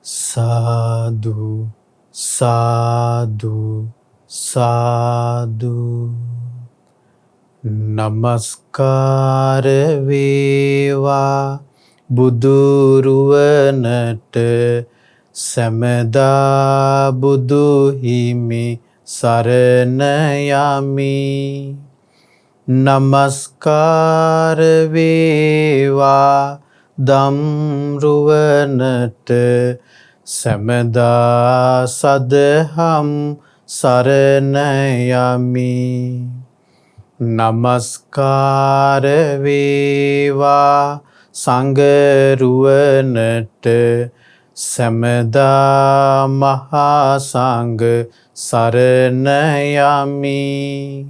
සාදු සාදු සාදු. නමස්කාර වේවා බුදුරුවනට සැමදා බුදු හිමි සරණ යමි. නමස්කාර වේවා දම්රුවනට සැමදා සදහම් සරණ යමි. නමස්කාර වේවා සංඝරුවනට සැමදා මහා සංඝ සරණ යමි.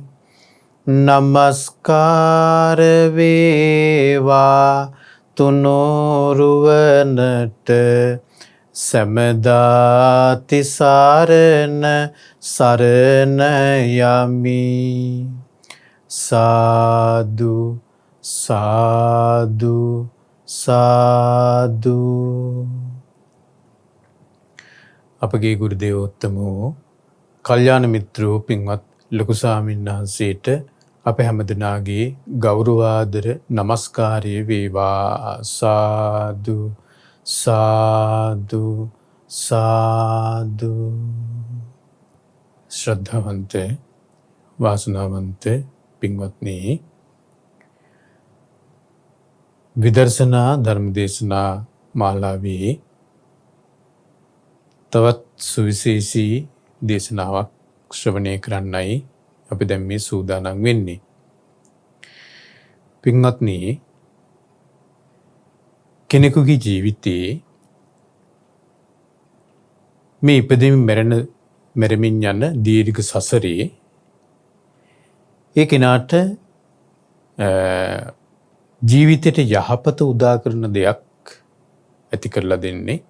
නමස්කාර වේවා තුනුරුවනට සැමදා තිසරණ සරණ යමි. සාදු සාදු සාදු. අපගේ ගුරු දේවෝත්තම වූ කල්යාණ මිත්‍රෝ පින්වත් ලොකු ස්වාමීන් වහන්සේට අප හැමදෙනාගේ ගෞරවාදර නමස්කාරය වේවා. සාදු සාදු සාදු. ශ්‍රද්ධාවන්ත වාසනාවන්ත පින්වත්නි, විදර්ශනා ධර්මදේශනා මාලාවේ තවත් සුවිශේෂී දේශනාවක් ශ්‍රවණය කරන්නයි අපි දැන් මේ සූදානම් වෙන්නේ. පින්වත්නි, කෙනෙකුගේ ජීවිතයේ මේ ඉපදෙමින් මැරෙමින් යන දීර්ඝ සසරේ ඒ කෙනාට ජීවිතයට යහපත උදා කරන දෙයක් ඇති කරලා දෙන්නේ,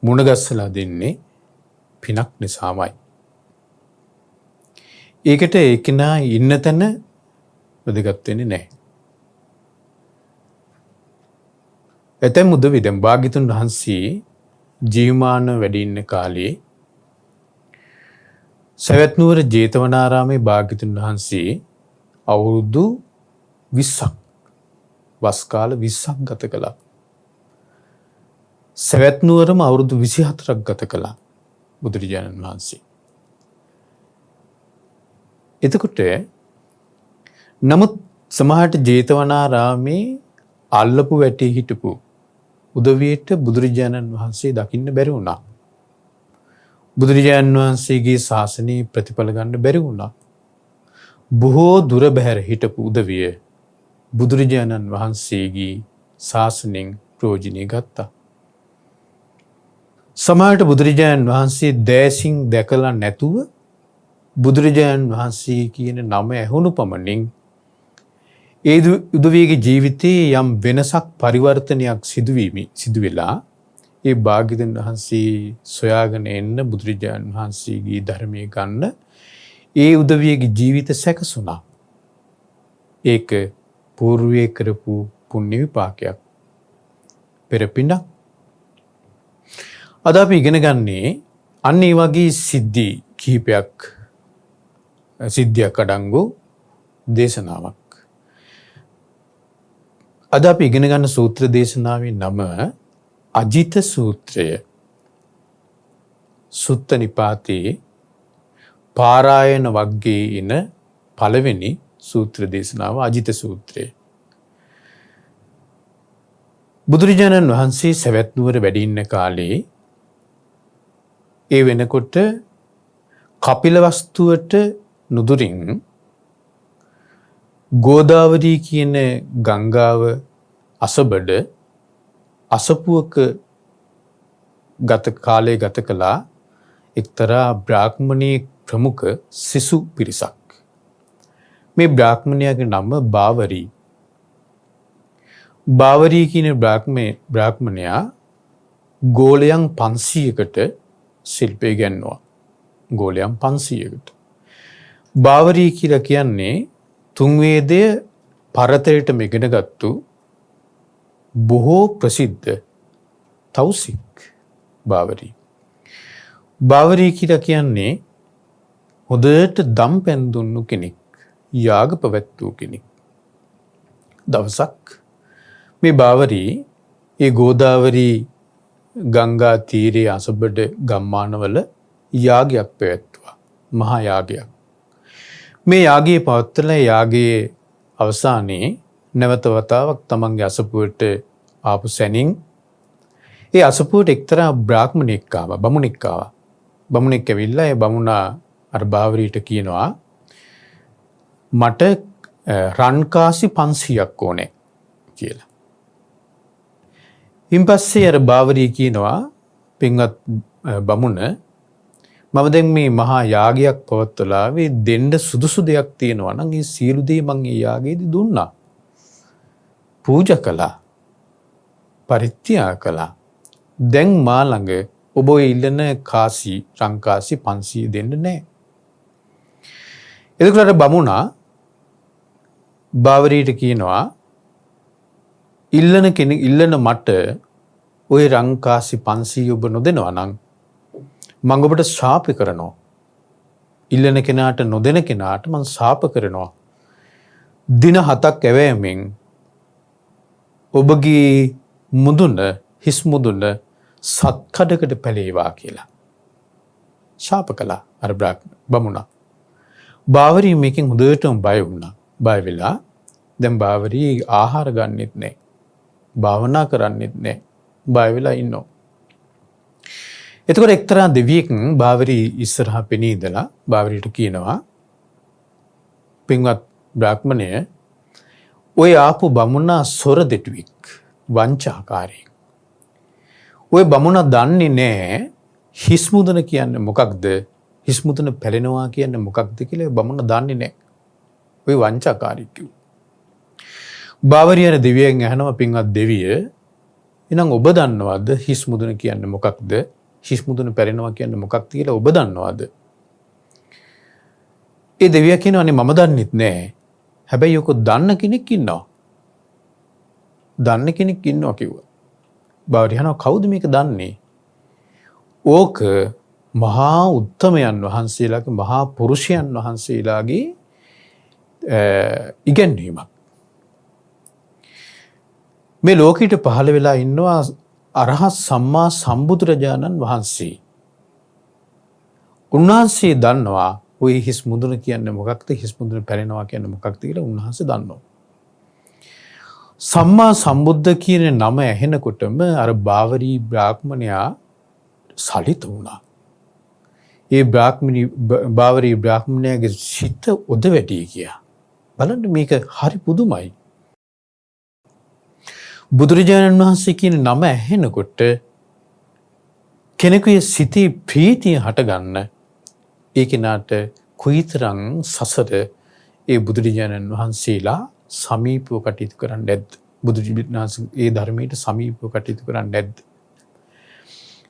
මුණගස්සලා දෙන්නේ පිනක් නිසාමයි. ඒකට ඒ කෙනා ඉන්න තැන වැදගත් වෙන්නේ නැහැ. ඇතැම් උදවි දැන් භාග්‍යතුන් වහන්සේ ජීවමාන වැඩ ඉන්න කාලේ සවැත් නුවර ජේතවනාරාමේ භාග්‍යතුන් වහන්සේ අවුරුදු 20ක් වස් කාල 20ක් ගත කළා. සවැත් නුවරම අවුරුදු 24ක් ගත කළා බුදුරජාණන් වහන්සේ. එතකොට නමුත් සමහරට ජේතවනාරාමේ අල්ලපු වැටේ හිටපු උදවියට බුදුරජාණන් වහන්සේ දකින්න බැරි වුණා. බුදුරජාණන් වහන්සේගේ ශාසනයේ ප්‍රතිඵල ගන්න බැරි වුණා. බොහෝ දුර බැහැර හිටපු උදවිය බුදුරජාණන් වහන්සේගේ ශාසනයෙන් ප්‍රයෝජනෙ ගත්තා. සමහරට බුදුරජාණන් වහන්සේ දෑසින් දැකලා නැතුව බුදුරජාණන් වහන්සේ කියන නම ඇහුණු පමණින් ඒ උදවියගේ ජීවිතයේ යම් වෙනසක් පරිවර්තනයක් සිදු වෙලා ඒ භාග්‍යවතුන් වහන්සේ සොයාගෙන එන්න බුදුරජාණන් වහන්සේගේ ධර්මයේ ගන්න ඒ උදවියගේ ජීවිත සැකසුණා. ඒක పూర్වයේ කරපු පුණ්‍ය විපාකයක්, පෙරපිනක්. අද අපි ඉගෙන ගන්නේ අන්න ඒ වගේ සිද්ධියක් අඩංගු දේශනාවක්. අද අපි ඉගෙන ගන්න සූත්‍ර දේශනාවේ නම අජිත සූත්‍රය. සුත්ත නිපාතේ පාරායන වග්ගයේ ඉන පළවෙනි සූත්‍ර දේශනාව අජිත සූත්‍රය. බුදුරජාණන් වහන්සේ සවැත් නුවර වැඩ ඉන්න කාලේ ඒ වෙනකොට කපිලවස්තුවට නුදුරින් ගෝදාවරී කියන ගංගාව අසබඩ අසපුවක ගත කළා එක්තරා බ්‍රාහ්මණී ප්‍රමුඛ සිසු පිරිසක්. මේ බ්‍රාහ්මණයාගේ නම බාවරී. බාවරී කියන බ්‍රාහ්මණයා ගෝලයන් 500කට ශිල්පය ඉගෙනුවා. ගෝලයන් 500කට. බාවරී කියලා කියන්නේ තුන් වේදය පරතරයටම ඉගෙනගත්තු බොහෝ ප්‍රසිද්ධ තවුසික් බාවරී. බාවරී කියලා කියන්නේ හොඳට දම් පැන් දුන්නු කෙනෙක්, යාග පැවැත්වූ කෙනෙක්. දවසක් මේ බාවරී ඒ ගෝදාවරී ගංගා තීරයේ අසබඩ ගම්මානවල යාගයක් පැවැත්වුවා. මහා යාගයක්. මේ යාගයේ පවත්වලා යාගයේ අවසානයේ නැවත වතාවක් තමන්ගේ අසපුවට ආපු සැනින් ඒ අසපුවට එක්තරා බ්‍රාහ්මණෙක් ආවා, බමුණෙක් ආවා. බමුණෙක් ඇවිල්ලා ඒ බමුණා අර බාවරීට කියනවා මට රන්කාසි 500ක් ඕනේ කියලා. ඉන්පස්සේ අර බාවරී කියනවා පින්වත් බමුණ මම දැන් මේ මහා යාගයක් පවත්වලා දෙන්න සුදුසු දෙයක් තියෙනවා නම් ඒ සියලු දේ මං ඒ යාගයේදී දුන්නා. පූජා කළා. පරිත්‍යාග කළා. දැන් මා ළඟ ඔබ ඉල්ලන කාසි රංකාසි 500 දෙන්න නැහැ. එතකොට අර බමුණා බාවරීට කියනවා ඉල්ලන මට ওই රංකාසි 500 ඔබ නොදෙනවා නම් මම ඔබට ශාප කරනවා. ඉල්ලන කෙනාට නොදෙන කෙනාට මම ශාප කරනවා. දින 7ක් ඇවෑමෙන් ඔබගේ මුදුන හිස් මුදුන සත්කඩකට පැලේවා කියලා ශාප කළා අර බමුණා. බාවරී මේකෙන් හොඳටම බය වුණා. බය වෙලා දැන් බාවරී ආහාර ගන්නෙත් නැහැ. භාවනා කරන්නෙත් නැහැ. බය වෙලා ඉන්නවා. එතකොට එක්තරා දෙවියෙක් බාවරී ඉස්සරහා පෙනී ඉඳලා බාවරීට කියනවා පින්වත් බ්‍රාහ්මණය ඔය ආපු බමුණා සොර දෙටුවෙක්, වංචාකාරයෙක්. ඔය බමුණා දන්නේ නැහැ හිස් මුදුන කියන්නේ මොකක්ද, හිස් මුදුන පැලෙනවා කියන්නේ මොකක්ද කියලා ඔය බමුණා දන්නේ නැහැ. ඔය වංචාකාරයෙක් කිව්වා. බාවරී අර දෙවියන් අහනවා පින්වත් දෙවිය එහෙනම් ඔබ දන්නවද හිස් මුදුන කියන්නේ මොකක්ද? හිස් මුදුන පැලෙනවා කියන්නේ මොකක්ද කියලා ඔබ දන්නවද? ඒ දෙවියා කියනවා අනේ මම දන්නෙත් නෑ. හැබැයි ඔක දන්න කෙනෙක් ඉන්නවා. දන්න කෙනෙක් ඉන්නවා කිව්වා. බාවරී අහනවා කවුද මේක දන්නේ? ඕක මහා උත්තමයන් වහන්සේලාගේ මහා පුරුෂයන් වහන්සේලාගේ ඉගැන්වීමක්. මේ ලෝකෙට පහළ වෙලා ඉන්නවා අරහත් සම්මා සම්බුදුරජාණන් වහන්සේ. උන්වහන්සේ දන්නවා ওই හිස් මුදුන කියන්නේ මොකක්ද, හිස් මුදුන පැලෙනවා කියන්නේ මොකක්ද කියලා උන්වහන්සේ දන්නවා. සම්මා සම්බුද්ධ කියන නම ඇහෙනකොටම අර බාවරී බ්‍රාහ්මණයා සලිත වුණා. ඒ බාවරී බ්‍රාහ්මණයාගේ සිත ඔද වැඩි ගියා. බලන්න මේක හරි පුදුමයි. බුදුරජාණන් වහන්සේ කියන නම ඇහෙනකොට කෙනෙකුගේ සිතේ ප්‍රීතිය හටගන්න ඒ කෙනාට කොයිතරම් සසර ඒ බුදුරජාණන් වහන්සේලා සමීපව කටයුතු කරන්නේ නැද්ද? බුදුරජාණන් වහන්සේ ඒ ධර්මයට සමීපව කටයුතු කරන්නේ නැද්ද?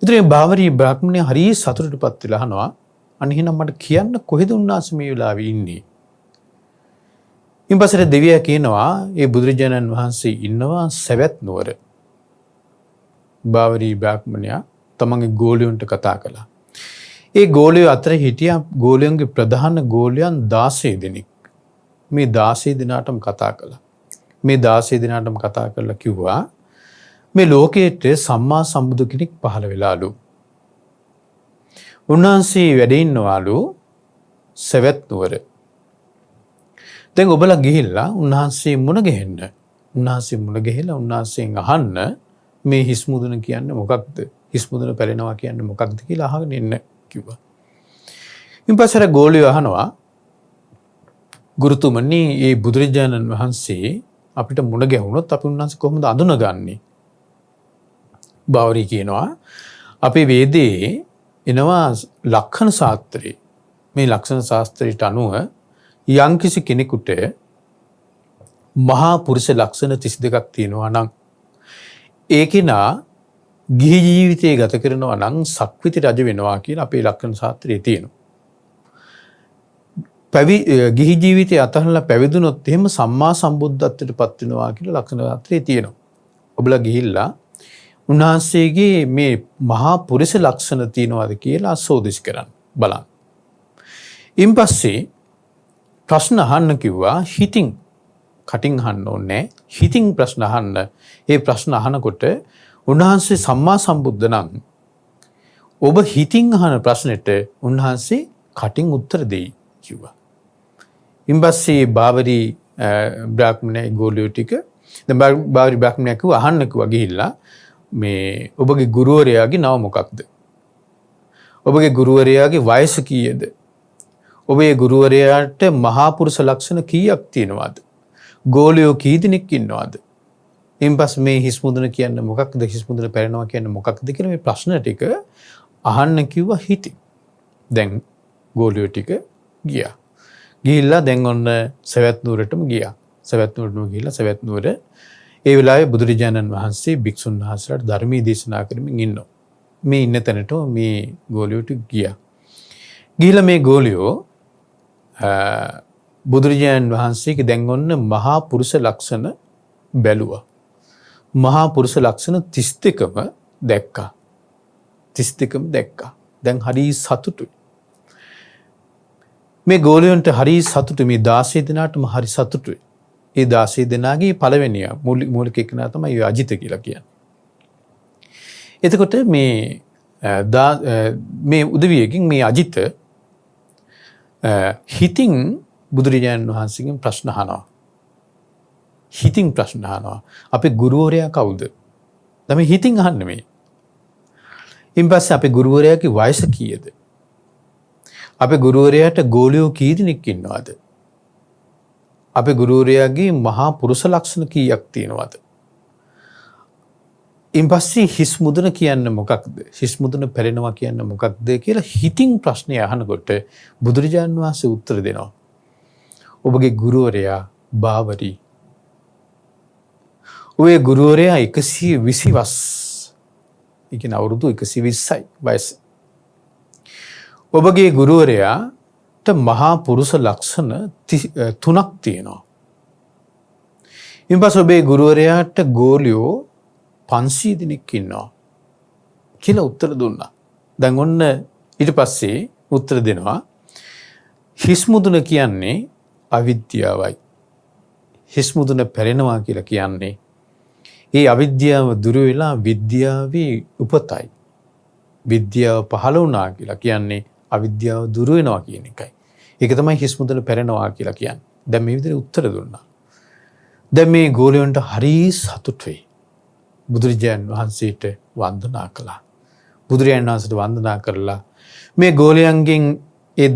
ඉතින් මේ බාවරී බ්‍රාහ්මණය හරිය සතුටටපත් වෙලා අහනවා අනේ එහෙනම් මට කියන්න කොහෙද උන්වහන්සේ මේ වෙලාවේ ඉන්නේ? ඉන්පස්සේ දෙවියා කියනවා ඒ බුදුරජාණන් වහන්සේ ඉන්නවා සවැත් නුවර. බාවරී බ්‍රාහ්මණයා තමන්ගේ ගෝලියන්ට කතා කළා. ඒ ගෝලියෝ අතර හිටියා ගෝලියන්ගේ ප්‍රධාන ගෝලියන් 16 දෙනෙක්. මේ 16 දෙනාටම කතා කළා. මේ 16 දෙනාටම කතා කරලා කිව්වා මේ ලෝකයේ සම්මා සම්බුදු කෙනෙක් පහළ වෙලාලු. උන්වහන්සේ වැඩ ඉන්නවාලු සවැත් නුවර. දැන් ඔබලා ගිහිල්ලා උන්වහන්සේ මුණ ගැහෙන්න. උන්වහන්සේ මුණ ගැහිලා උන්වහන්සේගෙන් අහන්න මේ හිස් මුදුන කියන්නේ මොකක්ද? හිස් මුදුන පැලෙනවා කියන්නේ මොකක්ද කියලා අහගෙන ඉන්න කිව්වා. ඊපස්සේ ගෝලියෝ අහනවා ගුරුතුමනි මේ බුදුරජාණන් වහන්සේ අපිට මුණ ගැහුණොත් අපි උන්වහන්සේ කොහොමද අඳුනගන්නේ? බාවරී කියනවා අපේ වේදේ එනවා ලක්ෂණ ශාස්ත්‍රය. මේ ලක්ෂණ ශාස්ත්‍රයට අනුව යම්කිසි කෙනෙකුට මහා පුරුෂ ලක්ෂණ 32ක් තියෙනවා නම් ඒ කෙනා ගිහි ජීවිතය ගත කරනවා නම් සක්විති රජ වෙනවා කියලා අපේ ලක්ෂණ ශාස්ත්‍රයේ තියෙනවා. ගිහි ජීවිතය අතහරලා පැවිදුනොත් එහෙම සම්මා සම්බුද්ධත්වයට පත් වෙනවා කියලා ලක්ෂණ ශාස්ත්‍රයේ තියෙනවා. ඔබලා ගිහිල්ලා උන්වහන්සේගේ මේ මහා පුරුෂ ලක්ෂණ තියනවාද කියලා සෝදිස් කරන්න බලන්න. ඉන් පස්සේ ප්‍රශ්න අහන්න කිව්වා හිතින් කටින් අහන්න ඕනේ හිතින් ප්‍රශ්න අහන්න. ඒ ප්‍රශ්න අහනකොට උන්වහන්සේ සම්මා සම්බුද්ධ නම් ඔබ හිතින් අහන ප්‍රශ්නෙට උන්වහන්සේ කටින් උත්තර දෙයි කිව්වා. ඉන් පස්සේ බාවරි බ්‍රාහ්මණය ගෝලියෝ ටික බාවරි බ්‍රාහ්මණය කිව්වා අහන්න කිව්වා ගිහිල්ලා මේ ඔබගේ ගුරුවරයාගේ නම මොකක්ද? ඔබගේ ගුරුවරයාගේ වයස කීයද? ඔබේ ගුරුවරයාට මහා පුරුෂ ලක්ෂණ කීයක් තියෙනවද? ගෝලියෝ කී දෙනෙක් ඉන්නවද? ඉන් පස්සේ මේ හිස් මුදුන කියන්නේ මොකක්ද? හිස් මුදුන පැරෙනවා කියන්නේ මොකක්ද කියලා මේ ප්‍රශ්න ටික අහන්න කිව්වා හිතින්. දැන් ගෝලියෝ ටික ගියා. ගිහිල්ලා දැන් ඔන්න සවැත් නුවරටම ගියා. සවැත් නුවරටම ගිහිල්ලා සවැත් නුවර ඒ වෙලාවේ බුදුරජාණන් වහන්සේ භික්ෂුන් වහන්සේලාට ධර්මයේ දේශනා කරමින් ඉන්නවා. මේ ඉන්න තැනට මේ ගෝලියෝ ටික ගියා. ගිහිල්ලා මේ ගෝලියෝ බුදුරජාණන් වහන්සේගේ දැන් ඔන්න මහා පුරුෂ ලක්ෂණ බැලුවා. මහා පුරුෂ ලක්ෂණ 32ම දැක්කා. 32ම දැක්කා. දැන් හරි සතුටුයි. මේ ගෝලියන්ට හරි සතුටුයි. මේ 16 දෙනාටම හරි සතුටුයි. ඒ 16 දෙනාගේ පළවෙනිය මූලික එකනා තමයි අජිත කියලා කියන්නේ. එතකොට මේ උදවියකින් මේ අජිත හිතින් බුදුරජාණන් වහන්සේගෙන් ප්‍රශ්න අහනවා. හිතින් ප්‍රශ්න අහනවා. අපේ ගුරුවරයා කවුද? තමයි හිතින් අහන්නේ මේ. ඉන් පස්සේ අපේ ගුරුවරයාගේ වයස කීයද? අපේ ගුරුවරයාට ගෝලියෝ කී දෙනෙක් ඉන්නවද? අපේ ගුරුවරයාගේ මහා පුරුෂ ලක්ෂණ කීයක් තියෙනවද? ඉන් පස්සේ හිස් මුදුන කියන්නේ මොකක්ද? හිස් මුදුන පැරෙනවා කියන්නේ මොකක්ද කියලා හිතින් ප්‍රශ්නය අහනකොට බුදුරජාණන් වහන්සේ උත්තර දෙනවා. ඔබගේ ගුරුවරයා බාවරි. ඔය ගුරුවරයා 120 වස්. ඒ කියන්නේ අවුරුදු 120යි වයස. ඔබගේ ගුරුවරයාට මහා පුරුෂ ලක්ෂණ 3ක් තියෙනවා. ඉන් පස්සේ ඔබේ ගුරුවරයාට ගෝලියෝ 500 දෙනෙක් ඉන්නවා කියලා උත්තර දුන්නා. දැන් ඔන්න ඊට පස්සේ උත්තර දෙනවා හිස් මුදුන කියන්නේ අවිද්‍යාවයි. හිස් මුදුන පැරෙනවා කියලා කියන්නේ ඒ අවිද්‍යාව දුර වෙලා විද්‍යාවේ උපතයි. විද්‍යාව පහළ වුණා කියලා කියන්නේ අවිද්‍යාව දුර වෙනවා කියන එකයි. ඒක තමයි හිස් මුදුන පැරෙනවා කියලා කියන්නේ. දැන් මේ විදිහට උත්තර දුන්නා. දැන් මේ ගෝලියන්ට හරි සතුටුයි. බුදුරජාණන් වහන්සේට වන්දනා කළා. බුදුරජාණන් වහන්සේට වන්දනා කරලා මේ ගෝලයන්ගෙන් ඒ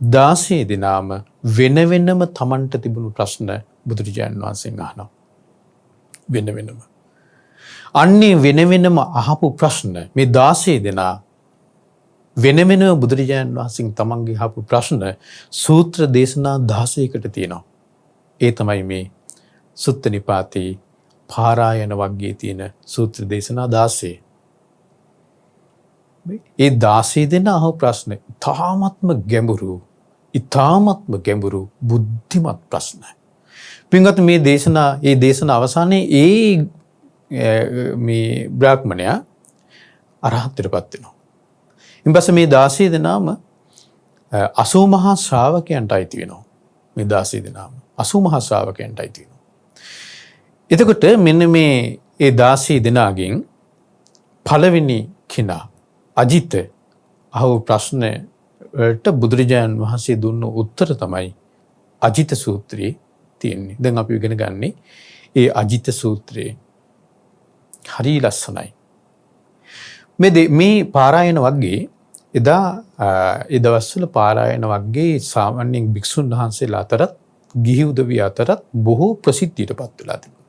16 දෙනාම වෙන වෙනම තමන්ට තිබුණු ප්‍රශ්න බුදුරජාණන් වහන්සේගෙන් අහනවා. වෙන වෙනම. අන්නේ වෙන වෙනම අහපු ප්‍රශ්න මේ 16 දෙනා වෙන වෙනම බුදුරජාණන් වහන්සේගෙන් තමන්ගේ අහපු ප්‍රශ්න සූත්‍ර දේශනා 16කට තියෙනවා. ඒ තමයි මේ සුත්ත නිපාතේ පාරායන වර්ගයේ තියෙන සූත්‍ර දේශනා 16. ඒ 16 දෙනා අහපු ප්‍රශ්න ඉතාමත්ම ගැඹුරු බුද්ධිමත් ප්‍රශ්න. පින්වත් මේ දේශනා අවසානයේ මේ බ්‍රාහ්මණයා අරහත්ත්වයටපත් වෙනවා. ඊට පස්සේ මේ 16 දෙනාම 80 මහා ශ්‍රාවකයන්ට අයිති වෙනවා. මේ 16 දෙනාම 80 මහා ශ්‍රාවකයන්ට අයිති වෙනවා. එතකොට මෙන්න මේ 16 දෙනාගෙන් පළවෙනි කෙනා අජිත අහව ප්‍රශ්න වලට බුදුරජාණන් වහන්සේ දුන්න උත්තර තමයි අජිත සූත්‍රයේ තියෙන්නේ. දැන් අපි ඉගෙන ගන්නේ ඒ අජිත සූත්‍රයේ හරි ලස්සනයි. මේ පාරායන වර්ගයේ එදා ඒ දවස්වල පාරායන වර්ගයේ සාමාන්‍යයෙන් භික්ෂුන් වහන්සේලා අතරත් ගිහි උදවිය අතරත් බොහෝ ප්‍රසිද්ධියටපත් වෙලා තිබුණා.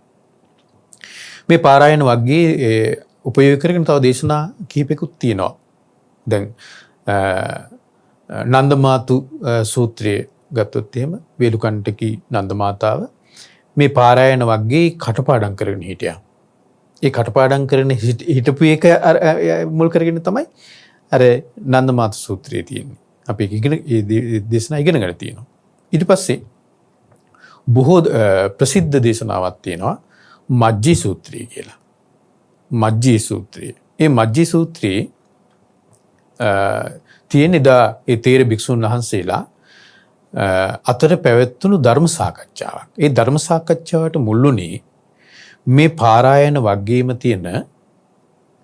මේ පාරායන වර්ගයේ උපයෝග කරගෙන තව දේශනා කිහිපයකුත් තියෙනවා. දැන් නන්දමාතු සූත්‍රයේ ගත්තොත් එහෙම වේලුකණ්ඨකී නන්දමාතාව මේ පාරායන වර්ගයේ කටපාඩම් කරගෙන හිටියා. ඒ කටපාඩම් කරන හිටපු එක මුල් කරගෙන තමයි අර නන්දමාතු සූත්‍රයේ තියෙන්නේ. අපි ඒ දේශනා ඉගෙන ගන්න තියෙනවා. ඊට පස්සේ බොහෝ ප්‍රසිද්ධ දේශනාවක් තියෙනවා මජ්ජි සූත්‍රය කියලා. මජ්ජී සූත්‍රය. ඒ මජ්ජී සූත්‍රයේ තියෙන එදා ඒ තේර භික්ෂුන් වහන්සේලා අතර පැවැත්වුණු ධර්ම සාකච්ඡාවක්. ඒ ධර්ම සාකච්ඡාවට මුල්ුණේ මේ පාරායන වග්ගයේම තියෙන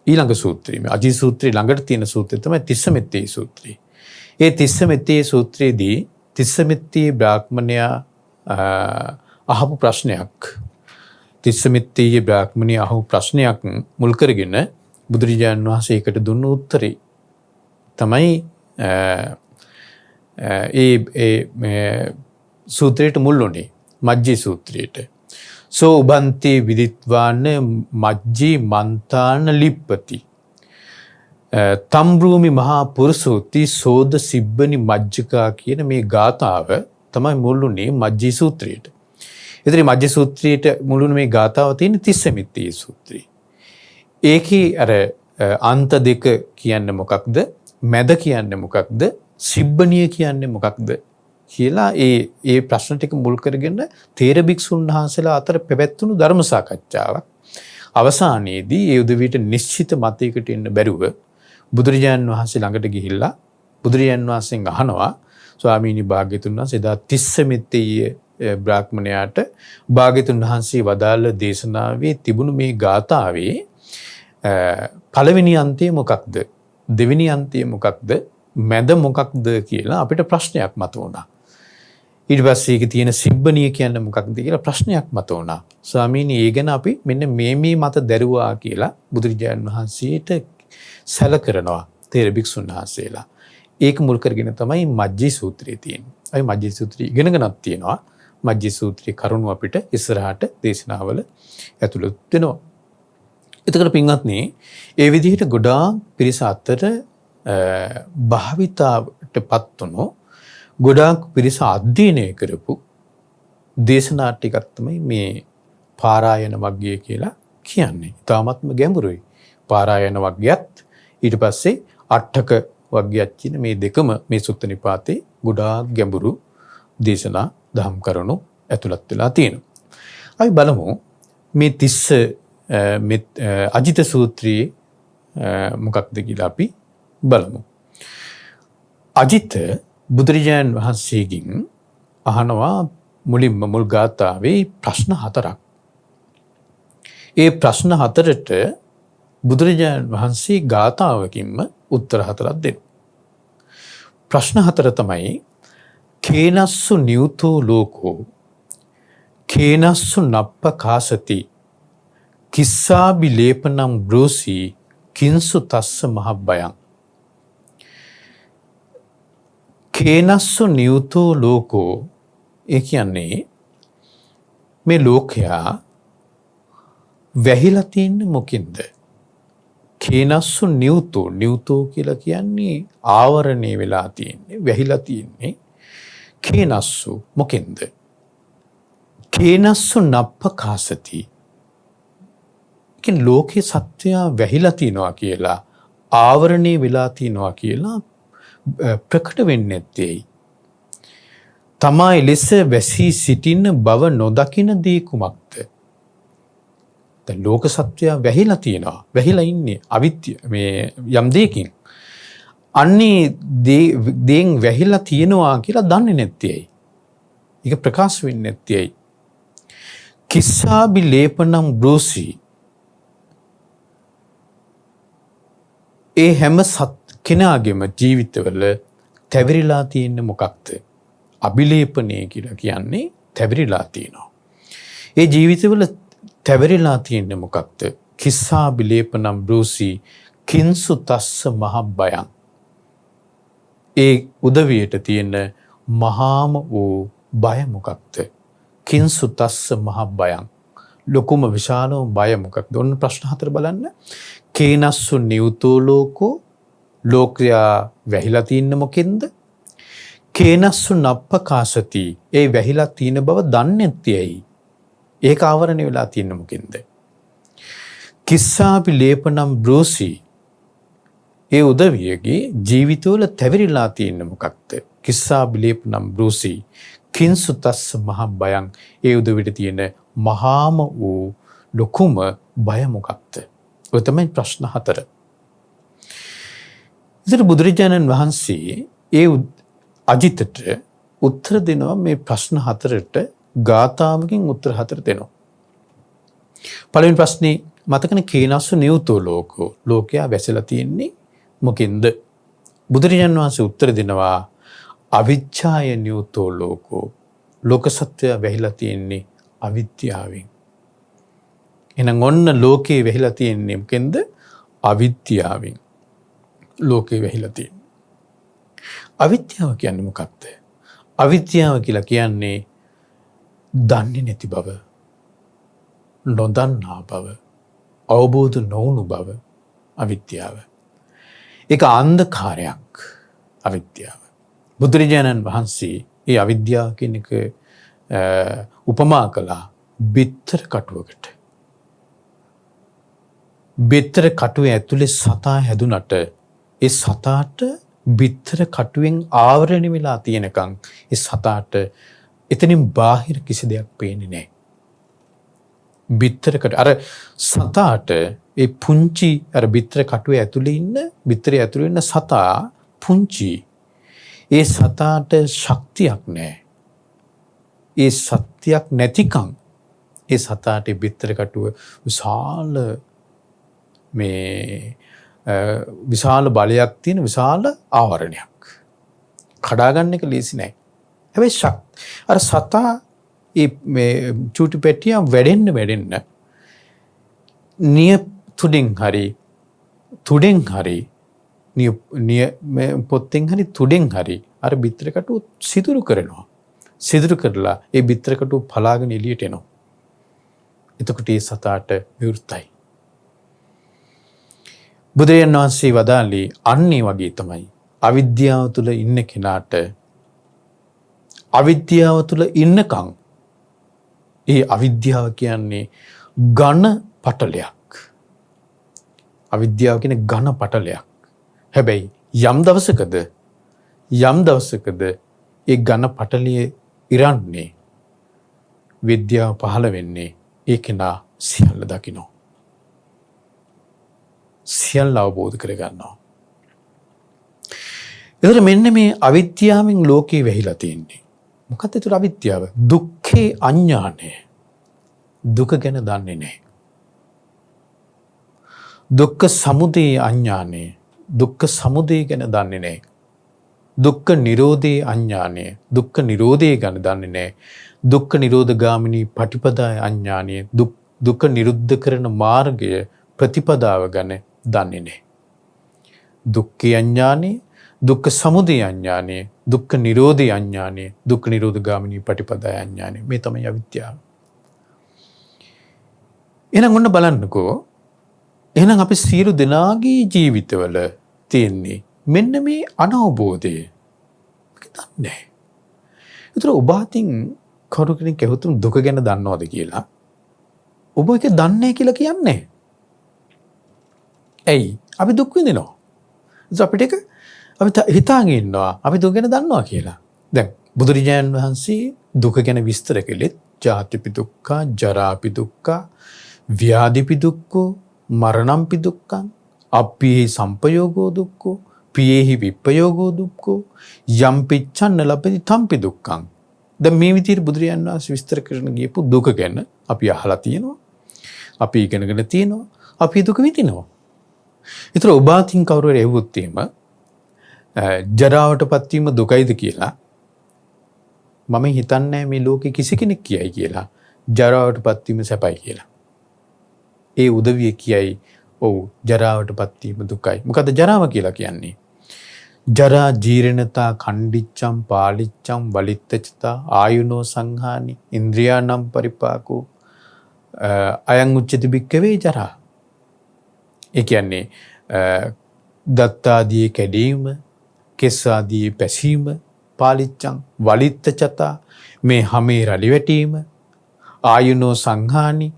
ඊළඟ සූත්‍රය. මේ අජී සූත්‍රය ළඟට තියෙන සූත්‍රය තමයි තිස්සමෙත්තේ සූත්‍රය. ඒ තිස්සමෙත්තේ සූත්‍රයේදී තිස්සමෙත්තේ බ්‍රාහ්මණයා අහපු ප්‍රශ්නයක්. තිස්සමෙත්තේ බ්‍රාහ්මණයා අහපු ප්‍රශ්නයක් මුල් කරගෙන බුදුරජාණන් වහන්සේ ඒකට දුන්න උත්තරේ තමයි සූත්‍රයට මුල් වුණේ මජ්ජී සූත්‍රයට. සෝ උබන්තේ විදිත්වාන මජ්ජී මන්තාන ලිප්පති තම්බ්‍රූමි මහා පුරුෂෝති සෝද සිබ්බනි මජ්ජිකා කියන මේ ගාථාව තමයි මුල් වුණේ මජ්ජී සූත්‍රයට. ඒතරේ මජ්ජී සූත්‍රයට මුල් වුණ මේ ගාථාව තියෙන තිස්සමිත්තේ සූත්‍රය. ඒකේ අර අන්ත දෙක කියන්නේ මොකක්ද? මැද කියන්නේ මොකක්ද? සිබ්බනිය කියන්නේ මොකක්ද කියලා ඒ ප්‍රශ්න ටික මුල් කරගෙන තේර භික්ෂුන් වහන්සේලා අතර පැවැත්වුණු ධර්ම සාකච්ඡාවක්. අවසානයේදී ඒ උදවියට නිශ්චිත මතයකට එන්න බැරුව බුදුරජාණන් වහන්සේ ළඟට ගිහිල්ලා බුදුරජාණන් වහන්සේගෙන් අහනවා ස්වාමීනි භාග්‍යතුන් වහන්සේ එදා තිස්සමෙත්තේ බ්‍රාහ්මණයාට භාග්‍යතුන් වහන්සේ වදාළ දේශනාවේ තිබුණු මේ ගාථාවේ පළවෙනි අන්තය මොකක්ද? දෙවෙනි අන්තය මොකක්ද? මැද මොකක්ද කියලා අපිට ප්‍රශ්නයක් මතුවුණා. ඊට පස්සේ ඒකේ තියෙන සිබ්බනිය කියන්නේ මොකක්ද කියලා ප්‍රශ්නයක් මතුවුණා. ස්වාමීනි ඒ ගැන අපි මෙන්න මේ මත දැරුවා කියලා බුදුරජාණන් වහන්සේට සැල කරනවා තේර භික්ෂුන් වහන්සේලා. ඒක මුල් කරගෙන තමයි මජ්ජී සූත්‍රය තියෙන්නේ. අපි මජ්ජී සූත්‍රය ඉගෙනගෙනත් තියෙනවා. මජ්ජී සූත්‍රයේ කරුණු අපිට ඉස්සරහට දේශනාවල ඇතුළත් වෙනවා. එතකොට පින්වත්නි ඒ විදිහට ගොඩාක් පිරිස අතර භාවිතාවටපත් වුණු ගොඩාක් පිරිස අධ්‍යයනය කරපු දේශනා ටිකක් තමයි මේ පාරායන වග්ගය කියලා කියන්නේ. තාමත්ම ගැඹුරුයි. පාරායන වග්ගයත් ඊට පස්සේ අට්ඨක වග්ගයත් කියන මේ දෙකම මේ සුත්ත නිපාතේ ගොඩාක් ගැඹුරු දේශනා දහම් කරුණු ඇතුළත් වෙලා තියෙනවා. අපි බලමු මේ තිස්ස අජිත සූත්‍රයේ මොකක්ද කියලා අපි බලමු. අජිත බුදුරජාණන් වහන්සේගෙන් අහනවා මුලින්ම මුල් ගාථාවේ ප්‍රශ්න 4ක්. ඒ ප්‍රශ්න 4ට බුදුරජාණන් වහන්සේ ගාථාවකින්ම උත්තර 4ක් දෙනවා. ප්‍රශ්න 4 තමයි කේනස්සු නියුතෝ ලෝකෝ කේනස්සු නප්ප කාසති කිස්සාබි ලේපනම් බ්‍රෝසි කින්සු තස්ස මහබ්බයං. කේනස්සු නියුතෝ ලෝකෝ ඒ කියන්නේ මේ ලෝකයා වැහිලා තින්නේ මොකින්ද? කේනස්සු නියුතෝ කියලා කියන්නේ ආවරණය වෙලා තින්නේ වැහිලා තින්නේ. කේනස්සු මොකින්ද? කේනස්සු නප්ප කාසති ලෝකේ සත්‍යය වැහිලා තිනවා කියලා ආවරණය වෙලා තිනවා කියලා ප්‍රකට වෙන්නේ නැත්තේ. තමයි ලෙස වැසී සිටින බව නොදකින දේ කුමක්ද? දැන් ලෝක සත්‍යය වැහිලා තිනවා. වැහිලා ඉන්නේ අවිද්‍ය මේ යම් දෙයකින්. අන්නේ දේෙන් වැහිලා තිනවා කියලා දන්නේ නැත්තේ. ඒක ප්‍රකාශ වෙන්නේ නැත්තේ. කිස්සාබි ලේපනම් බ්‍රෝසි ඒ හැම කෙනාගේම ජීවිතවල තැවිරිලා තියෙන්නේ මොකක්ද? අභිලේපනය කියලා කියන්නේ තැවිරිලා තියෙනවා. ඒ ජීවිතවල තැවිරිලා තියෙන්නේ මොකක්ද? කිස්සා බිලේපනම් බ්‍රෝසි කින්සු තස්ස මහබ්බයං. ඒ උදවියට තියෙන මහාම වූ බය මොකක්ද? කින්සු තස්ස මහබ්බයං. ලොකුම විශාලම බය මොකක්ද? ඔන්න ප්‍රශ්න 4 බලන්න. කේනස්සු නියුතෝ ලෝකෝ ලෝකයා වැහිලා තින්නේ මොකෙන්ද? කේනස්සු නප්ප කාසති ඒ වැහිලා තියෙන බව දන්නේ නැත්තේ ඇයි? ඒක ආවරණය වෙලා තියෙන්නේ මොකෙන්ද? කිස්සාපි ලේපනම් බ්‍රෝසි ඒ උදවියගේ ජීවිතවල තැවිරිලා තියෙන්නේ මොකක්ද? කිස්සාපි ලේපනම් බ්‍රෝසි කින්සු තස්ස මහබ්බයං ඒ උදවියට තියෙන මහාම වූ ලොකුම බය මොකක්ද? ඔය තමයි ප්‍රශ්න 4. ඉතින් බුදුරජාණන් වහන්සේ ඒ අජිතට උත්තර දෙනවා මේ ප්‍රශ්න 4ට ගාථාවකින් උත්තර 4 දෙනවා. පළවෙනි ප්‍රශ්නේ මතකනේ කේනස්ස නියුතෝ ලෝකෝ. ලෝකයා වැසලා තියෙන්නේ මොකෙන්ද? බුදුරජාණන් වහන්සේ උත්තර දෙනවා අවිජ්ජාය නියුතෝ ලෝකෝ. ලෝක සත්‍යය වැහිලා තියෙන්නේ අවිද්‍යාවෙන්. එහෙනම් ඔන්න ලෝකේ වැහිලා තියෙන්නේ මොකෙන්ද? අවිද්‍යාවෙන්. ලෝකේ වැහිලා තියෙන්නේ. අවිද්‍යාව කියන්නේ මොකක්ද? අවිද්‍යාව කියලා කියන්නේ දන්නේ නැති බව, නොදන්නා බව, අවබෝධ නොවුණු බව අවිද්‍යාව. ඒක අන්ධකාරයක් අවිද්‍යාව. බුදුරජාණන් වහන්සේ මේ අවිද්‍යාව කියන එක උපමා කළා බිත්තර කටුවකට. බිත්තර කටුවේ ඇතුලේ සතා හැදුනට ඒ සතාට බිත්තර කටුවෙන් ආවරණය වෙලා තියෙනකන් ඒ සතාට එතනින් බාහිර කිසි දෙයක් පේන්නේ නැහැ. බිත්තරකට අර සතාට ඒ පුංචි අර බිත්තර කටුවේ ඇතුලේ ඉන්න බිත්තරේ ඇතුලේ ඉන්න සතා පුංචි. ඒ සතාට ශක්තියක් නැහැ. ඒ සත්‍යයක් නැතිකම් ඒ සතාට බිත්තර කටුව විශාල බලයක් තියෙන විශාල ආවරණයක්. කඩාගන්න එක ලේසි නෑ. හැබැයි අර සතා මේ චූටි පෙට්ටිය වැඩෙන්න නිය තුඩෙන් හරි පොත්තෙන් හරි තුඩෙන් හරි අර බිත්තර කටුව සිදුරු කරනවා. සිදුරු කරලා ඒ බිත්තර කටුව පලාගෙන එළියට එනවා. එතකොට ඒ සතාට විවෘතයි. බුදුරජාණන් වහන්සේ වදාළේ අන්නේ වගේ තමයි අවිද්‍යාව තුළ ඉන්න කෙනාට අවිද්‍යාව තුළ ඉන්නකම් ඒ අවිද්‍යාව කියන්නේ ඝන පටලයක්. අවිද්‍යාව කියන්නේ ඝන පටලයක්. හැබැයි යම් දවසකද ඒ ඝන පටලිය ඉරන්නේ විද්‍යාව පහළ වෙන්නේ ඒ කෙනා සියල්ල දකිනවා. සියල්ල අවබෝධ කරගන්නවා. එතකොට මෙන්න මේ අවිද්‍යාවෙන් ලෝකේ වැහිලා තියෙන්නේ. මොකක්ද ඒතර අවිද්‍යාව? දුක්ඛේ අඥානය. දුක ගැන දන්නේ නැහැ. දුක්ඛ සමුදය අඥානය. දුක්ඛ සමුදය ගැන දන්නේ නැහැ. දුක්ඛ නිරෝධේ අඥානය. දුක්ඛ නිරෝධය ගැන දන්නේ නැහැ. දුක්ඛ නිරෝධ ගාමිනී පටිපදාය අඥානය. දුක්ඛ නිරුද්ධ කරන මාර්ගය ප්‍රතිපදාව ගැන දන්නේ නැහැ. දුක්ඛ අඥානය, දුක්ඛ සමුදය අඥානය, දුක්ඛ නිරෝධය අඥානය, දුක්ඛ නිරෝධ ගාමිනී පටිපදාය අඥානය. මේ තමයි අවිද්‍යාව. එහෙනම් ඔන්න බලන්නකෝ. එහෙනම් අපි සියලු දෙනාගේ ජීවිතවල තියෙන්නේ මෙන්න මේ අනවබෝධය. ඒක දන්නේ නැහැ. ඒතර ඔබ අතින් කවුරු කෙනෙක් ඇහුතුම් දුක ගැන දන්නවද කියලා? ඔබ ඒක දන්නේ කියලා කියන්නේ. ඇයි? අපි දුක් විඳිනවා. අපිට අපි හිතාගෙන ඉන්නවා අපි දුක ගැන දන්නවා කියලා. දැන් බුදුරජාණන් වහන්සේ දුක ගැන විස්තර කළෙත් ජාතිපි දුක්ඛ, ජරාපි දුක්ඛ, ව්‍යාධිපි දුක්ඛ, මරණම්පි දුක්ඛං, අප්පිහි සම්පයෝගෝ දුක්ඛෝ, පියේහි විප්පයෝගෝ දුක්ඛෝ, යම් පිච්ඡන්න ලබති තම්පි දුක්ඛං. දැන් මේ විදිහට බුදුරජාණන් වහන්සේ විස්තර කරන ගියපු දුක ගැන අපි අහලා තියෙනවා. අපි ඉගෙනගෙන තියෙනවා. අපි දුක විඳිනවා. ඒතර ඔබ අතින් කවුරු හරි ඇහුවොත් එහෙම ජරාවටපත් වීම දුකයිද කියලා මම හිතන්නේ මේ ලෝකේ කිසි කෙනෙක් කියයි කියලා ජරාවටපත් වීම සැපයි කියලා. ඒ උදවිය කියයි ඔව් ජරාවටපත් වීම දුකයි. මොකද ජරාව කියලා කියන්නේ? ජරා ජීර්ණතා කණ්ඩිච්ඡම් පාලිච්ඡම් වලිත්තචතා ආයුනෝ සංහානි ඉන්ද්‍රියානම් පරිපාකෝ අයං උච්චති බික්කවේ ජරා. ඒ කියන්නේ දත්තාදී කැඩීම, කෙස් ආදී පැසීම, පාලිච්ඡම් වලිත්තචතා මේ හැමේ රළි වැටීම, ආයුනෝ සංහානි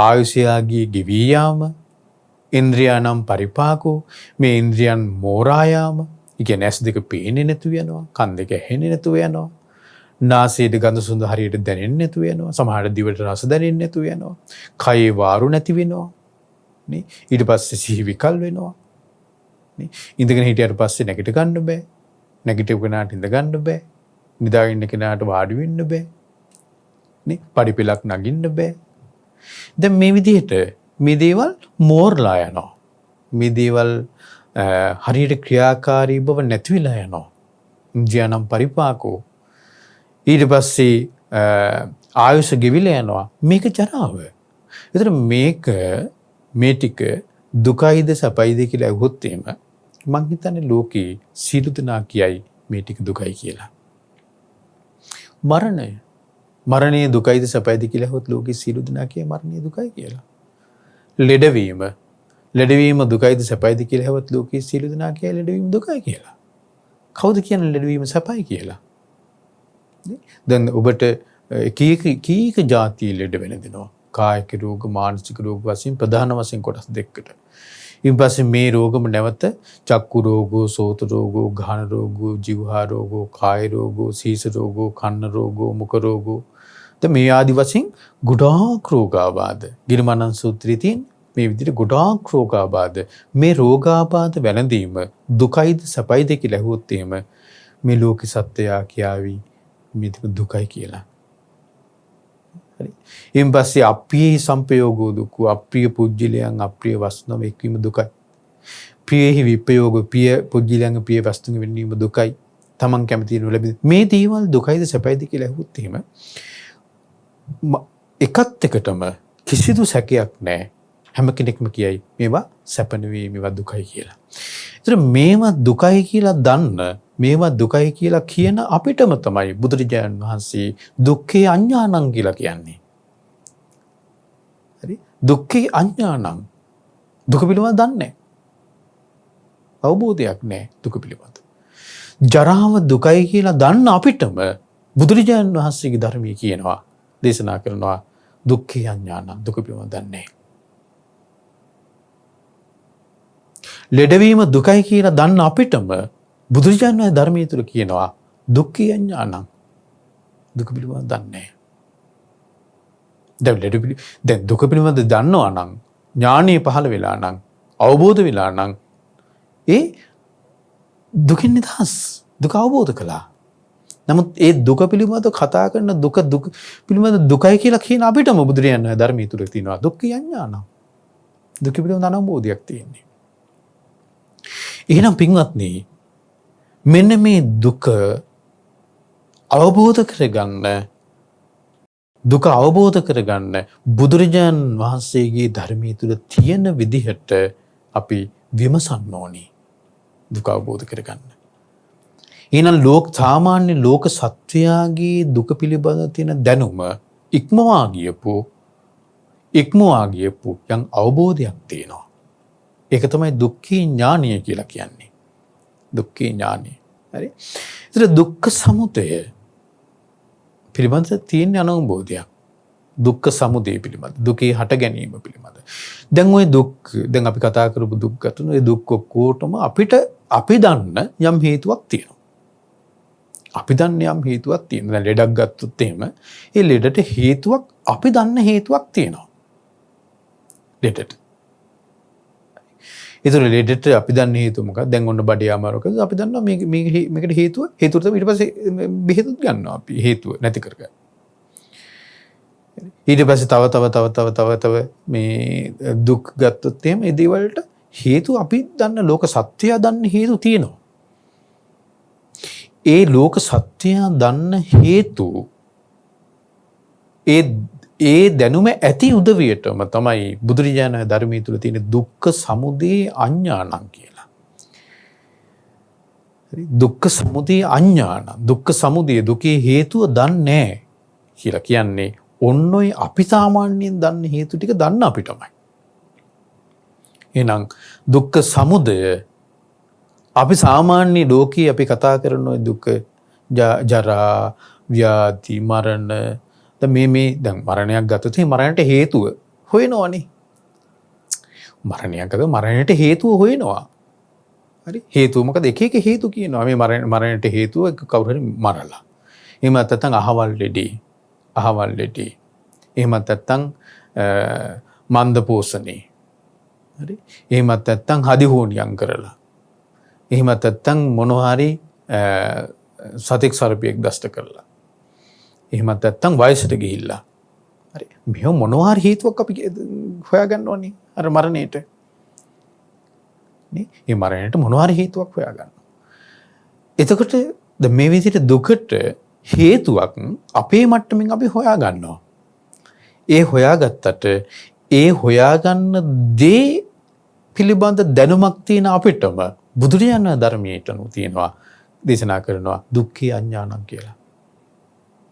ආයුෂයාගේ ගෙවී යාම, ඉන්ද්‍රියානම් පරිපාකෝ මේ ඉන්ද්‍රියන් මෝරා යාම. ඒ කියන්නේ ඇස් දෙක පේන්නේ නැතු වෙනවා, කන් දෙක ඇහෙන්නේ නැතු වෙනවා, නාසයේ ගඳ සුවඳ හරියට දැනෙන්නේ නැතු වෙනවා, සමහර දිවට රස දැනෙන්නේ නැතු වෙනවා, කයේ වාරු නැති වෙනවා. නේ. ඊට පස්සේ සිහි විකල් වෙනවා. නේ. ඉඳගෙන හිටියට පස්සේ නැගිට ගන්න බෑ. නැගිටපු කෙනාට ඉඳ ගන්න බෑ. නිදාගෙන ඉන්න කෙනාට වාඩි වෙන්න බෑ. නේ. පඩිපෙලක් නගින්න බෑ. දැන් මේ විදිහට මේ දේවල් මෝරලා යනවා. මේ දේවල් හරියට ක්‍රියාකාරී බව නැති වෙලා යනවා. ඉන්ද්‍රියනම් පරිපාකෝ. ඊට පස්සේ ආයුෂ ගෙවිලා යනවා. මේක ජරාව. ඒතර මේ ටික දුකයිද සැපයිද කියලා අහුවොත් එහෙම මං හිතන්නේ ලෝකේ සියලු දෙනා කියයි මේ ටික දුකයි කියලා. මරණය දුකයිද සැපයිද කියලා අහුවොත් ලෝකේ සියලු දෙනා කියයි මරණය දුකයි කියලා. ලෙඩවීම දුකයිද සැපයිද කියලා අහුවොත් ලෝකේ සියලු දෙනා කියයි ලෙඩවීම දුකයි කියලා. කවුද කියන්නේ ලෙඩවීම සැපයි කියලා? දැන් ඔබට කීක જાති ලෙඩ වෙනදිනවා. කායික රෝග මානසික රෝග වශයෙන් ප්‍රධාන වශයෙන් කොටස් දෙකකට. ඊට පස්සේ මේ රෝගම නැවත චක්කු රෝගෝ, සෝත රෝගෝ, ගාහන රෝගෝ, જીවහා රෝගෝ, කාය රෝගෝ, සීස රෝගෝ, කන්න රෝගෝ, මුඛ රෝගෝ. දැන් මේ ආදි වශයෙන් ගොඩාක් රෝගාබාධ. ගිරමනන් සූත්‍රයේ තියෙන මේ විදිහට ගොඩාක් රෝගාබාධ. මේ රෝගාබාධ වැළඳීම දුකයිද සැපයිද කියලා අහුවොත් එහෙම මේ ලෝක සත්‍යය කියාවි මේ දුකයි කියලා. හරි. ඊන් පස්සේ අප්‍රිය සංපයෝගෝ දුක්ඛ, අප්‍රිය පුජ්‍යලයන් අප්‍රිය වස්තුව එක්වීම දුකයි. ප්‍රියෙහි විපයෝග, ප්‍රිය පුජ්‍යලයන් ප්‍රිය වස්තුව වෙනීම දුකයි. තමන් කැමති නොලැබෙන මේ දේවල් දුකයිද සැපයිද කියලා අහුවොත් එහෙම එකත් එකටම කිසිදු සැකයක් නැහැ. හැම කෙනෙක්ම කියයි මේවා සැප නෙවෙයි මේවා දුකයි කියලා. ඒතර මේවා දුකයි කියලා දන්න මේවා දුකයි කියලා කියන අපිටම තමයි බුදුරජාණන් වහන්සේ දුක්ඛේ අඥානං කියලා කියන්නේ. හරි? දුක්ඛේ අඥානං. දුක පිළිබඳව දන්නේ නැහැ. අවබෝධයක් නැහැ දුක පිළිබඳව. ජරාව දුකයි කියලා දන්න අපිටම බුදුරජාණන් වහන්සේගේ ධර්මයේ කියනවා දේශනා කරනවා දුක්ඛේ අඥානං දුක පිළිබඳව දන්නේ නැහැ. ලෙඩවීම දුකයි කියලා දන්න අපිටම බුදුරජාණන් වහන්සේ ධර්මයේ තුල කියනවා දුක්ඛේ අඥානං දුක පිළිබඳව දන්නේ නැහැ. දැන් දුක පිළිබඳව දන්නවා නම් ඥානෙ පහළ වෙලා නම් අවබෝධ වෙලා නම් ඒ දුකින් නිදහස් දුක අවබෝධ කළා. නමුත් ඒ දුක පිළිබඳව කතා කරන දුක පිළිබඳව දුකයි කියලා කියන අපිටම බුදුරජාණන් වහන්සේ ධර්මයේ තුල තියෙනවා දුක්ඛේ අඥානං දුක පිළිබඳව අනවබෝධයක් තියෙන්නේ. එහෙනම් පින්වත්නි මෙන්න මේ දුක අවබෝධ කරගන්න බුදුරජාණන් වහන්සේගේ ධර්මයේ තුල තියෙන විදිහට අපි විමසන්න ඕනේ දුක අවබෝධ කරගන්න. එහෙනම් සාමාන්‍ය ලෝක සත්වයාගේ දුක පිළිබඳ තියෙන දැනුම ඉක්මවා ගියපු යම් අවබෝධයක් තියෙනවා. ඒක තමයි දුක්ඛේ ඥානය කියලා කියන්නේ. දුක්ඛේ ඥානය. හරි. ඒතර දුක්ඛ සමුදය පිළිබඳ තියෙන අනුභවයක්. දුක්ඛ සමුදය පිළිබඳ දුකේ හට ගැනීම පිළිබඳ. දැන් ওই දැන් අපි කතා කරපු දුක් ගන්න ඒ දුක් ඔක්කොටම අපි දන්න යම් හේතුවක් තියෙනවා. අපි දන්න යම් හේතුවක් තියෙනවා. දැන් ලෙඩක් ගත්තොත් එහෙම ඒ ලෙඩට හේතුවක් අපි දන්න හේතුවක් තියෙනවා. ලෙඩට ඒතර ලෙඩට අපි දන්න හේතුව මොකක්ද? දැන් ඔන්න බඩේ අමාරුකද අපි දන්නවා මේකට හේතුව තමයි ඊට පස්සේ බෙහෙතුත් ගන්නවා අපි හේතුව නැති කරගන්න. ඊට පස්සේ තව මේ දුක් ගත්තොත් එහෙම ඒ දේවල්ට හේතු අපි දන්න ලෝක සත්‍යය දන්න හේතු තියෙනවා. ඒ ලෝක සත්‍යය දන්න හේතු ඒ දැනුම ඇති උදවියටම තමයි බුදුරජාණන් ධර්මයේ තුල තියෙන දුක්ඛ සමුදය අඥානං කියලා. හරි දුක්ඛ සමුදය අඥානං දුක්ඛ සමුදය දුකේ හේතුව දන්නේ නැහැ කියලා කියන්නේ ඔන්න ඔය අපි සාමාන්‍යයෙන් දන්න හේතු ටික දන්න අපිටමයි. එහෙනම් දුක්ඛ සමුදය අපි සාමාන්‍ය ලෝකයේ අපි කතා කරන ඔය දුක ජරා ව්‍යාධි මරණ මේ දැන් මරණයක් ගත්තොත් ඒ මරණයට හේතුව හොයනවනේ. මරණයට හේතුව හොයනවා. හරි හේතුව මොකද එක හේතු කියනවා. මේ මරණයට හේතුව කවුරු හරි මරලා. එහෙම නැත්නම් අහවල් ලෙඩේ. එහෙම නැත්නම් මන්ද පෝෂණේ. හරි. එහෙමත් නැත්නම් හදි හෝනියම් කරලා. එහෙමත් නැත්නම් මොනවා හරි සතෙක් සර්පියෙක් දෂ්ට කරලා. එහෙමත් නැත්නම් වයසට ගිහිල්ලා. හරි. මෙහෙම මොනවා හරි හේතුවක් අපි හොයාගන්න ඕනේ අර මරණයට. නේ? මේ මරණයට මොනවා හරි හේතුවක් හොයාගන්න. එතකොට මේ විදිහට දුකට හේතුවක් අපේ මට්ටමින් අපි හොයා ගන්නවා. ඒ හොයාගත්තට ඒ හොයාගන්න දේ පිළිබඳ දැනුමක් තියෙන අපිටම බුදුරජාණන් ධර්මයට තියෙනවා දේශනා කරනවා දුක්ඛේ අඥානං කියලා.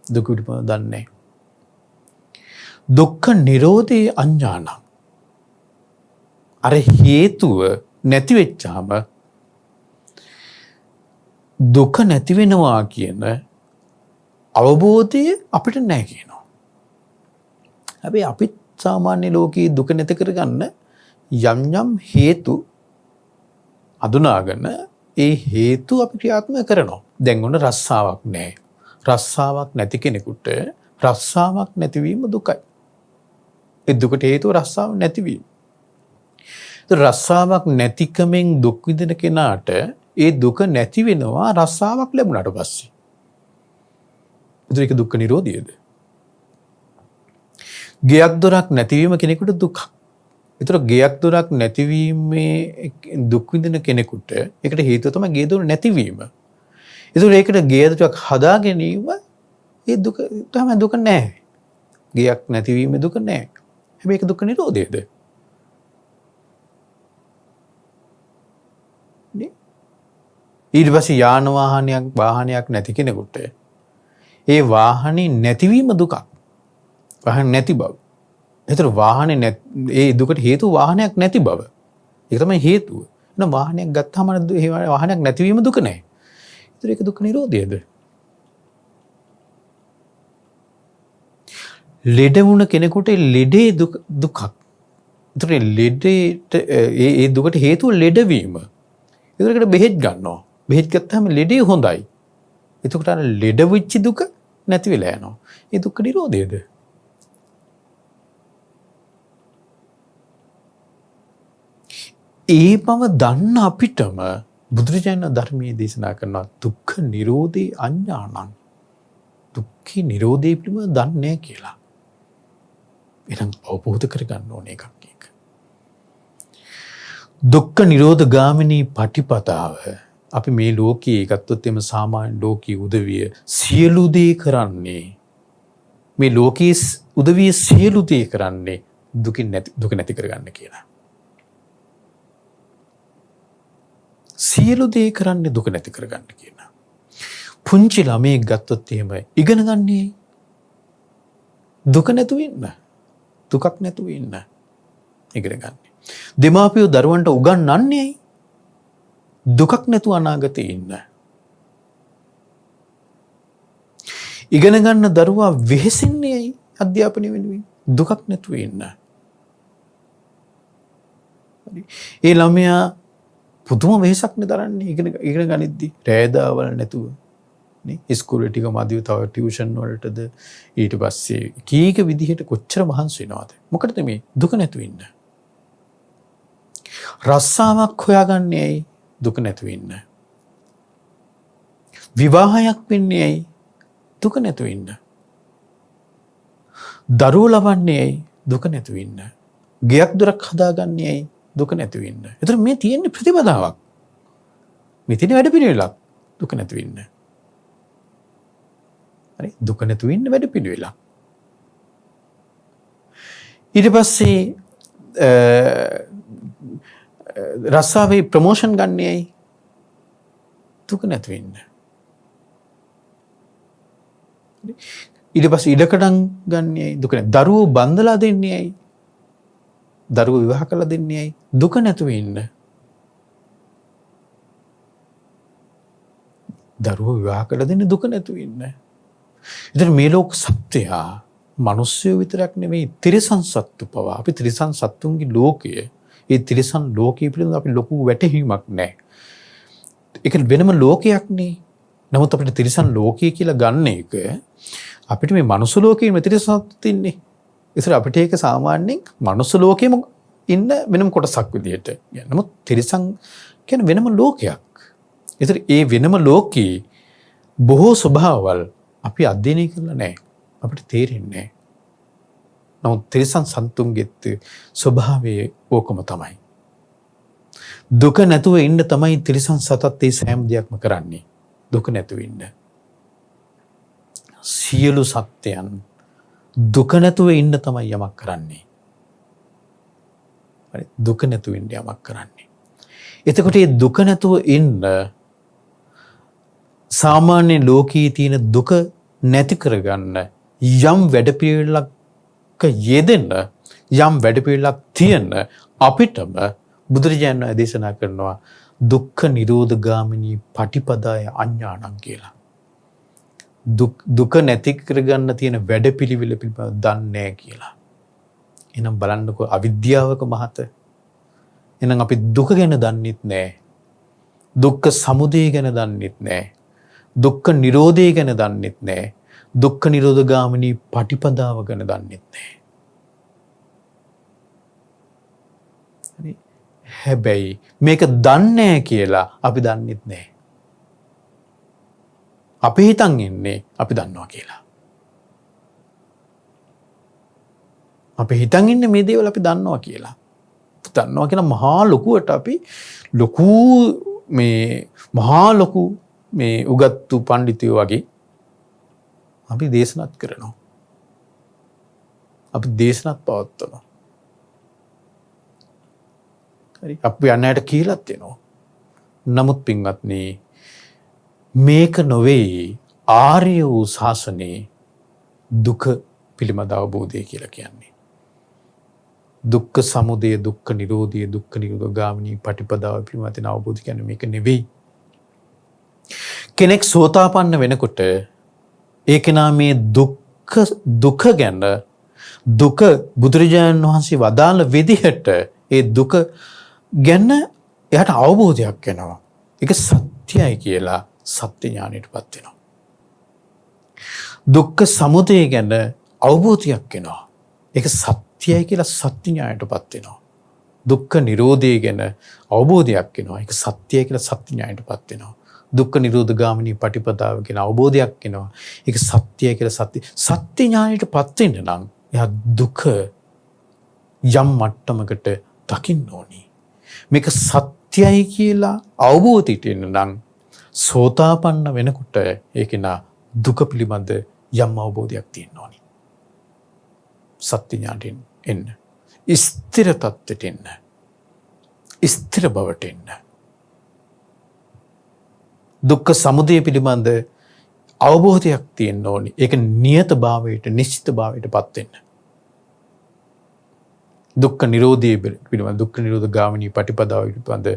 දුක පිළිබඳව දන්නේ. දුක්ඛ නිරෝධේ අඥානං. අර හේතුව නැති වෙච්චාම දුක නැති වෙනවා කියන අවබෝධය අපිට නැහැ කියනවා. හැබැයි අපි සාමාන්‍ය ලෝකයේ දුක නැති කරගන්න යම් යම් හේතු අඳුනාගෙන ඒ හේතු අපි ක්‍රියාත්මක කරනවා. දැන් ඔන්න රස්සාවක් නැහැ. රස්සාවක් නැති කෙනෙකුට රස්සාවක් නැතිවීම දුකයි. ඒ දුකට හේතුව රස්සාව නැතිවීම. රස්සාවක් නැතිකමෙන් දුක් විඳින කෙනාට ඒ දුක නැති වෙනවා රස්සාවක් ලැබුණාට පස්සේ. ඒක දුක්ඛ නිරෝධියද? ගෙයක් දොරක් නැතිවීම කෙනෙකුට දුකක්. ඒතර ගෙයක් දොරක් නැතිවීමේ දුක් විඳින කෙනෙකුට ඒකට හේතුව තමයි ගේ දොර නැතිවීම. ඒතර ඒකට ගේ දොරක් හදා ගැනීම ඒ දුක තමයි දුක නැහැ. ගෙයක් නැතිවීම දුක නැහැ. හැබැයි ඒක දුක්ඛ නිරෝධයද? ඊට පස්සේ යාන වාහනයක් නැති කෙනෙකුට ඒ වාහනේ නැතිවීම දුකක්. වාහන නැති බව. ඒතර වාහනේ ඒ දුකට හේතුව වාහනයක් නැති බව. ඒක තමයි හේතුව. එහෙනම් වාහනයක් ගත්තාම ඒ වාහනයක් නැතිවීම දුක නැහැ. ඒතර ඒක දුක්ඛ නිරෝධයද? ලෙඩ වුණ කෙනෙකුට ලෙඩේ දුකක්. ඒතර ලෙඩේට ඒ දුකට හේතුව ලෙඩවීම. ඒකට බෙහෙත් ගන්නවා. බෙහෙත් ගත්තාම ලෙඩේ හොඳයි. එතකොට අර ලෙඩ වෙච්ච දුක නැති වෙලා යනවා. ඒ දුක්ඛ නිරෝධයද? ඒ බව දන්න අපිටම බුදුරජාණන් ධර්මයේ දේශනා කරන දුක්ඛ නිරෝධේ අඥානං. දුක්ඛ නිරෝධේ පිළිබඳව දන්නේ නැහැ කියලා. එහෙනම් අවබෝධ කරගන්න ඕනේ එකක් ඒක. දුක්ඛ නිරෝධ ගාමිනී පටිපදාව අපි මේ ලෝකයේ ගත්තොත් එම සාමාන්‍ය ලෝකයේ උදවිය සියලු දේ කරන්නේ මේ ලෝකයේ උදවිය සියලු දේ කරන්නේ දුක නැති කරගන්න කියලා. සියලු දේ කරන්නේ දුක නැති කරගන්න කියලා. පුංචි ළමයෙක් ගත්තොත් එහෙම ඉගෙන ගන්නේ දුක නැතුව ඉන්න. දුකක් නැතුව ඉන්න. ඉගෙන ගන්න. දෙමාපියෝ දරුවන්ට උගන්වන්නේ දුකක් නැතුව අනාගතේ ඉන්න. ඉගෙන ගන්න දරුවා වෙහෙසින්නේ ඇයි අධ්‍යාපනය වෙනුවෙන්? දුකක් නැතුව ඉන්න. ඒ ළමයා පුදුම වෙහසක් නේ දරන්නේ ඉගෙන ගනිද්දි. රෑදාවල් නැතුව නේ ඉස්කෝලේ ටික මදිව තව ටියුෂන් වලටද ඊට පස්සේ කීක විදිහට කොච්චර මහන්සි වෙනවද? මොකටද මේ දුක නැතුව ඉන්න? රස්සාවක් හොයාගන්නේ ඇයි? දුක නැතුව ඉන්න. විවාහයක් වෙන්නේ ඇයි? දුක නැතුව ඉන්න. දරුවෝ ලබන්නේ ඇයි? දුක නැතුව ඉන්න. ගෙයක් දොරක් හදාගන්නේ ඇයි? දුක නැතුව ඉන්න. ඒතර මේ තියෙන ප්‍රතිපදාවක්. මේ තියෙන වැඩ පිළිවෙලක් දුක නැතුව ඉන්න. හරි දුක නැතුව ඉන්න වැඩ පිළිවෙලක්. ඊට පස්සේ රස්සාවේ ප්‍රමෝෂන් ගන්නේ ඇයි? දුක නැතුව ඉන්න. ඊට පස්සේ ඉඩකඩම් ගන්නේ ඇයි? දුක නැතුව. දරුවෝ බන්දලා දෙන්නේ ඇයි? දරුවෝ විවාහ කරලා දෙන්නේ ඇයි? දුක නැතුව ඉන්න. දරුවෝ විවාහ කරලා දෙන්නේ දුක නැතුව ඉන්න. ඉතින් මේ ලෝක සත්‍යය මිනිස්සු විතරක් නෙමෙයි තිරිසන් සත්තු පවා. අපි තිරිසන් සත්තුන්ගේ ලෝකයේ ඒ තිරිසන් ලෝකයේ පිළිබඳව අපි ලොකු වැටහීමක් නැහැ. ඒක වෙනම ලෝකයක් නේ. නමුත් අපිට තිරිසන් ලෝකය කියලා ගන්න එක අපිට මේ මනුස්ස ලෝකයේ තිරිසන් සත්තු ඉන්නේ. ඒසර අපිට ඒක සාමාන්‍යයෙන් මනුස්ස ලෝකෙම ඉන්න වෙනම කොටසක් විදිහට. නමුත් තිරිසන් කියන්නේ වෙනම ලෝකයක්. ඒතර ඒ වෙනම ලෝකේ බොහෝ ස්වභාවවල අපි අධ්‍යයනය කරලා නැහැ. අපිට තේරෙන්නේ නැහැ. නමුත් තිරිසන් සන්තුන්ගෙත් ස්වභාවය ඕකම තමයි. දුක නැතුව ඉන්න තමයි තිරිසන් සතත් ඒ සෑම දෙයක්ම කරන්නේ. දුක නැතුව ඉන්න. සියලු සත්‍යයන් දුක නැතුව ඉන්න තමයි යමක් කරන්නේ. හරි දුක නැතුව ඉන්න යමක් කරන්නේ. එතකොට මේ දුක නැතුව ඉන්න සාමාන්‍ය ලෝකයේ තියෙන දුක නැති කරගන්න යම් වැඩපිළිවෙලක් යෙදෙන්න යම් වැඩපිළිවෙලක් තියෙන අපිටම බුදුරජාණන් වහන්සේ දේශනා කරනවා දුක්ඛ නිරෝධ ගාමිනී පටිපදාය අඥානං කියලා. දුක නැති කරගන්න තියෙන වැඩපිළිවෙල පිළිබඳව දන්නේ නැහැ කියලා. එහෙනම් බලන්නකෝ අවිද්‍යාවක මහත. එහෙනම් අපි දුක ගැන දන්නෙත් නැහැ. දුක්ඛ සමුදය ගැන දන්නෙත් නැහැ. දුක්ඛ නිරෝධය ගැන දන්නෙත් නැහැ. දුක්ඛ නිරෝධ ගාමිනී පටිපදාව ගැන දන්නෙත් නැහැ. හැබැයි මේක දන්නේ කියලා අපි දන්නෙත් නැහැ. අපි හිතන් ඉන්නේ අපි දන්නවා කියලා. අපි හිතන් ඉන්නේ මේ දේවල් අපි දන්නවා කියලා. දන්නවා කියන මහා ලොකුවට අපි මහා ලොකු මේ උගත්තු පඬිතුයෝ වගේ අපි දේශනාත් කරනවා. අපි දේශනාත් පවත්වනවා. හරි අපි අන්නයට කියලාත් දෙනවා. නමුත් පින්වත්නි මේක නොවේ ආර්ය වූ ශාසනයේ දුක පිළිබඳ අවබෝධය කියලා කියන්නේ. දුක්ඛ සමුදය දුක්ඛ නිරෝධය දුක්ඛ නිරෝධ ගාමිනී පටිපදාව පිළිබඳ අවබෝධය කියන්නේ මේක නෙවෙයි. කෙනෙක් සෝතාපන්න වෙනකොට ඒක නාමේ දුක ගැන දුක බුදුරජාණන් වහන්සේ වදාළ විදිහට ඒ දුක ගැන එයාට අවබෝධයක් එනවා. ඒක සත්‍යයි කියලා සත්‍ය ඥානයටපත් වෙනවා. දුක්ඛ සමුදය ගැන අවබෝධයක් එනවා. ඒක සත්‍යයි කියලා සත්‍ය ඥානයටපත් වෙනවා. දුක්ඛ නිරෝධය ගැන අවබෝධයක් එනවා. ඒක සත්‍යයි කියලා සත්‍ය ඥානයටපත් වෙනවා. දුක්ඛ නිරෝධ ගාමිනී පටිපදාව ගැන අවබෝධයක් එනවා. ඒක සත්‍යයි කියලා සත්‍ය ඥානයටපත් වෙන්න නම් එයා දුක යම් මට්ටමකට දකින්න ඕනි. මේක සත්‍යයි කියලා අවබෝධයට එන්න නම් සෝතාපන්න වෙනකොට ඒක නා දුක පිළිබඳ යම් අවබෝධයක් තියෙන්න ඕනි. සත්‍ය ඥාණයෙන් එන්න. ස්ථිර තත්ත්වයට එන්න. ස්ථිර බවට එන්න. දුක්ඛ සමුදය පිළිබඳ අවබෝධයක් තියෙන්න ඕනි. ඒක නියත භාවයට නිශ්චිත භාවයටපත් වෙන්න. දුක්ඛ නිරෝධය පිළිබඳ දුක්ඛ නිරෝධ ගාමිනී පටිපදාව පිළිබඳ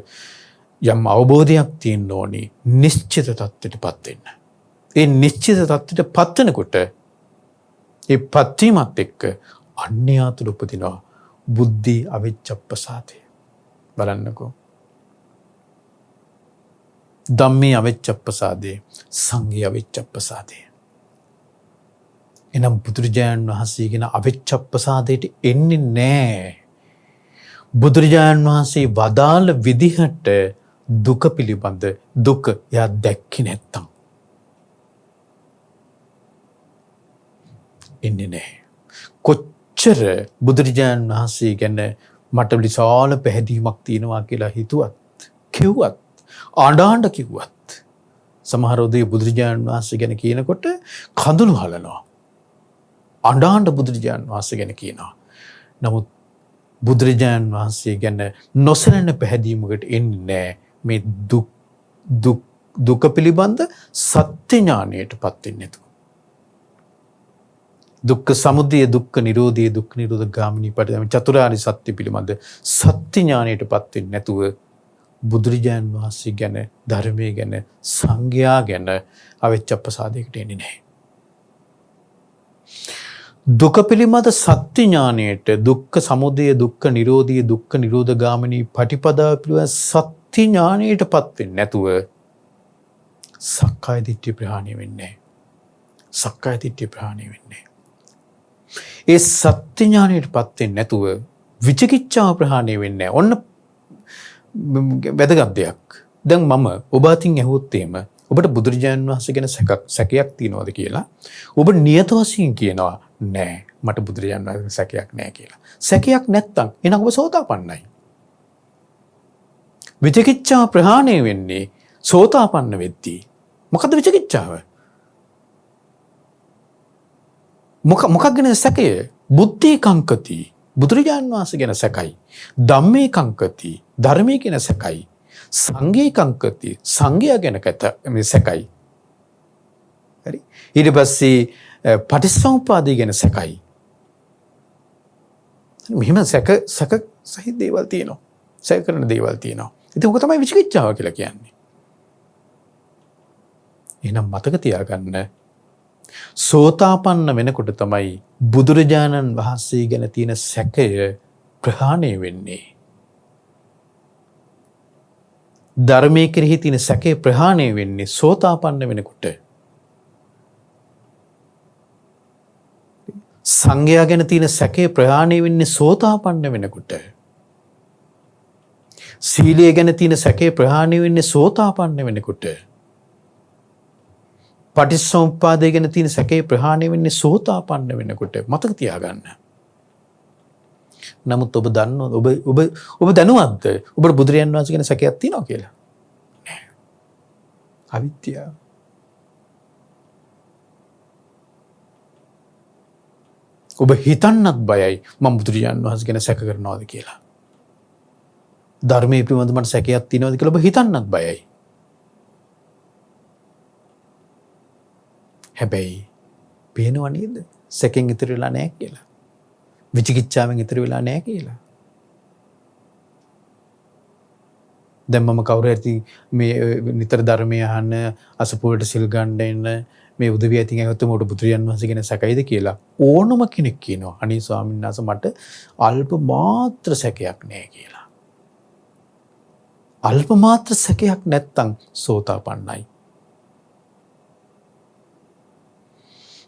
යම් අවබෝධයක් තියෙන්න ඕනි. නිශ්චිත තත්ත්වයටපත් වෙන්න. ඒ නිශ්චිත තත්ත්වයටපත් වෙනකොට ඒ පත්වීමත් එක්ක අන්‍යා තුළ උපදිනවා බුද්ධි අවිච්ඡප්පසාදය. බලන්නකෝ. ධම්මේ අවිච්ඡප්පසාදේ සංඝේ අවිච්ඡප්පසාදේ. එනම් බුදුරජාණන් වහන්සේ කියන අවිච්ඡප්පසාදයට එන්නේ නැහැ. බුදුරජාණන් වහන්සේ වදාළ විදිහට දුක පිළිබඳ දුක එයා දැක්කේ නැත්තම් එන්නේ නැහැ. කොච්චර බුදුරජාණන් වහන්සේ ගැන මට විශාල පැහැදීමක් තියෙනවා කියලා හිතුවත් කිව්වත් ආඩාණ්ඩ කිව්වත් සමහර උදේ බුදුරජාණන් වහන්සේ ගැන කියනකොට කඳුළු හලනවා. ආඩාණ්ඩ බුදුරජාණන් වහන්සේ ගැන කියනවා. නමුත් බුදුරජාණන් වහන්සේ ගැන නොසැලෙන පැහැදීමකට එන්නේ නැහැ. මේ දුක පිළිබඳ සත්‍ය ඥානයටපත් වෙන්නේ නැතුව. දුක්ඛ සමුදය දුක්ඛ නිරෝධය දුක්ඛ නිරෝධ ගාමිනී පටිපදාව චතුරාර්ය සත්‍ය පිළිබඳ සත්‍ය ඥානයටපත් වෙන්නේ නැතුව බුදුරජාණන් වහන්සේ ගැන ධර්මයේ ගැන සංඝයා ගැන අවිච්ඡප්පසාදයකට එන්නේ නැහැ. දුක පිළිබඳ සත්‍ය ඥානයට දුක්ඛ සමුදය දුක්ඛ නිරෝධය දුක්ඛ නිරෝධ ගාමිනී පටිපදාව පිළිබඳ සත්‍ය ඥානයටපත් වෙන්නේ නැතුව සක්කාය දිට්ඨිය ප්‍රහාණය වෙන්නේ නැහැ. සක්කාය දිට්ඨිය ප්‍රහාණය වෙන්නේ නැහැ. ඒ සත්‍ය ඥානයටපත් වෙන්නේ නැතුව විචිකිච්ඡාව ප්‍රහාණය වෙන්නේ නැහැ. ඔන්න වැදගත් දෙයක්. දැන් මම ඔබ අතින් ඇහුවොත් එහෙම ඔබට බුදුරජාණන් වහන්සේ ගැන සැකයක් තියනවද කියලා ඔබ නියත වශයෙන් කියනවා නෑ මට බුදුරජාණන් වහන්සේ සැකයක් නෑ කියලා. සැකයක් නැත්තම් එහෙනම් ඔබ සෝතාපන්නයි. විචිකිච්ඡාව ප්‍රහාණය වෙන්නේ සෝතාපන්න වෙද්දී. මොකද්ද විචිකිච්ඡාව? මොකක් ගැන සැකය? බුද්ධි කංකති. බුදුරජාණන් වහන්සේ ගැන සැකයි. ධම්මේ කංකති. ධර්මයේ ගැන සැකයි. සංඝේ කංකති. සංඝයා ගැන මේ සැකයි. හරි. ඊට පස්සේ පටිච්චසමුප්පාදය ගැන සැකයි. මෙහෙම සැක සහිත දේවල් තියෙනවා. සැක කරන දේවල් තියෙනවා. ඉතින් ඔක තමයි විචිකිච්ඡාව කියලා කියන්නේ. එහෙනම් මතක තියාගන්න සෝතාපන්න වෙනකොට තමයි බුදුරජාණන් වහන්සේ ගැන තියෙන සැකය ප්‍රහාණය වෙන්නේ. ධර්මයේ කෙරෙහි තියෙන සැකය ප්‍රහාණය වෙන්නේ සෝතාපන්න වෙනකොට. සංඝයා ගැන තියෙන සැකය ප්‍රහාණය වෙන්නේ සෝතාපන්න වෙනකොට. සීලය ගැන තියෙන සැකය ප්‍රහාණය වෙන්නේ සෝතාපන්න වෙනකොට. පටිච්චසමුප්පාදය ගැන තියෙන සැකේ ප්‍රහාණය වෙන්නේ සෝතාපන්න වෙනකොට. මතක තියාගන්න. නමුත් ඔබ දන්නවද ඔබ දැනුවත්ද ඔබට බුදුරජාණන් වහන්සේ ගැන සැකයක් තියෙනවා කියලා? නෑ. අවිද්‍යාව. ඔබ හිතන්නත් බයයි මම බුදුරජාණන් වහන්සේ ගැන සැක කරනවාද කියලා. ධර්මයේ පිළිබඳව මට සැකයක් තියෙනවද කියලා ඔබ හිතන්නත් බයයි. හැබැයි පේනව නේද? සැකෙන් ඉතුරු වෙලා නැහැ කියලා. විචිකිච්ඡාවෙන් ඉතුරු වෙලා නැහැ කියලා. දැන් මම කවුරු හරි මේ නිතර ධර්මය අහන්න අසපුවලට සිල් ගන්න එන්න මේ උදවිය ඉතින් ඇහුවොත් උඹට බුදුරජාණන් වහන්සේ ගැන සැකයිද කියලා ඕනම කෙනෙක් කියනවා. අනේ ස්වාමීන් වහන්සේ මට අල්ප මාත්‍ර සැකයක් නැහැ කියලා. අල්ප මාත්‍ර සැකයක් නැත්තම් සෝතාපන්නයි.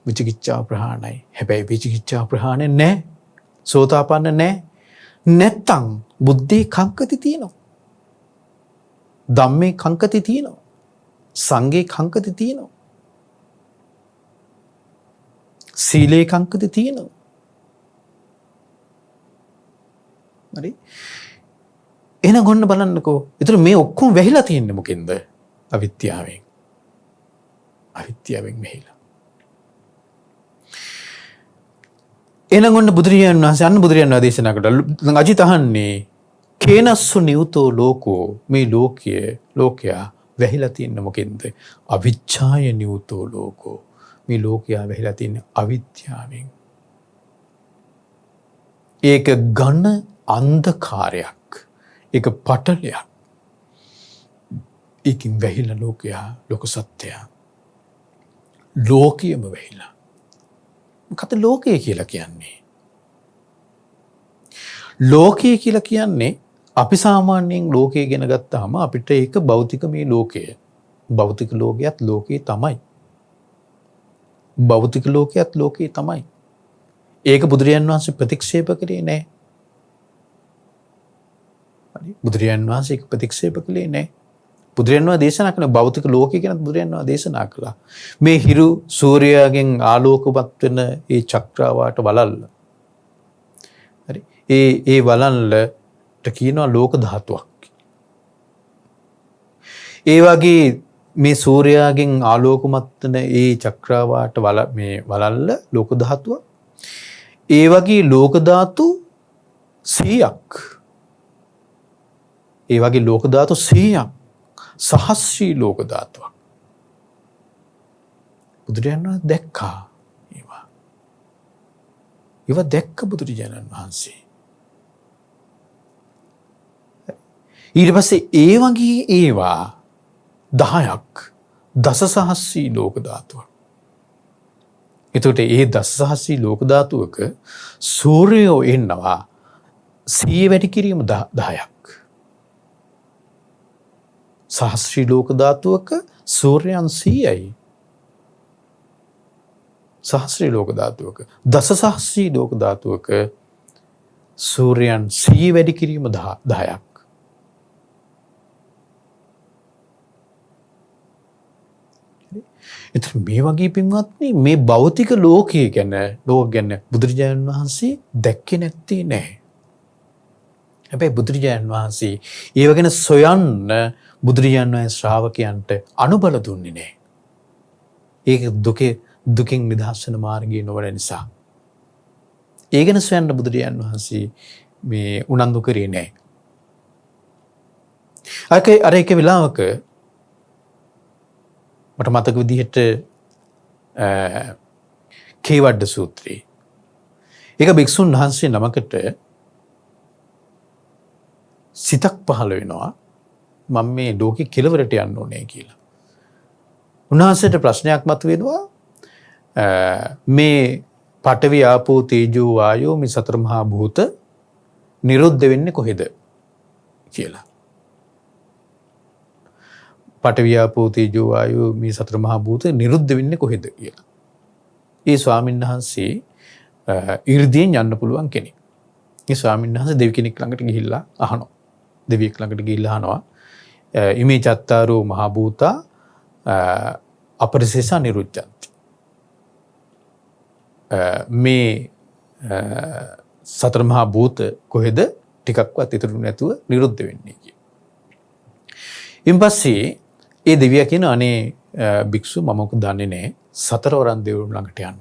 විචිකිච්ඡාව ප්‍රහාණයි. හැබැයි විචිකිච්ඡාව ප්‍රහාණය නැහැ. සෝතාපන්න නැහැ. නැත්තම් බුද්ධේ කංකති තියෙනවා. ධම්මේ කංකති තියෙනවා. සංඝේ කංකති තියෙනවා. සීලේ කංකති තියෙනවා. හරි. එහෙනම් ගොන්න බලන්නකෝ. ඒතර මේ ඔක්කොම වැහිලා තියෙන්නේ මොකෙන්ද? අවිද්‍යාවෙන්. අවිද්‍යාවෙන් වැහිලා. එහෙනම් ඔන්න බුදුරජාණන් වහන්සේ අන්න බුදුරජාණන් වහන්සේ දේශනා කළා. අජිත අහන්නේ කේනස්සු නියුතෝ ලෝකෝ මේ ලෝකයා වැහිලා තියෙන්නේ මොකෙන්ද? අවිච්ඡාය නියුතෝ ලෝකෝ මේ ලෝකයා වැහිලා තියෙන්නේ අවිද්‍යාවෙන්. ඒක ඝන අන්ධකාරයක්. ඒක පටලයක්. ඒකින් වැහිලා ලෝකයා ලෝක සත්‍යය. ලෝකියම වැහිලා. මොකද ලෝකය කියලා කියන්නේ? ලෝකය කියලා කියන්නේ අපි සාමාන්‍යයෙන් ලෝකය ගැන ගත්තාම අපිට ඒක භෞතික මේ ලෝකය. භෞතික ලෝකයත් ලෝකේ තමයි. භෞතික ලෝකයත් ලෝකේ තමයි. ඒක බුදුරජාණන් වහන්සේ ප්‍රතික්ෂේප කරේ නැහැ. හරි බුදුරජාණන් වහන්සේ ඒක ප්‍රතික්ෂේප කළේ නැහැ. බුදුරජාණන් වහන්සේ දේශනා කරන භෞතික ලෝකය ගැන බුදුරජාණන් වහන්සේ දේශනා කළා. මේ හිරු සූර්යයාගෙන් ආලෝකවත් වෙන ඒ චක්‍රාවාට වලල්ල. හරි. ඒ වලල්ලට කියනවා ලෝක ධාතුවක්. ඒ වගේ මේ සූර්යයාගෙන් ආලෝකමත් වෙන ඒ චක්‍රාවාට මේ වලල්ල ලෝක ධාතුවක්. ඒ වගේ ලෝක ධාතු 100ක්. ඒ වගේ ලෝක ධාතු 100ක්. සහස්‍රී ලෝක ධාතුවක්. බුදුරජාණන් වහන්සේ දැක්කා ඒවා. ඒවා දැක්ක බුදුරජාණන් වහන්සේ. ඊට පස්සේ ඒ වගේ ඒවා 10ක් දසසහස්‍රී ලෝක ධාතුවක්. එතකොට ඒ දසසහස්‍රී ලෝක ධාතුවක සූර්යෝ එන්නවා 100 වැඩි කිරීම 10ක්. සහස්‍රී ලෝක ධාතුවක සූර්යයන් 100යි. සහස්‍රී ලෝක ධාතුවක දසසහස්‍රී ලෝක ධාතුවක සූර්යයන් 100 වැඩි කිරීම 10ක්. එතන මේ වගේ පින්වත්නි මේ භෞතික ලෝකයේ ගැන බුදුරජාණන් වහන්සේ දැක්කේ නැත්තේ නැහැ. හැබැයි බුදුරජාණන් වහන්සේ ඒව ගැන සොයන්න බුදුරජාණන් වහන්සේ ශ්‍රාවකයන්ට අනුබල දුන්නේ නැහැ. ඒක දුකින් නිදහස් වෙන මාර්ගය නොවන නිසා. ඒ ගැන සොයන්න බුදුරජාණන් වහන්සේ මේ උනන්දු කරේ නැහැ. අර එක වෙලාවක මට මතක විදිහට කේවඩ සූත්‍රයේ එක භික්ෂුන් වහන්සේ නමකට සිතක් පහළ වෙනවා මම මේ ලෝකෙ කෙලවරට යන්න ඕනේ කියලා. උන්වහන්සේට ප්‍රශ්නයක් මතුවෙනවා මේ පඨවි ආපෝ තේජෝ වායෝ මේ සතර මහා භූත නිරුද්ධ වෙන්නේ කොහෙද කියලා. පඨවි ආපෝ තේජෝ වායෝ මේ සතර මහා භූත නිරුද්ධ වෙන්නේ කොහෙද කියලා. ඒ ස්වාමීන් වහන්සේ 이르දීන් යන්න පුළුවන් කෙනෙක්. ඒ ස්වාමීන් වහන්සේ දෙවි කෙනෙක් ළඟට ගිහිල්ලා අහනවා. දෙවියෙක් ළඟට ගිහිල්ලා අහනවා ඉමේ චත්තාරෝ මහා භූතා අපරිසේස නිරුද්ධಂತಿ. මේ සතර මහා භූත කොහෙද ටිකක්වත් ඉතුරු නැතුව නිරුද්ධ වෙන්නේ කියලා. ඊපස්සේ ඒ දෙවියා කියන අනේ භික්ෂු මම ඔක දන්නේ නැහැ සතරවරන් දෙවිවරුන් ළඟට යන්න.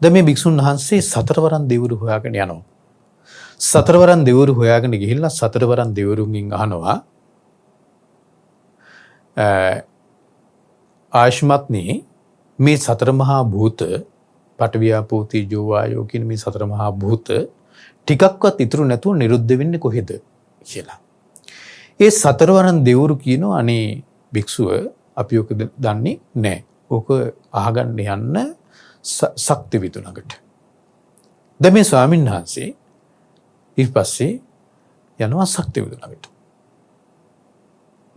දැන් මේ භික්ෂුන් වහන්සේ සතරවරන් දෙවිවරු හොයාගෙන යනවා. සතරවරන් දෙවිවරු හොයාගෙන ගිහිල්ලා සතරවරන් දෙවිවරුන්ගෙන් අහනවා ආයුෂ්මත්නි මේ සතර මහා භූත පඨවි ආපෝ තේජෝ වායෝ කියන මේ සතර මහා භූත ටිකක්වත් ඉතුරු නැතුව නිරුද්ධ වෙන්නේ කොහෙද කියලා. ඒ සතරවරන් දෙවිවරු කියනවා අනේ භික්ෂුව අපි ඔක දන්නේ නැහැ. ඕක අහගන්න යන්න ශක්ති විදු ළඟට. දැන් මේ ස්වාමීන් වහන්සේ ඊපස්සේ යනවා ශක්ති විදු ළඟට.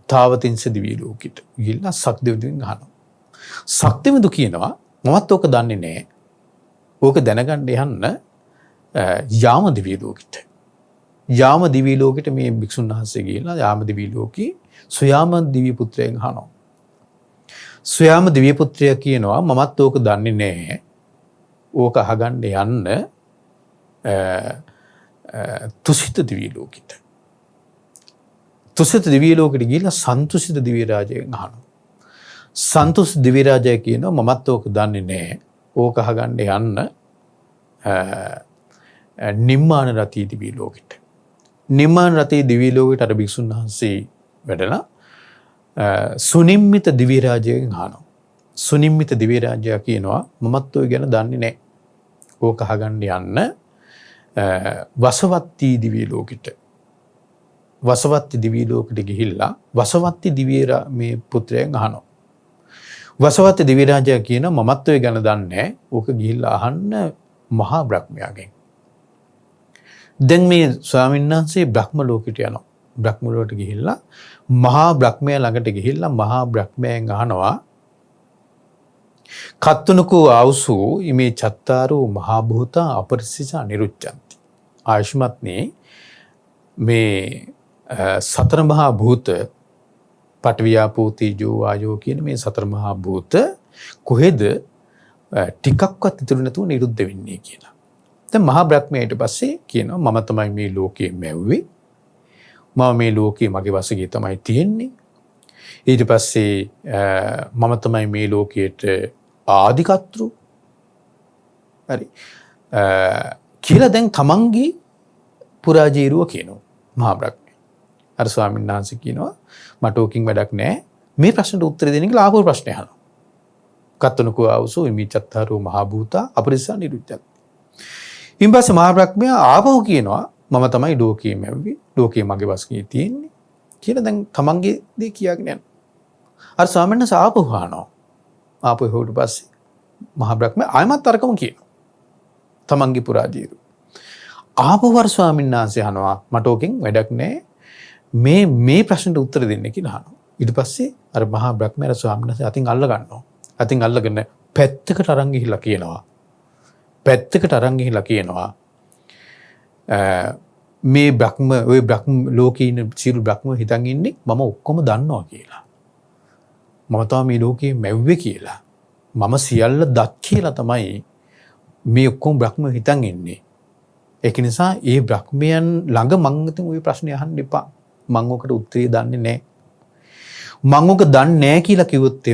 තාවතින්ස දිව්‍ය ලෝකෙට ගිහිල්ලා ශක්ති විදුෙන් අහනවා. ශක්ති විදු කියනවා මමත් ඕක දන්නේ නැහැ. ඕක දැනගන්න යන්න යාම දිව්‍ය ලෝකෙට. යාම දිව්‍ය ලෝකෙට මේ භික්ෂුන් වහන්සේ ගිහිල්ලා යාම දිව්‍ය ලෝකේ සුයාම දිව්‍ය පුත්‍රයන් අහනවා. සුයාම දිව්‍ය පුත්‍රයා කියනවා මමත් ඕක දන්නේ නැහැ. ඕක අහගන්න යන්න තුසිත දිව්‍ය ලෝකෙට. තුසිත දිව්‍ය ලෝකෙට ගිහිල්ලා සන්තුසිත දිව්‍ය රාජයෙන් අහනවා. සන්තුසිත දිව්‍ය රාජයා කියනවා මමත් ඕක දන්නේ නැහැ. ඕක අහගන්න යන්න නිම්මාන රතී දිව්‍ය ලෝකෙට. නිම්මාන රතී දිව්‍ය ලෝකෙට අර භික්ෂුන් වහන්සේ වැඩලා සුනිම්මිත දිව්‍ය රාජයෙන් අහනවා. සුනිම්මිත දිව්‍ය රාජයා කියනවා මමත් ඔය ගැන දන්නේ නැහැ. ඕක අහගන්න යන්න වසවත්ති දිව්‍ය ලෝකෙට. වසවත්ති දිව්‍ය ලෝකෙට ගිහිල්ලා වසවත්ති දිව්‍ය මේ පුත්‍රයන් අහනවා. වසවත්ති දිව්‍ය රාජයා කියනවා මමත් ඔය ගැන දන්නේ නැහැ. ඕක ගිහිල්ලා අහන්න මහා බ්‍රහ්මයාගෙන්. දැන් මේ ස්වාමීන් වහන්සේ බ්‍රහ්ම ලෝකෙට යනවා. බ්‍රහ්ම ලෝකෙට ගිහිල්ලා මහා බ්‍රහ්මයා ළඟට ගිහිල්ලා මහා බ්‍රහ්මයෙන් අහනවා කත්තුනකෝ ආවුසු ඉමේ චත්තාරෝ මහා භූතා අපරිසිසා නිරුච්ඡanti. ආයුෂ්මත්නි මේ සතර මහා භූත පඨවි ආපෝ තේජෝ වායෝ කියන මේ සතර මහා භූත කොහෙද ටිකක්වත් ඉතුරු නැතුව නිරුද්ධ වෙන්නේ කියලා. දැන් මහා බ්‍රහ්මයා ඊට පස්සේ කියනවා මම තමයි මේ ලෝකයේ මැව්වේ. මම මේ ලෝකයේ මගේ වශයෙන් තමයි තියෙන්නේ. ඊට පස්සේ මම තමයි මේ ලෝකයට ආදිකර්තෘ. හරි. කියලා දැන් තමන්ගේ පුරාජීරුව කියනවා මහා බ්‍රහ්මයා. අර ස්වාමීන් වහන්සේ කියනවා මට ඕකින් වැඩක් නැහැ. මේ ප්‍රශ්නට උත්තර දෙන්න කියලා ආපහු ප්‍රශ්න අහනවා. කත්තුනකෝ ආවසෝ ඉමිච්ඡත්තාරෝ මහා භූතා අපරිසා නිරුච්ඡanti. ඊපස්සේ මහා බ්‍රහ්මයා ආපහු කියනවා මම තමයි ලෝකයේ මැව්වේ. ලෝකයේ මගේ වශයේ තියෙන්නේ. කියලා දැන් තමන්ගේ දේ කියාගෙන යනවා. අර ස්වාමීන් වහන්සේ ආපහු අහනවා. ආපහු හොට පස්සේ මහා බ්‍රහ්මයා ආයමත් අරකම කියනවා. තමන්ගේ පුරාජීරු. ආපහු වර ස්වාමීන් වහන්සේ අහනවා මට ඕකෙන් වැඩක් නැහැ. මේ ප්‍රශ්නට උත්තර දෙන්න කියලා අහනවා. ඊට පස්සේ අර මහා බ්‍රහ්මයා ස්වාමීන් වහන්සේ අතින් අල්ල ගන්නවා. අතින් අල්ලගෙන පැත්තකට අරන් ගිහිල්ලා කියනවා. පැත්තකට අරන් ගිහිල්ලා කියනවා මේ බ්‍රහ්ම ඔය බ්‍රහ්ම ලෝකේ ඉන්න සියලු බ්‍රහ්ම හිතන් ඉන්නේ මම ඔක්කොම දන්නවා කියලා. මම තමයි මේ ලෝකේ මැව්වේ කියලා. මම සියල්ල දත් කියලා තමයි මේ ඔක්කොම බ්‍රහ්ම හිතන් ඉන්නේ. ඒක නිසා ඒ බ්‍රහ්මයන් ළඟ මං ඉතින් ওই ප්‍රශ්නේ අහන්න එපා. මං ඔකට උත්තරේ දන්නේ නැහැ. මං ඔක දන්නේ නැහැ කියලා කිව්වොත්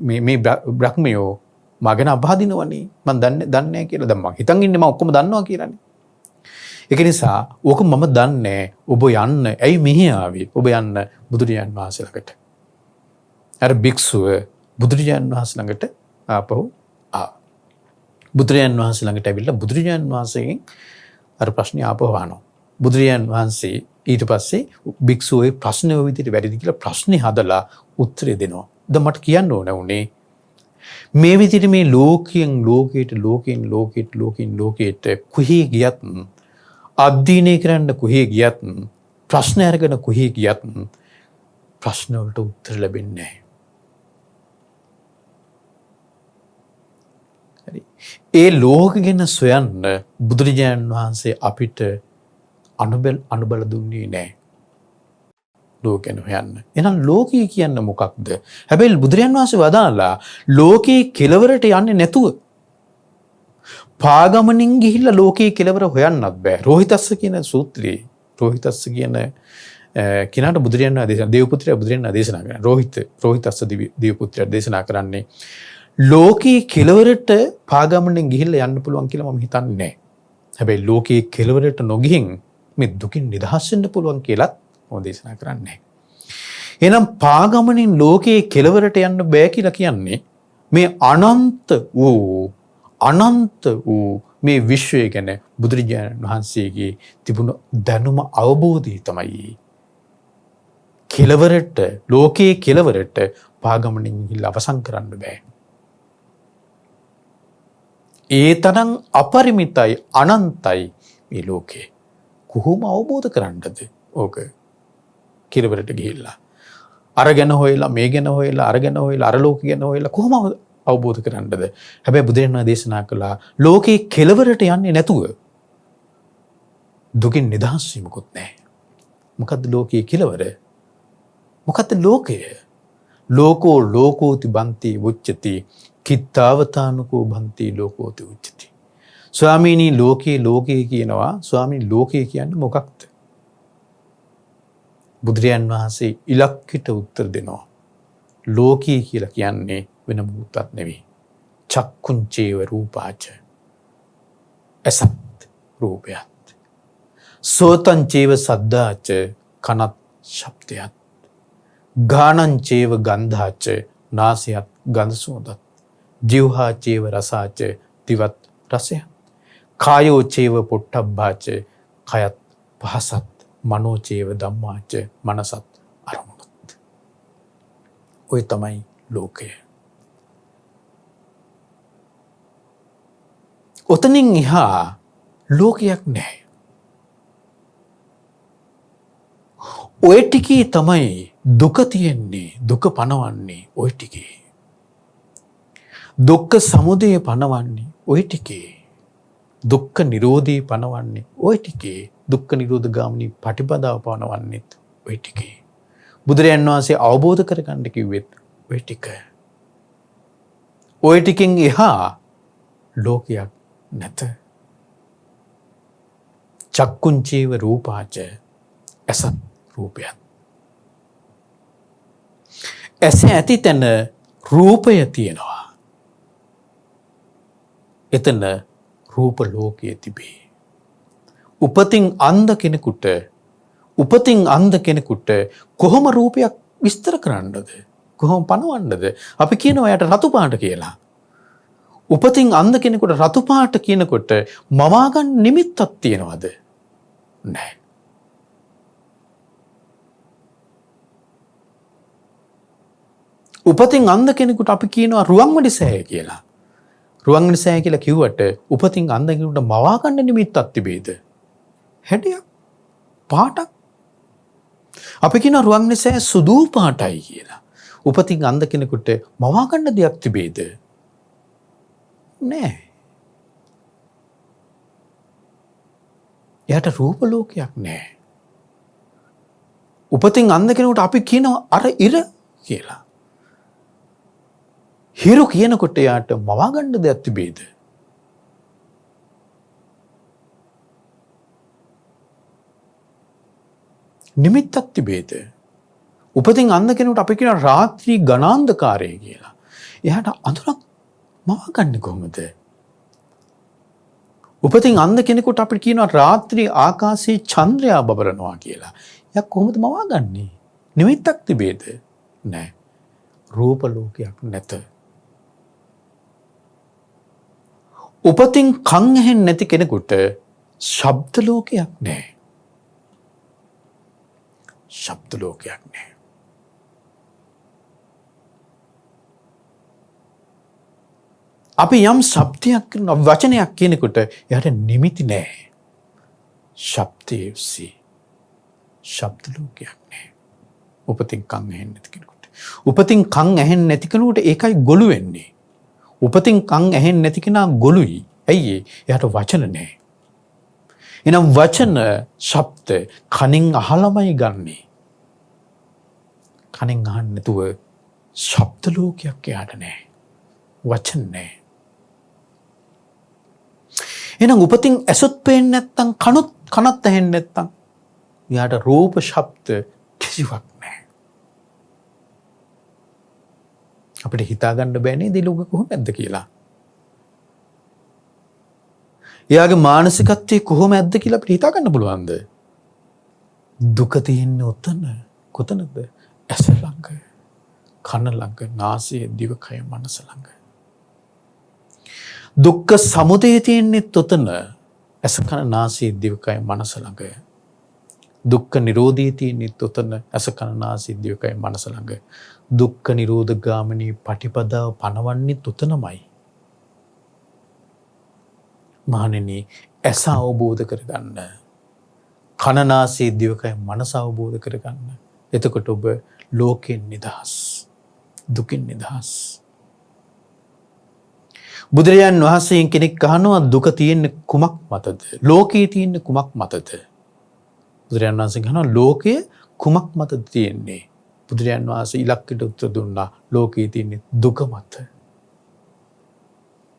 මේ මේ බ්‍රහ්මයෝ මගෙන අබහදිනවනේ. මං දන්නේ නැහැ කියලා. දැන් මං හිතන් ඉන්නේ මම ඔක්කොම දන්නවා කියලානේ. ඒක නිසා ඕක මම දන්නේ ඔබ යන්න. ඇයි මෙහි ආවේ? ඔබ යන්න බුදුරජාන් වහන්සේ ළඟට. අර භික්ෂුව බුදුරජාන් වහන්සේ ළඟට ආපහු බුදුරජාන් වහන්සේ ළඟට ඇවිල්ලා බුදුරජාන් වහන්සේගෙන් අර ප්‍රශ්නේ ආපහු අහනවා. බුදුරජාන් වහන්සේ ඊට පස්සේ භික්ෂුවේ ප්‍රශ්නේ ඔය විදිහට වැඩිද කියලා ප්‍රශ්නේ හදලා උත්තරේ දෙනවා. දැන් මට කියන්න ඕන උනේ මේ විදිහට මේ ලෝකයට කුහි ගියත් අධ්‍යයනය කරන්න කුහි ගියත් ප්‍රශ්න අරගෙන කුහි ගියත් ප්‍රශ්න වලට උත්තර ලැබෙන්නේ නැහැ. ඒ ලෝක ගැන සොයන්න බුදුරජාණන් වහන්සේ අපිට අනුබල දුන්නේ නැහැ. ලෝක ගැන හොයන්න. එහෙනම් ලෝකය කියන්නේ මොකක්ද? හැබැයි බුදුරජාණන් වහන්සේ වදාළා ලෝකේ කෙලවරට යන්නේ නැතුව පාගමනින් ගිහිල්ලා ලෝකේ කෙලවර හොයන්නත් බෑ. රෝහිතස්ස කියන සූත්‍රයේ රෝහිතස්ස කියන කිනාට බුදුරජාණන් වහන්සේ දේවපුත්‍රයා බුදුරජාණන් දේශනා කරනවා. රෝහිතස්ස දේවපුත්‍රයා දේශනා කරන්නේ ලෝකේ කෙලවරට පාගමනෙන් ගිහිල්ලා යන්න පුළුවන් කියලා මම හිතන්නේ නැහැ. හැබැයි ලෝකේ කෙලවරට නොගිහින් මේ දුකින් නිදහස් වෙන්න පුළුවන් කියලාත් මම දේශනා කරන්නේ. එහෙනම් පාගමනින් ලෝකේ කෙලවරට යන්න බෑ කියලා කියන්නේ මේ අනන්ත වූ මේ විශ්වය ගැන බුදුරජාණන් වහන්සේගේ තිබුණු දැනුම අවබෝධය තමයි කෙලවරට ලෝකේ කෙලවරට පාගමනින් ගිහිල්ලා අවසන් කරන්න බෑ. ඒ තරම් අපරිමිතයි අනන්තයි මේ ලෝකේ. කොහොම අවබෝධ කරන්නද ඕක කෙලවරට ගිහිල්ලා අර ගැන හොයලා මේ ගැන හොයලා අර ගැන හොයලා අර ලෝක ගැන හොයලා කොහොම අවබෝධ කරන්නද? හැබැයි බුදුරජාණන් දේශනා කළා ලෝකේ කෙලවරට යන්නේ නැතුව දුකින් නිදහස් වීමකුත් නැහැ. මොකද්ද ලෝකයේ කෙලවර? මොකද්ද ලෝකය? ලෝකෝ ලෝකෝති බන්ති උච්චති කිත්තාවතානුකෝ බන්ති ලෝකෝති උච්චති. ස්වාමීනි ලෝකේ කියනවා. ස්වාමීනි ලෝකේ කියන්නේ මොකක්ද? බුදුරජාණන් වහන්සේ ඉලක්කිට උත්තර දෙනවා. ලෝකී කියලා කියන්නේ වෙන මොකක්වත් නෙවෙයි. චක්කුංචේව රූපාච. අසත් රූපයත්. සෝතංචේව සද්දාච කනත් ශබ්දයත්. ගානංචේව ගන්ධාච නාසයත් ගඳ සුවඳත්. ජීවහාචේව රසාච දිවත් රසයත්. කායෝචේව පොට්ටබ්බාච කයත් පහසත්. මනෝචේව ධම්මාච මනසත් අරමුණත්. ඔය තමයි ලෝකය. ඔතනින් එහා ලෝකයක් නැහැ. ඔය ටිකේ තමයි දුක තියෙන්නේ. දුක පනවන්නේ ඔය ටිකේ. දුක්ඛ සමුදය පනවන්නේ ඔය ටිකේ. දුක්ඛ නිරෝධී පනවන්නේ ඔය ටිකේ. දුක්ඛ නිරෝධ ගාමිනී පටිපදාව පනවන්නේත් ඔය ටිකේ. බුදුරජාණන් වහන්සේ අවබෝධ කරගන්න කිව්වෙත් ඔය ටික. ඔය ටිකෙන් එහා ලෝකයක් නැත. චක්කුංචේව රූපාච අසත් රූපයත්. ඇස ඇති තැන රූපය තියෙනවා. එතන රූප ලෝකයේ තිබේ. උපතින් අන්ධ කෙනෙකුට කොහොම රූපයක් විස්තර කරන්නද? කොහොම පනවන්නද? අපි කියනවා යට රතු පාට කියලා. උපතින් අන්ධ කෙනෙකුට රතු පාට කියනකොට මවා ගන්න නිමිත්තක් තියනවද? නැහැ. උපතින් අන්ධ කෙනෙකුට අපි කියනවා රුවන්වැලි සෑය කියලා. රුවන්වැලි සෑය කියලා කිව්වට උපතින් අන්ධ කෙනෙකුට මවා ගන්න නිමිත්තක් තිබේද? හැඩයක් පාටක්. අපි කියනවා රුවන්වැලි සෑය සුදු පාටයි කියලා. උපතින් අන්ධ කෙනෙකුට මවා ගන්න දෙයක් තිබේද? නැහැ. එයාට රූප ලෝකයක් නැහැ. උපතින් අන්ධ කෙනෙකුට අපි කියනවා අර ඉර කියලා. හිරු කියනකොට එයාට මවා ගන්න දෙයක් තිබේද? නිමිත්තක් තිබේද? උපතින් අන්ධ කෙනෙකුට අපි කියන රාත්‍රී ගණාන්ධකාරය කියලා. එයාට අඳුරක් මවා ගන්න කොහොමද? උපතින් අන්ධ කෙනෙකුට අපි කියනවා රාත්‍රී ආකාශයේ චන්ද්‍රයා බබරනවා කියලා. එයා කොහොමද මවා ගන්නේ? නිමිත්තක් තිබේද? නැහැ. රූප ලෝකයක් නැත. උපතින් කන් ඇහෙන්නේ නැති කෙනෙකුට ශබ්ද ලෝකයක් නැහැ. ශබ්ද ලෝකයක් නැහැ. අපි යම් ශබ්දයක් කරන වචනයක් කියනකොට එයාට නිමිති නැහැ. ශබ්දයේසි ශබ්ද ලෝකයක් නැහැ. උපතින් කන් ඇහෙන්නේ නැති කෙනෙකුට. උපතින් කන් ඇහෙන්නේ නැති කෙනෙකුට ඒකයි ගොළු වෙන්නේ. උපතින් කන් ඇහෙන්නේ නැති කෙනා ගොළුයි. ඇයි එයාට වචන නැහැ. එනම් වචන ශබ්ද කනින් අහලමයි ගන්නේ. කනින් අහන්නේ නැතුව ශබ්ද ලෝකයක් එයාට නැහැ. වචන නැහැ. එහෙනම් උපතින් ඇසොත් පේන්නේ නැත්තම් කනත් ඇහෙන්නේ නැත්තම් එයාට රූප ශබ්ද කිසිවක් නැහැ. අපිට හිතා ගන්න බෑ නේද ලෝක කොහොමද කියලා. එයාගේ මානසිකත්වයේ කොහොමද කියලා අපිට හිතා ගන්න පුළුවන්ද? දුක තියෙන්නේ උතන කොතනද? ඇස ළඟ, කන ළඟ, නාසය, දිවකය, මනස ළඟ. දුක්ඛ සමුදය තියෙන්නේ උතන ඇස, කන, නාසය, දිවකය, මනස ළඟ. දුක්ඛ නිරෝධය තියෙන්නේ උතන ඇස, කන, නාසය, දිවකය, මනස ළඟ. දුක්ඛ නිරෝධ ගාමිනී පටිපදාව පනවන්නේ උතනමයි. මහණෙනි, ඇස අවබෝධ කරගන්න, කන, නාසය, දිවකය, මනස අවබෝධ කරගන්න. එතකොට ඔබ ලෝකෙන් නිදහස්, දුකින් නිදහස්. බුදුරජාන් වහන්සේ කෙනෙක් අහනවා දුක තියෙන්නේ කුමක් මතද? ලෝකේ තියෙන්නේ කුමක් මතද? බුදුරජාන් වහන්සේ කියනවා ලෝකයේ කුමක් මතද තියෙන්නේ? බුදුරජාන් වහන්සේ ඉලක්කයට උත්තර දුන්නා ලෝකයේ තියෙන්නේ දුක මත.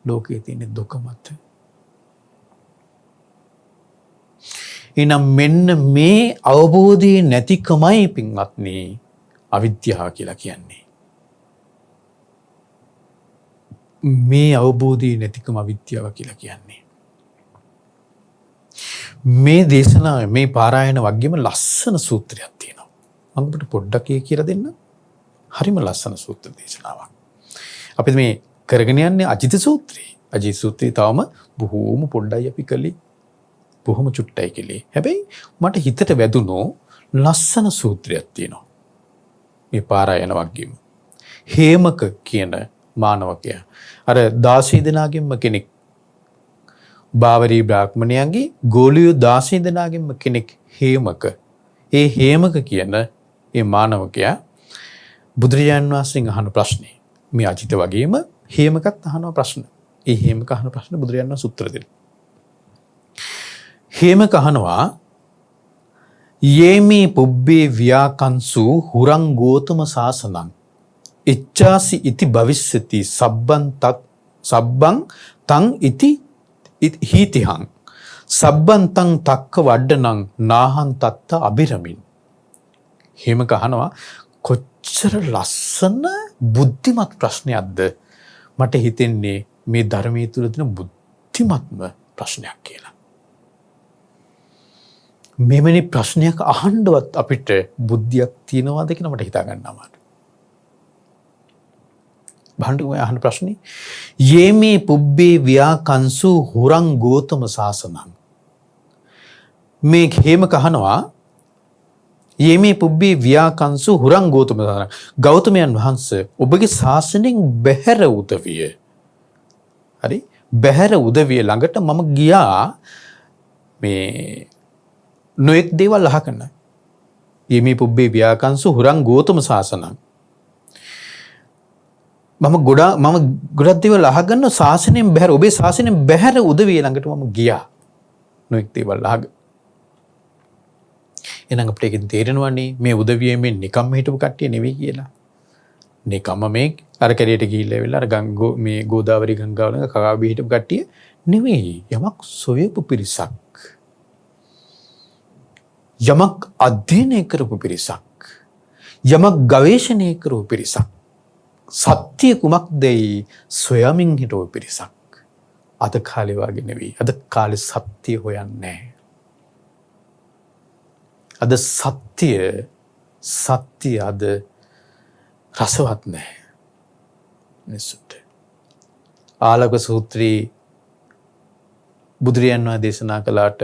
ලෝකයේ තියෙන්නේ දුක මත. එනම් මෙන්න මේ අවබෝධය නැතිකමයි පින්වත්නි අවිද්‍යාව කියලා කියන්නේ. මේ අවබෝධය නැතිකම අවිද්‍යාව කියලා කියන්නේ. මේ දේශනාවේ මේ පාරායන වගේම ලස්සන සූත්‍රයක් තියෙනවා. මම ඔබට පොඩ්ඩක් ඒක කියලා දෙන්න. හරිම ලස්සන සූත්‍ර දේශනාවක්. අපි මේ කරගෙන යන්නේ අජිත සූත්‍රය. අජිත සූත්‍රය තවම බොහෝම පොඩ්ඩයි අපි කළේ. බොහොම චුට්ටයි කළේ. හැබැයි මට හිතට වැදුණු ලස්සන සූත්‍රයක් තියෙනවා. මේ පාරායන වගේම. හේමක කියන මානවකයා. අර 16 දෙනාගෙන්ම කෙනෙක්. බාවරී බ්‍රාහ්මණයන්ගේ ගෝලියෝ 16 දෙනාගෙන්ම කෙනෙක් හේමක. ඒ හේමක කියන ඒ මානවකයා බුදුරජාණන් වහන්සේගෙන් අහන ප්‍රශ්නේ. මේ අජිත වගේම හේමකත් අහන ප්‍රශ්න. ඒ හේමක අහන ප්‍රශ්න බුදුරජාණන් වහන්සේ උත්තර දෙනවා. හේමක අහනවා යේමි පුබ්බේ ව්‍යාකංසු හුරං ගෝතම සාසනං ඉච්ඡාසි ඉති භවිස්සති සබ්බං තං ඉති හීතිහං සබ්බං තං තක්ක වඩ්ඩනං නාහං තත්ත අබිරමින්. හේමක අහනවා කොච්චර ලස්සන බුද්ධිමත් ප්‍රශ්නයක්ද මට හිතෙන්නේ මේ ධර්මයේ තුල තියෙන බුද්ධිමත්ම ප්‍රශ්නයක් කියලා. මෙවැනි ප්‍රශ්නයක් අහන්නවත් අපිට බුද්ධියක් තියනවාද කියලා මට හිතා ගන්න අමාරුයි. බහන්ඩු මේ අහන ප්‍රශ්නේ යේමේ පුබ්බේ ව්‍යාකංසු හුරං ගෝතම සාසනං. මේ හේමක අහනවා යේමේ පුබ්බේ ව්‍යාකංසු හුරං ගෝතම සාසනං. ගෞතමයන් වහන්සේ ඔබගේ ශාසනයෙන් බැහැර උදවිය. හරි? බැහැර උදවිය ළඟට මම ගියා මේ නොඑක් දේවල් අහකන්න. යේමේ පුබ්බේ ව්‍යාකංසු හුරං ගෝතම සාසනං. මම ගොඩක් දේවල් අහගන්න ශාසනයෙන් බැහැර ඔබේ ශාසනයෙන් බැහැර උදවිය ළඟට මම ගියා. නොඑක් දේවල් අහගෙන. එහෙනම් අපිට ඒකෙන් තේරෙනවනේ මේ උදවියමේ නිකම් හිටපු කට්ටිය නෙවෙයි කියලා. නිකම්ම මේ අර කැලේට ගිහිල්ලා වෙලා අර මේ ගෝදාවරි ගංගාවල කකාබී හිටපු කට්ටිය නෙවෙයි. යමක් සොයපු පිරිසක්. යමක් අධ්‍යයනය කරපු පිරිසක්. යමක් ගවේෂණය කරපු පිරිසක්. සත්‍ය කුමක්දයි සොයමින් හිටපු පිරිසක්. අද කාලේ වගේ නෙවෙයි. අද කාලේ සත්‍ය හොයන්නේ නැහැ. අද සත්‍ය අද රසවත් නැහැ. මිනිස්සුන්ට. ආලෝක සූත්‍රයේ බුදුරයන් වහන්සේ දේශනා කළාට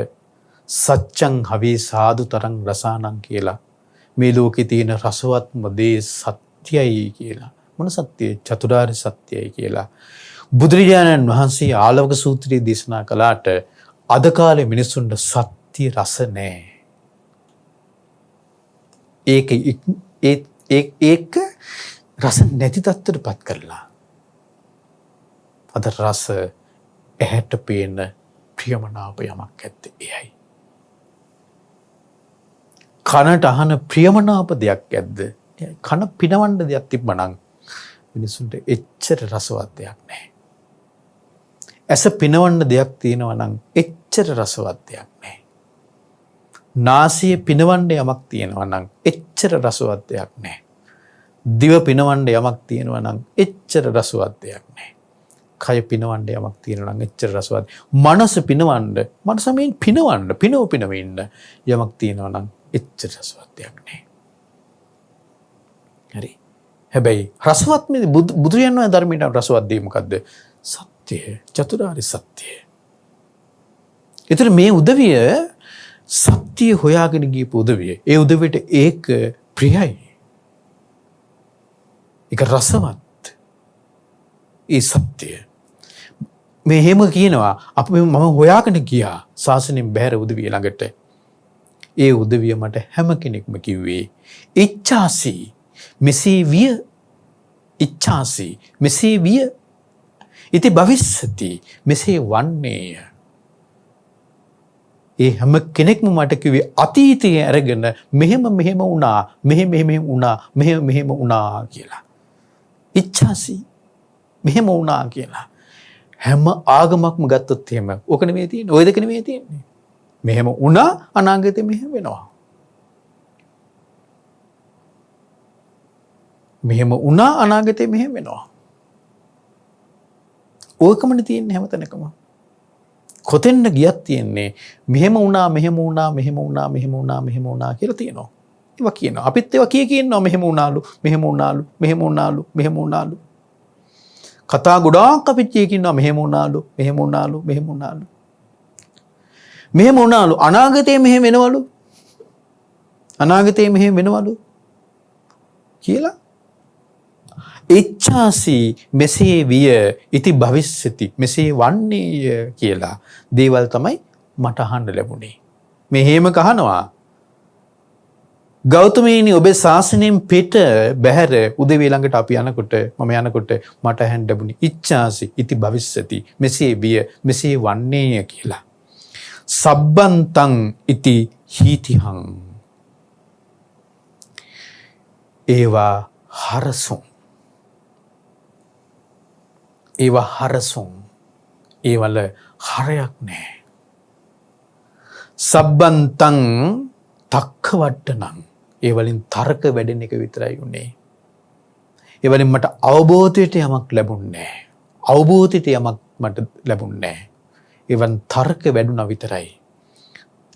සත්‍යං හවේ සාදු තරං රසානං කියලා මේ ලෝකේ තියෙන රසවත්ම දේ සත්‍යයි කියලා. මොන සත්‍යයි? චතුරාර්ය සත්‍යයි කියලා. බුදුරජාණන් වහන්සේ ආලෝක සූත්‍රයේ දේශනා කළාට අද කාලේ මිනිස්සුන්ට සත්‍ය රස නැහැ. ඒක රස නැති තත්ත්වයට පත් කරලා. අද රස ඇහැට පේන ප්‍රියමනාප යමක් ඇත්තේ එයයි. කනට අහන ප්‍රියමනාප දෙයක් ඇද්ද? කන පිනවන්න දෙයක් තිබ්බනම් මිනිසුන්ට එච්චර රසවත් දෙයක් නැහැ. ඇස පිනවන්න දෙයක් තියෙනවා නම් එච්චර රසවත් දෙයක් නැහැ. නාසය පිනවන්න යමක් තියෙනවා නම් එච්චර රසවත් දෙයක් නැහැ. දිව පිනවන්න යමක් තියෙනවා නම් එච්චර රසවත් දෙයක් නැහැ. කය පිනවන්න යමක් තියෙනවා නම් එච්චර රසවත්. මනස පිනවන්න, මනස මේ පිනවන්න, පිනවෙන්න යමක් තියෙනවා නම් එච්චර රසවත් දෙයක් නැහැ. හරි. හැබැයි රසවත් මේ බුදුරජාණන් වහන්සේ ධර්මයට රසවත් දේ මොකද්ද? සත්‍යය, චතුරාර්ය සත්‍යය. ඒතර මේ උදවිය සත්‍ය හොයාගෙන ගියපු උදවිය. ඒ උදවියට ඒක ප්‍රියයි. ඒක රසවත්. ඒ සත්‍යය. මේ හැම කියනවා අපි මම හොයාගෙන ගියා ශාසනයෙන් බැහැර උදවිය ළඟට. ඒ උදවිය මට හැම කෙනෙක්ම කිව්වේ ඉච්ඡාසි මෙසේ විය, ඉච්ඡාසි මෙසේ විය, ඉති භවිස්සති මෙසේ වන්නේය. ඒ හැම කෙනෙක්ම මට කිව්වේ අතීතයේ අරගෙන මෙහෙම වුණා, මෙහෙම වුණා කියලා. ඉච්ඡාසි මෙහෙම වුණා කියලා. හැම ආගමක්ම ගත්තොත් එහෙම ඕක නෙමෙයි තියෙන්නේ. ওই දෙක නෙමෙයි තියෙන්නේ. මෙහෙම වුණා, අනාගතේ මෙහෙම වෙනවා. මෙහෙම වුණා, අනාගතේ මෙහෙම වෙනවා. ඕකමනේ තියෙන්නේ හැමතැනකම. කොතෙන්ද ගියත් තියෙන්නේ මෙහෙම වුණා කියලා තියෙනවා. ඒවා කියනවා. අපිත් ඒවා කියනවා මෙහෙම වුණාලු. කතා ගොඩාක් අපිත් කියනවා මෙහෙම වුණාලු. අනාගතේ මෙහෙම වෙනවලු. කියලා ඉච්ඡාසි මෙසේ විය, ඉති භවිස්සති මෙසේ වන්නේය කියලා දේවල් තමයි මට අහන්න ලැබුණේ. මේ හේම කහනවා ගෞතමීනි ඔබේ ශාසනයෙන් පිට බැහැර උදවිය ළඟට අපි යනකොට මට අහන්න ලැබුණේ ඉච්ඡාසි ඉති භවිස්සති මෙසේ විය, මෙසේ වන්නේය කියලා. සබ්බන්තං ඉති හීතිහං. ඒවා හරසුන්. ඒවල හරයක් නැහැ. සබ්බන්තං තක්ක වට්ටනං. ඒ වලින් තර්ක වැඩෙන එක විතරයි උනේ. ඒ වලින් මට අවබෝධයට යමක් ලැබුණේ නැහැ. අවබෝධයට යමක් මට ලැබුණේ නැහැ. ඒවන් තර්ක වැඩුණා විතරයි.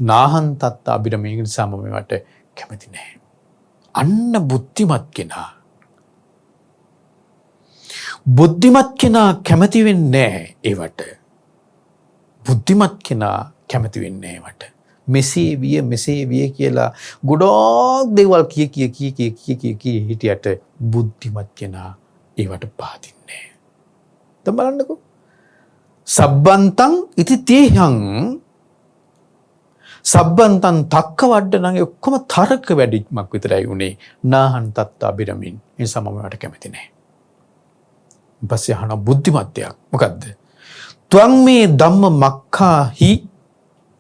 නාහං තත්ත අබිරමේ නිසා මම මේවට කැමති නැහැ. අන්න බුද්ධිමත් කෙනා. බුද්ධිමත් කෙනා කැමති වෙන්නේ ඒවට. බුද්ධිමත් කෙනා කැමති වෙන්නේ ඒවට. මෙසේ විය කියලා ගොඩක් දේවල් කිය හිටියට බුද්ධිමත් කෙනා ඒවට පාදින්නේ නැහැ. දැන් බලන්නකෝ. සබ්බන්තං ඉති තේහං. සබ්බන්තං තක්ක වඩ්ඩනං ඔක්කොම තර්ක වැඩිමක් විතරයි උනේ. නාහං තත්ත අබිරමින්. ඒ නිසා මම ඒවට කැමති නැහැ. පස්සේ අහන බුද්ධිමත් දෙයක් මොකද්ද? ත්වං මේ ධම්ම මක්ඛාහි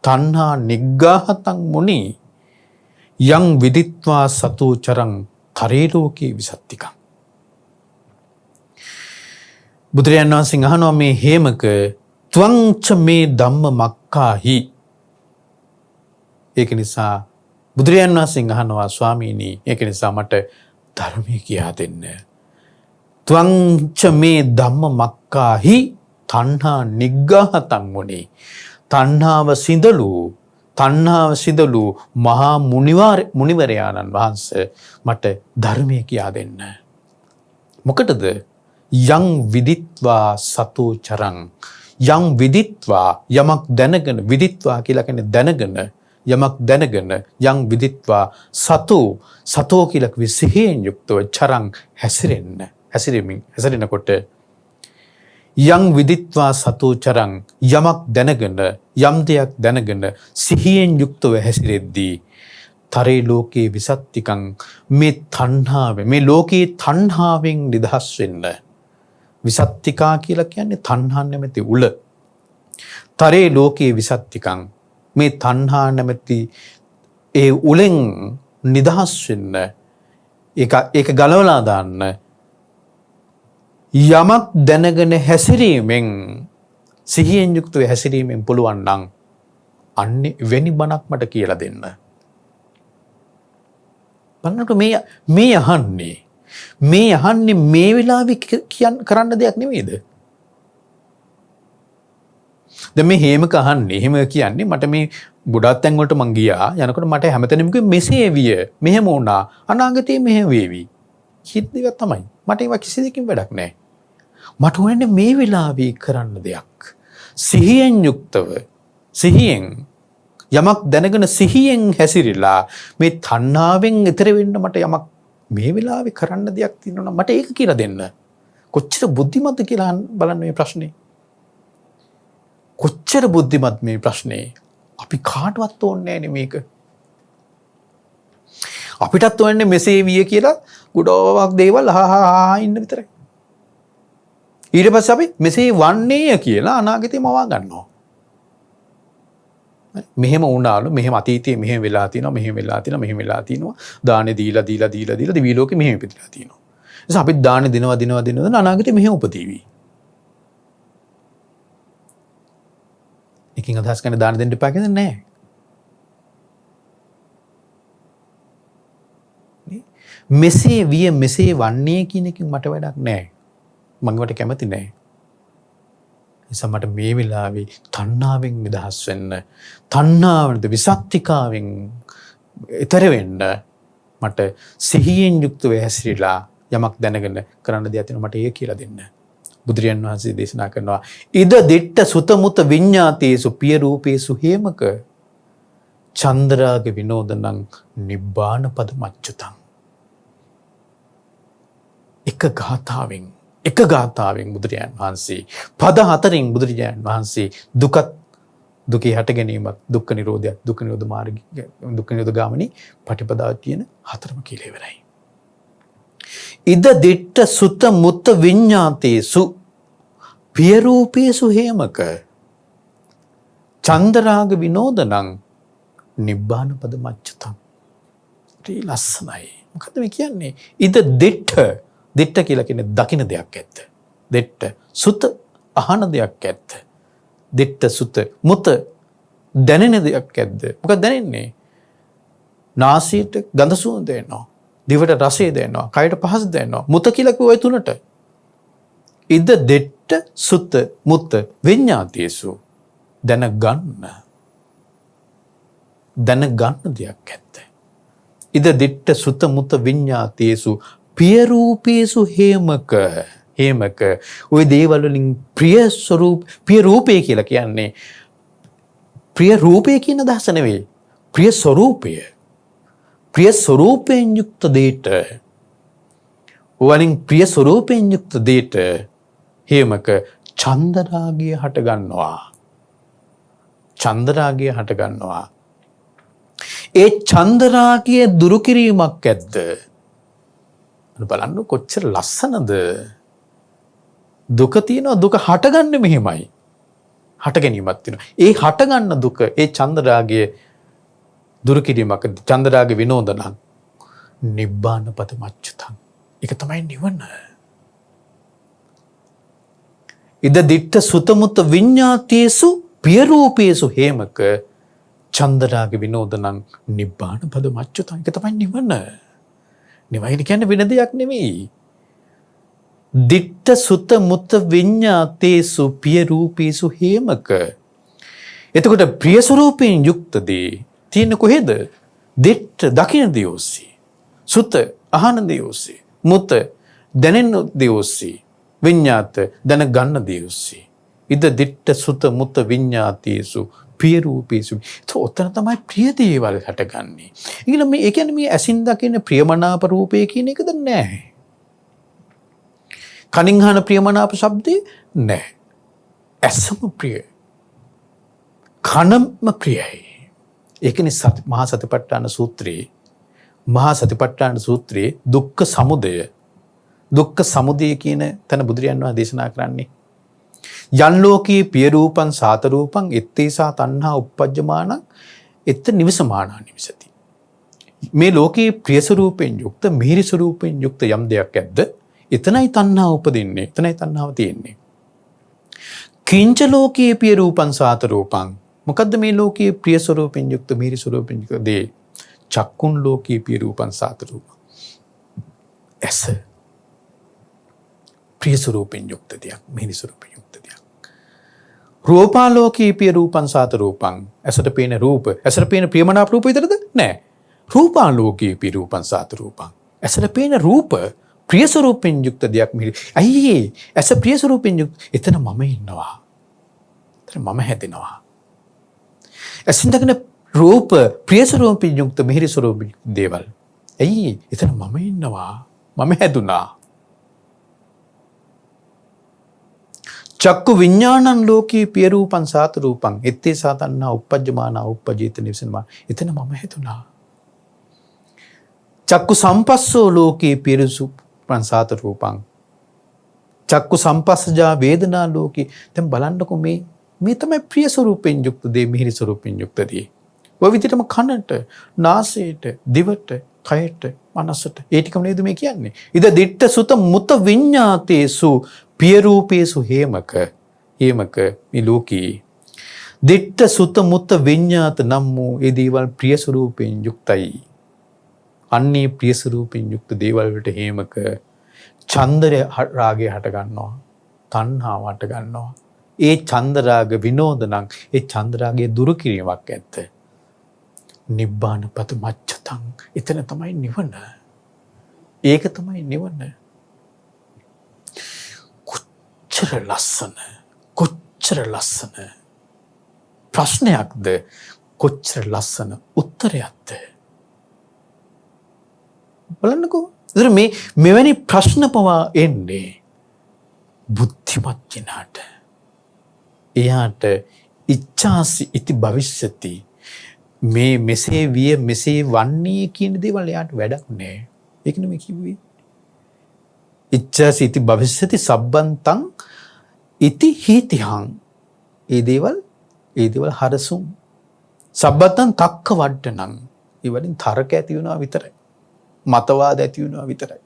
තණ්හා නිග්ගාහතං මුනි යං විදිත්වා සතු චරං තරේ ලෝකේ විසත්තිකං. බුදුරජාණන් වහන්සේ අහනවා මේ හේමක ත්වංච මේ ධම්ම මක්කාහි. ඒක නිසා බුදුරජාණන් වහන්සේ අහනවා ස්වාමීනි ඒක නිසා මට ධර්මය කියා දෙන්න. ත්වංච මේ ධම්ම මක්කාහි තණ්හා නිග්ගහතං මුනි. තණ්හාව සිඳලු මහා මුනිවරයාණන් වහන්සේ මට ධර්මය කියා දෙන්න. මොකටද? යං විදිත්වා සතෝ චරං. යං විදිත්වා යමක් දැනගෙන, විදිත්වා කියලා කියන්නේ දැනගෙන, යමක් දැනගෙන, යං විදිත්වා සතෝ කියලා කිව්වේ සිහියෙන් යුක්තව චරං හැසිරෙනකොට යං විදිත්වා සතෝ චරං යමක් දැනගෙන, යම් දෙයක් දැනගෙන සිහියෙන් යුක්තව හැසිරෙද්දී තරේ ලෝකේ විසත්තිකං මේ තණ්හාවෙන්, මේ ලෝකේ තණ්හාවෙන් නිදහස් වෙන්න. විසත්තිකා කියලා කියන්නේ තණ්හා නැමැති උල. තරේ ලෝකේ විසත්තිකං මේ තණ්හා නැමැති ඒ උලෙන් නිදහස් වෙන්න. ඒක ගලවලා දාන්න. යමක් දැනගෙන හැසිරීමෙන්, සිහියෙන් යුක්තව හැසිරීමෙන් පුළුවන් නම් අන්නේ වෙනි බණක් මට කියලා දෙන්න. බලන්නකො මේ අහන්නේ මේ වෙලාවේ කරන්න දෙයක් නෙමෙයිද? දැන් මේ හේමක අහන්නේ, එහෙම කියන්නේ මට මේ ගොඩක් තැන් වලට මං ගියා යනකොට මට හැමතැනම කිව්වේ මෙසේ විය, මෙහෙම වුණා, අනාගතේ මෙහෙම වේවි. හිත දෙක තමයි. මට ඒවා කිසි දෙකින් වැඩක් නැහැ. මට ඕනේ මේ වෙලාවේ කරන්න දෙයක්. සිහියෙන් යුක්තව, සිහියෙන් යමක් දැනගෙන සිහියෙන් හැසිරিলা මේ තණ්හාවෙන් ඈතර වෙන්න මට යමක් මේ වෙලාවේ කරන්න දෙයක් තියෙනවා නම් මට ඒක කියලා දෙන්න. කොච්චර බුද්ධිමත්ද කියලා බලන්න මේ ප්‍රශ්නේ. කොච්චර බුද්ධිමත් මේ ප්‍රශ්නේ. අපි කාටවත් ඕනේ නැහැ මේක. අපිටත් ඕනේ මෙසේ විය කියලා ගොඩක් දේවල් අහහා ඉන්න විතරයි. ඊට පස්සේ අපි මෙසේ වන්නේය කියලා අනාගතේ මවා ගන්නවා. මෙහෙම වුණාලු, මෙහෙම අතීතයේ මෙහෙම වෙලා තියෙනවා, දානේ දීලා දිවි ලෝකෙ මෙහෙම ඉපදිලා තියෙනවා. ඒ නිසා අපි දානේ දිනවා අනාගතේ මෙහෙම උපදීවි. එකකින් අදහස් කරන්නේ දාන දෙන්න එපා කියන්නේ නැහැ. මෙසේ විය මෙසේ වන්නේ කියන එකකින් මට වැඩක් නැහැ. මම වට කැමති නැහැ. නිසා මට මේ වෙලාවේ තණ්හාවෙන් නිදහස් වෙන්න, තණ්හාවෙන්ද විසත්තිකාවෙන් ඈතර වෙන්න මට සිහියෙන් යුක්තව හැසිරিলা යමක් දැනගෙන කරන්න දෙයක් තියෙනවා මට ඒක කියලා දෙන්න. බුදුරජාන් වහන්සේ දේශනා කරනවා ඉද දිට්ඨ සුතමුත විඤ්ඤාතේසු පිය රූපේසු හේමක චන්ද්‍රාග විනෝදනං නිබ්බාන පද මච්චුතං. එක ගාථාවෙන් බුදුරජාණන් වහන්සේ පද 4න් බුදුරජාණන් වහන්සේ දුකේ හට ගැනීමත්, දුක්ඛ නිරෝධයත්, දුක්ඛ නිරෝධ මාර්ගය, දුක්ඛ නිරෝධ ගාමිනී පටිපදාව කියන 4ම කියලා ඉවරයි. ඉද දිට්ඨ සුත මුත්ත විඤ්ඤාතේසු පිය රූපේසු හේමක චන්දරාග විනෝදනං නිබ්බාන පද මච්චතං. ඒ ලස්සනයි. මොකද්ද මේ කියන්නේ? ඉද දිට්ඨ කියලා කියන්නේ දකින්න දෙයක් ඇත්ත. දිට්ඨ සුත අහන දෙයක් ඇත්ත. දිට්ඨ සුත මුත දැනෙන දෙයක් ඇද්ද? මොකක්ද දැනෙන්නේ? නාසයට ගඳ සුවඳ එනවා. දිවට රසය දැනෙනවා. කයට පහස දැනෙනවා. මුත කියලා කිව්ව ඔය තුනට. ඉද දිට්ඨ සුත මුත විඤ්ඤාතේසු දැනගන්න දෙයක් ඇත්ත. ඉද දිට්ඨ සුත මුත විඤ්ඤාතේසු පිය රූපේසු හේමක ওই දේවල් වලින් ප්‍රිය රූපේ කියලා කියන්නේ ප්‍රිය රූපේ කියන අදහස නෙවෙයි. ප්‍රිය ස්වરૂපයෙන් යුක්ත දෙයට වලින් ප්‍රිය ස්වરૂපයෙන් යුක්ත දෙයට හේමක චන්දරාගය හට ගන්නවා. ඒ චන්දරාගය දුරු කිරීමක් ඇද්ද? බලන්න කොච්චර ලස්සනද. දුක තියෙනවා, දුක හටගන්නේ මෙහෙමයි. හට ගැනීමක් තියෙනවා. ඒ හටගන්න දුක, ඒ චන්දරාගය දුරු කිරීමක් චන්දරාග විනෝදනං නිබ්බාන පද මච්චුතං. ඒක තමයි නිවන. ඉද දිට්ඨ සුතමුත විඤ්ඤාතේසු පිය රූපේසු හේමක චන්දරාග විනෝදනං නිබ්බාන පද මච්චුතං. ඒක තමයි නිවන. නිවන කියන්නේ වෙන දෙයක් නෙමෙයි. දිට්ඨ සුත මුත විඤ්ඤාතේසු පිය රූපේසු හේමක. එතකොට ප්‍රිය ස්වરૂපයෙන් යුක්ත දේ තියෙන කොහෙද? දිට්ඨ දකින්න දේ ඔස්සේ. සුත අහන දේ ඔස්සේ. මුත දැනෙන දේ ඔස්සේ. විඤ්ඤාත දැන ගන්න දේ ඔස්සේ. ඉද දිට්ඨ සුත මුත විඤ්ඤාතේසු ප්‍රිය රූපේසු. ඔතන තමයි ප්‍රිය දේවල් හටගන්නේ. ඒ කියන්නේ මේ ඇසින් දකින ප්‍රියමනාප රූපේ කියන එකද නැහැ. කනින් අහන ප්‍රියමනාප ශබ්දේ නැහැ. ඇසම ප්‍රිය. කනම ප්‍රියයි. ඒකනේ මහා සතිපට්ඨාන සූත්‍රයේ දුක්ඛ සමුදය කියන තැන බුදුරජාණන් වහන්සේ දේශනා කරන්නේ යන් ලෝකේ පිය රූපං සාත රූපං එත්තේසා තණ්හා uppajjamaනං එත්ත නිවසමානා නිවසති. මේ ලෝකේ ප්‍රිය ස්වરૂපයෙන් යුක්ත මිහිරි ස්වરૂපයෙන් යුක්ත යම් දෙයක් ඇද්ද එතනයි තණ්හාව උපදින්නේ. එතනයි තණ්හාව තියෙන්නේ. කිංච ලෝකේ පිය රූපං සාත රූපං. මොකද්ද මේ ලෝකයේ ප්‍රිය ස්වરૂපයෙන් යුක්ත මිහිරි ස්වરૂපයෙන් යුක්ත දේ? චක්කුන් ලෝකේ පිය රූපං සාත රූපං. ඇස ප්‍රිය ස්වરૂපයෙන් යුක්ත දෙයක්, මිහිරි ස්වરૂපයෙන් යුක්ත දෙයක්. රූපාලෝකේ පිය රූපං සාත රූපං. ඇසට පේන රූප, ඇසට පේන ප්‍රියමනාප රූප විතරද? නෑ. රූපාලෝකේ පිය රූපං සාත රූපං. ඇසට පේන රූප ප්‍රිය ස්වરૂපයෙන් යුක්ත දෙයක් මිහිරි. අයියේ ඇස ප්‍රිය ස්වરૂපයෙන් යුක්ත. එතන මම ඉන්නවා. එතන මම හැදෙනවා. ඇසින් දකින රූප ප්‍රිය ස්වરૂපයෙන් යුක්ත මිහිරි ස්වરૂපයෙන් දේවල්. ඇයි එතන මම ඉන්නවා. මම හැදුනා. චක්කු විඥානං ලෝකේ පිය රූපං සාත රූපං එත්තේ සාතන්නා uppajjamaana uppajjita නිවසනවා. එතන මම හැදුනා. චක්කු සම්පස්සෝ ලෝකේ පිය රූපං සාත රූපං. චක්කු සම්පස්සජා වේදනා ලෝකේ. දැන් බලන්නකෝ මේ තමයි ප්‍රිය ස්වરૂපයෙන් යුක්ත දේ, මිහිරි ස්වરૂපයෙන් යුක්ත දේ. ඔය විදිහටම කනට, නාසයට, දිවට, කයට, මනසට ඒ ටිකම නේද මේ කියන්නේ. ඉද දිට්ඨ සුත මුත විඤ්ඤාතේසු පිය රූපේසු හේමක. හේමක මේ ලෝකී දිට්ඨ සුත මුත විඤ්ඤාත නම් වූ ඒ දේවල් ප්‍රිය ස්වરૂපයෙන් යුක්තයි. අන්නේ ප්‍රිය ස්වરૂපයෙන් යුක්ත දේවල් වලට හේමක චන්දරය රාගය හට ගන්නවා. තණ්හාව හට ගන්නවා. ඒ චන්දරාග විනෝදනං ඒ චන්දරාගයේ දුරු කිරීමක් ඇත්ත. නිබ්බාන පත මච්චතං. එතන තමයි නිවන. ඒක තමයි නිවන. කොච්චර ලස්සන ප්‍රශ්නයක්ද, කොච්චර ලස්සන උත්තරයක්ද බලන්නකෝ. මෙවැනි ප්‍රශ්න පවා එන්නේ බුද්ධිමත් කෙනාට. එයාට ඉච්ඡාසි ඉති භවිෂ්‍යති. මේ මෙසේ විය මෙසේ වන්නේ කියන දේවල් එයාට වැඩක් නෑ. ඒක නෙමෙයි කිව්වේ. ඉච්ඡාසි ඉති භවිෂ්‍යති සබ්බන්තං ඉති හීතිහං. ඒ දේවල් හරසුම්. සබ්බතං තක්ක වඩ්ඩනං. ඒ වලින් තරක ඇති වෙනවා විතරයි. මතවාද ඇති වෙනවා විතරයි.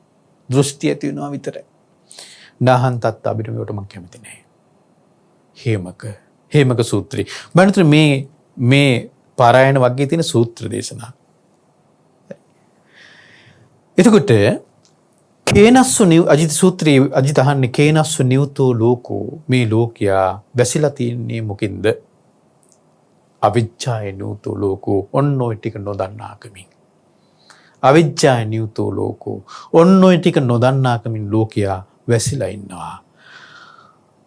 දෘෂ්ටි ඇති වෙනවා විතරයි. නාහං තත් අභිනවයට මම කැමති නෑ. හේමක සූත්‍රය. බලන්න මේ පාරායන වර්ගයේ තියෙන සූත්‍ර දේශනා. එතකොට කේනස්සු අජිත සූත්‍රයේ අජිත අහන්නේ කේනස්සු නියුතෝ ලෝකෝ. මේ ලෝකයා වැසිලා තින්නේ මොකින්ද? අවිජ්ජාය නියුතෝ ලෝකෝ. ඔන්න ඔය ටික නොදන්නාකමින්. අවිජ්ජාය නියුතෝ ලෝකෝ. ඔන්න ඔය ටික නොදන්නාකමින් ලෝකයා වැසිලා ඉන්නවා.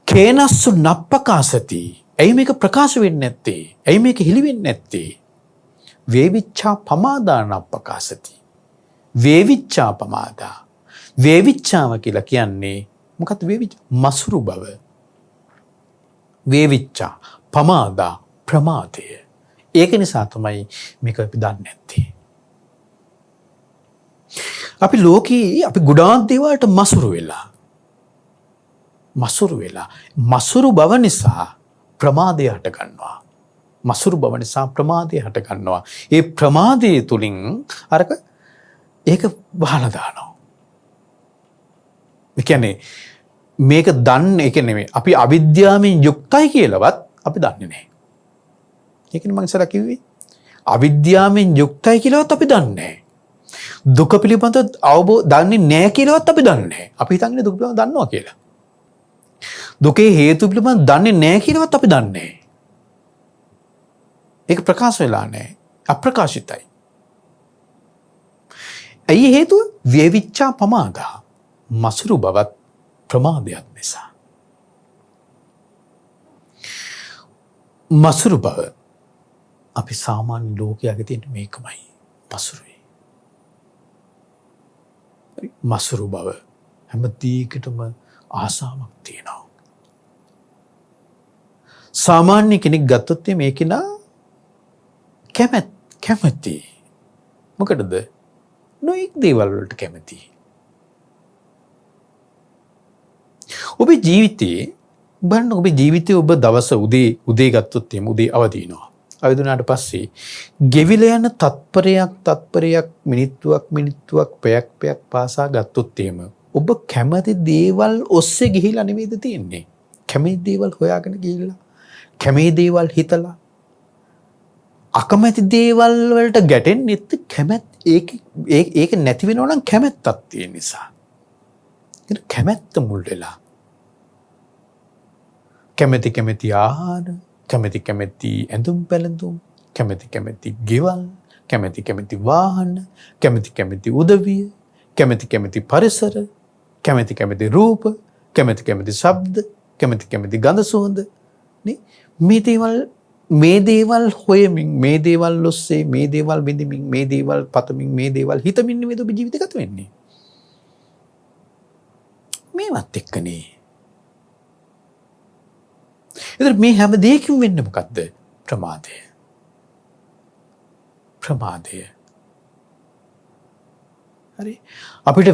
කේනස්සු නප්පකාසති. ඇයි මේක ප්‍රකාශ වෙන්නේ නැත්තේ? ඇයි මේක හෙළි වෙන්නේ නැත්තේ? වේවිච්ඡා පමාදා නප්පකාසති. වේවිච්ඡා පමාදා. වේවිච්ඡාව කියලා කියන්නේ මොකක්ද? මසුරු බව. වේවිච්ඡා පමාදා ප්‍රමාදය. ඒක නිසා තමයි මේක අපි දන්නේ නැත්තේ. අපි ලෝකේ අපි ගොඩාක් දේවල්ට මසුරු වෙලා. මසුරු බව නිසා ප්‍රමාදය හට ගන්නවා. මසුරු බව නිසා ප්‍රමාදය හට ගන්නවා. ඒ ප්‍රමාදයේ තුලින් අරක ඒක වහලා දානවා. ඒ කියන්නේ මේක දන්නේ ඒක නෙමෙයි. අපි අවිද්‍යාවෙන් යුක්තයි කියලාවත් අපි දන්නේ නැහැ. ඒකනේ මම ඉස්සරහ කිව්වේ. අවිද්‍යාවෙන් යුක්තයි කියලාවත් අපි දන්නේ නැහැ. දුක පිළිබඳ අවබෝධ දන්නේ නැහැ කියලාවත් අපි දන්නේ නැහැ. අපි හිතන්නේ දුක පිළිබඳ දන්නවා කියලා. දුකේ හේතු පිළිබඳ දන්නේ නැහැ කියලාවත් අපි දන්නේ නැහැ. ඒක ප්‍රකාශ වෙලා නැහැ. අප්‍රකාශිතයි. ඇයි හේතුව? වේවිච්ඡා පමාදා. මසුරු බවත් ප්‍රමාදයක් නිසා. මසුරු බව අපි සාමාන්‍ය ලෝකයාගේ තියෙන මේකමයි. මසුරුයි. මසුරු බව හැම දෙයකටම ආසාවක් තියෙනවා. සාමාන්‍ය කෙනෙක් ගත්තොත් මේක නා කැමැති. මොකටද? නොඑක් දේවල් වලට කැමැති. ඔබේ ජීවිතේ බලන්න ඔබේ ජීවිතේ ඔබ දවස උදේ ගත්තොත් එම් උදේ අවදිනවා. අවදිනාට පස්සේ ගෙවිලා යන තත්පරයක් මිනිත්තුවක් පැයක් පාසා ගත්තොත් එම ඔබ කැමති දේවල් ඔස්සේ ගිහිලා නෙමෙයිද තියෙන්නේ. කැමති දේවල් හොයාගෙන ගිහිල්ලා කැමති දේවල් හිතලා අකමැති දේවල් වලට ගැටෙන්නෙත් ඒක නැති වෙනවා නම් කැමැත්තක් තියෙන නිසා. ඒක කැමැත්ත මුල් වෙලා. කැමැති ආහාර, කැමැති ඇඳුම් පැළඳුම්, කැමැති ගෙවල්, කැමැති වාහන, කැමැති උදවිය, කැමැති පරිසර, කැමැති රූප, කැමැති ශබ්ද, කැමැති ගඳ සුවඳ නේ මේ දේවල් හොයමින් මේ දේවල් ඔස්සේ මේ දේවල් විඳින්මින් මේ දේවල් පතමින් මේ දේවල් හිතමින් නෙමෙයි ඔබ ජීවිත ගත වෙන්නේ. මේවත් එක්කනේ. ඒතර මේ හැම දෙයකින් වෙන්නේ මොකද්ද? ප්‍රමාදය. හරි. අපිට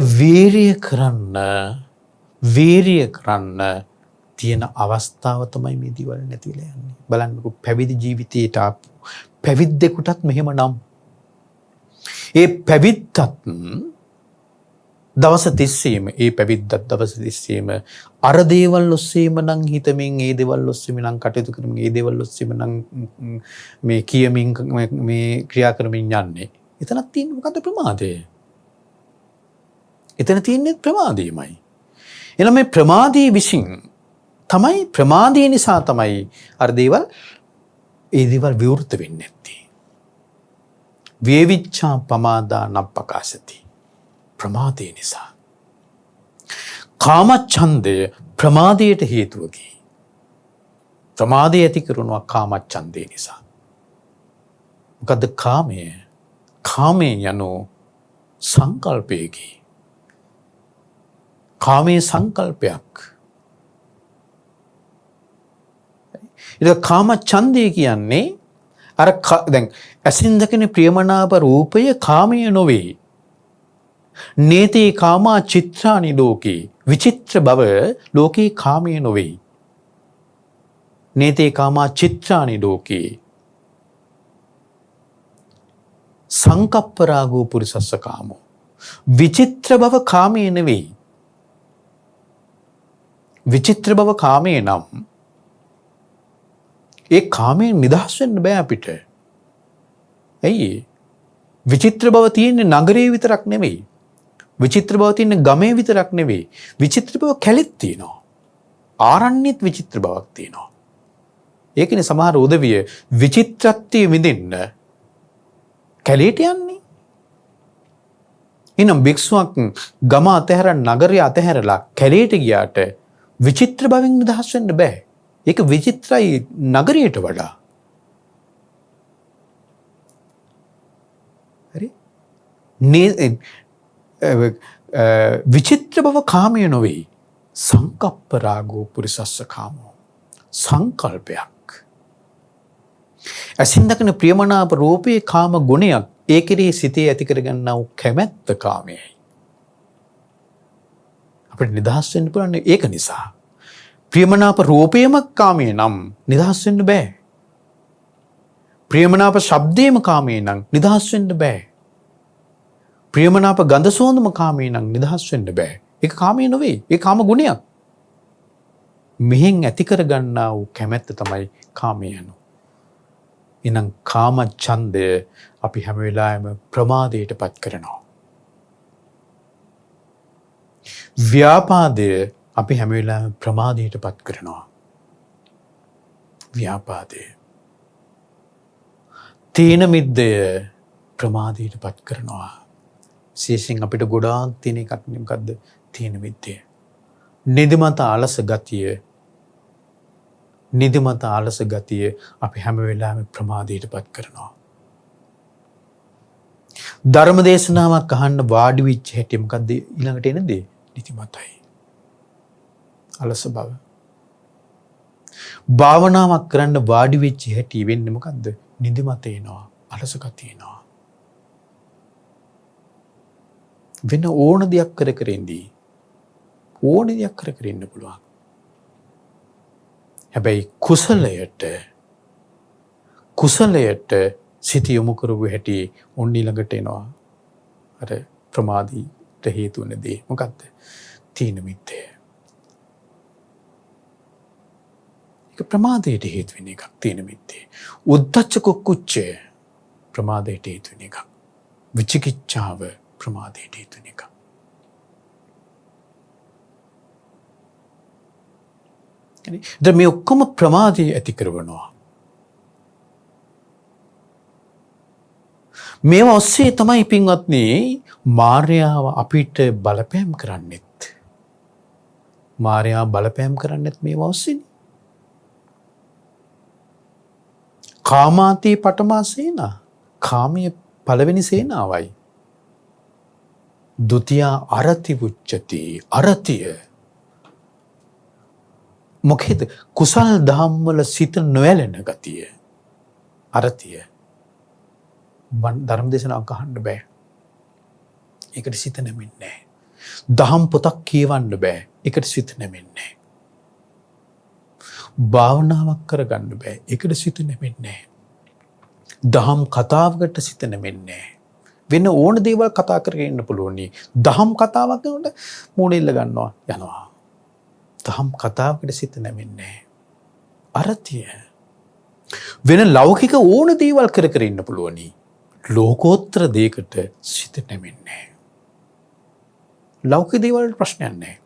වීරිය කරන්න තියෙන අවස්ථාව තමයි මේ දේවල් නැති වෙලා යන්නේ. බලන්නකෝ පැවිදි ජීවිතයට ආපු පැවිද්දෙකුටත් මෙහෙම නම්. ඒ පැවිද්දත් දවස් 30ෙම අර දේවල් ඔස්සේම නම් හිතමින් ඒ දේවල් ඔස්සේම නම් කටයුතු කරමින් ඒ දේවල් ඔස්සේම නම් මේ කියමින් මේ ක්‍රියා කරමින් යන්නේ. එතනක් තියෙන්නේ මොකද්ද? ප්‍රමාදය. එතන තියෙන්නේ ප්‍රමාදයමයි. එහෙනම් මේ ප්‍රමාදයේ විසින් තමයි ප්‍රමාදය නිසා තමයි අර දේවල් විවෘත වෙන්නේ නැත්තේ. වේවිච්ඡා පමාදා නප්පකාශති. ප්‍රමාදය නිසා. කාමච්ඡන්දය ප්‍රමාදයට හේතුවකි. ප්‍රමාදය ඇති කරනවා කාමච්ඡන්දය නිසා. මොකද්ද කාමය? කාමය යනෝ සංකල්පයකි. කාමයේ සංකල්පයක්. ඒක කාමච්ඡන්දය කියන්නේ අර දැන් ඇසින් දකින ප්‍රියමනාප රූපය කාමය නොවේ. නේතේ කාමා චිත්‍රානි ලෝකේ. විචිත්‍ර බව ලෝකේ කාමය නොවේ. නේතේ කාමා චිත්‍රානි ලෝකේ. සංකප්ප රාගෝ පුරිසස්ස කාමෝ. විචිත්‍ර බව කාමය නෙවෙයි. විචිත්‍ර බව කාමය නම් ඒ කාමයෙන් නිදහස් වෙන්න බෑ අපිට. ඇයි? විචිත්‍ර බව තියෙන්නේ නගරේ විතරක් නෙවෙයි. විචිත්‍ර බව තියෙන්නේ ගමේ විතරක් නෙවෙයි. විචිත්‍ර බව කැලෙත් තියෙනවා. ආරණ්‍යෙත් විචිත්‍ර බවක් තියෙනවා. ඒකනේ සමහර උදවිය විචිත්‍රත්වයේ විඳින්න කැලේට යන්නේ. එනම් භික්ෂුවක් ගම අතහැර නගරය අතහැරලා කැලේට ගියාට විචිත්‍ර බවෙන් නිදහස් වෙන්න බෑ. ඒක විචිත්‍රයි නගරයට වඩා. හරි? විචිත්‍ර බව කාමය නොවේ. සංකප්ප රාගෝ පුරිසස්ස කාමෝ. සංකල්පයක්. ඇසින් දකින ප්‍රියමනාප රූපේ කාම ගුණයක්. ඒ කෙරෙහි සිතේ ඇති කරගන්නා වූ කැමැත්ත කාමයයි. අපිට නිදහස් වෙන්න පුළුවන් ඒක නිසා. ප්‍රියමනාප රූපයම කාමයේ නම් නිදහස් වෙන්න බෑ. ප්‍රියමනාප ශබ්දේම කාමේ නම් නිදහස් වෙන්න බෑ. ප්‍රියමනාප ගඳ සුවඳම කාමේ නම් නිදහස් වෙන්න බෑ. ඒක කාමයේ නෙවෙයි. ඒ කාම ගුණයක්. මෙහෙන් ඇති කර ගන්නා වූ කැමැත්ත තමයි කාමයේ යනු. එහෙනම් කාම ඡන්දය අපි හැම වෙලාවෙම ප්‍රමාදයටපත් කරනවා. ව්‍යාපාදය අපි හැම වෙලාවෙම ප්‍රමාදයටපත් කරනවා. ව්‍යාපාදය. තීන මිද්දය ප්‍රමාදයටපත් කරනවා. විශේෂයෙන් අපිට ගොඩාක් තියෙන එකක් මොකද්ද? තීන මිද්දය. නිදිමත ආලස ගතිය. නිදිමත ආලස ගතිය අපි හැම වෙලාවෙම ප්‍රමාදයටපත් කරනවා. ධර්ම දේශනාවක් අහන්න වාඩි වෙච්ච හැටි මොකද්ද ඊළඟට එන දේ? නිදිමතයි. අලස බව. භාවනාවක් කරන්න වාඩි වෙච්ච හැටි වෙන්නේ මොකද්ද? නිදිමත එනවා, අලස ගතිය එනවා. වෙන ඕන දෙයක් කර කර ඉඳී ඕන දෙයක් කර කර ඉන්න පුළුවන්. හැබැයි කුසලයට සිත යොමු කරපු හැටි ඔන්න ඊළඟට එනවා. අර ප්‍රමාදීට හේතු වෙන දේ මොකද්ද? තීන මිද්දය. ඒක ප්‍රමාදයට හේතු වෙන එකක්. තීන මිද්දය. උද්ධච්ච කුක්කුච්චය ප්‍රමාදයට හේතු වෙන එකක්. විචිකිච්ඡාව ප්‍රමාදයට හේතු වෙන එකක්. දැන් මේ ඔක්කොම ප්‍රමාදය ඇති කරනවා. මේවා ඔස්සේ තමයි පින්වත්නි මාර්යාව අපිට බලපෑම් කරන්නෙත්. මාර්යාව බලපෑම් කරන්නෙත් මේවා ඔස්සේනේ. කාමාතී පඨමා සේනා. කාමයේ පළවෙනි සේනාවයි. ဒုတိ ය අරති උච්චති. අරතිය මොකේද? කුසල් දහම් වල සිත නොඇලෙන ගතිය. අරතිය. ධර්ම දේශනාවක් අහන්න බෑ. ඒකට සිත නැමෙන්නේ නැහැ. දහම් පොතක් කියවන්න බෑ. ඒකට සිත නැමෙන්නේ නැහැ. භාවනාවක් කරගන්න බෑ. ඒකට සිත නැමෙන්නේ නැහැ. දහම් කතාවකට සිත නැමෙන්නේ නැහැ. වෙන ඕන දේවල් කතා කරගෙන ඉන්න පුළුවන්. දහම් කතාවක් කරනකොට මූණෙල්ල ගන්නවා යනවා. දහම් කතාවකට සිත නැමෙන්නේ නැහැ. අරතිය. වෙන ලෞකික ඕන දේවල් කර කර ඉන්න පුළුවන්. ලෝකෝත්තර දෙයකට සිත නැමෙන්නේ නැහැ. ලෞකික දේවල් ප්‍රශ්නයක් නැහැ.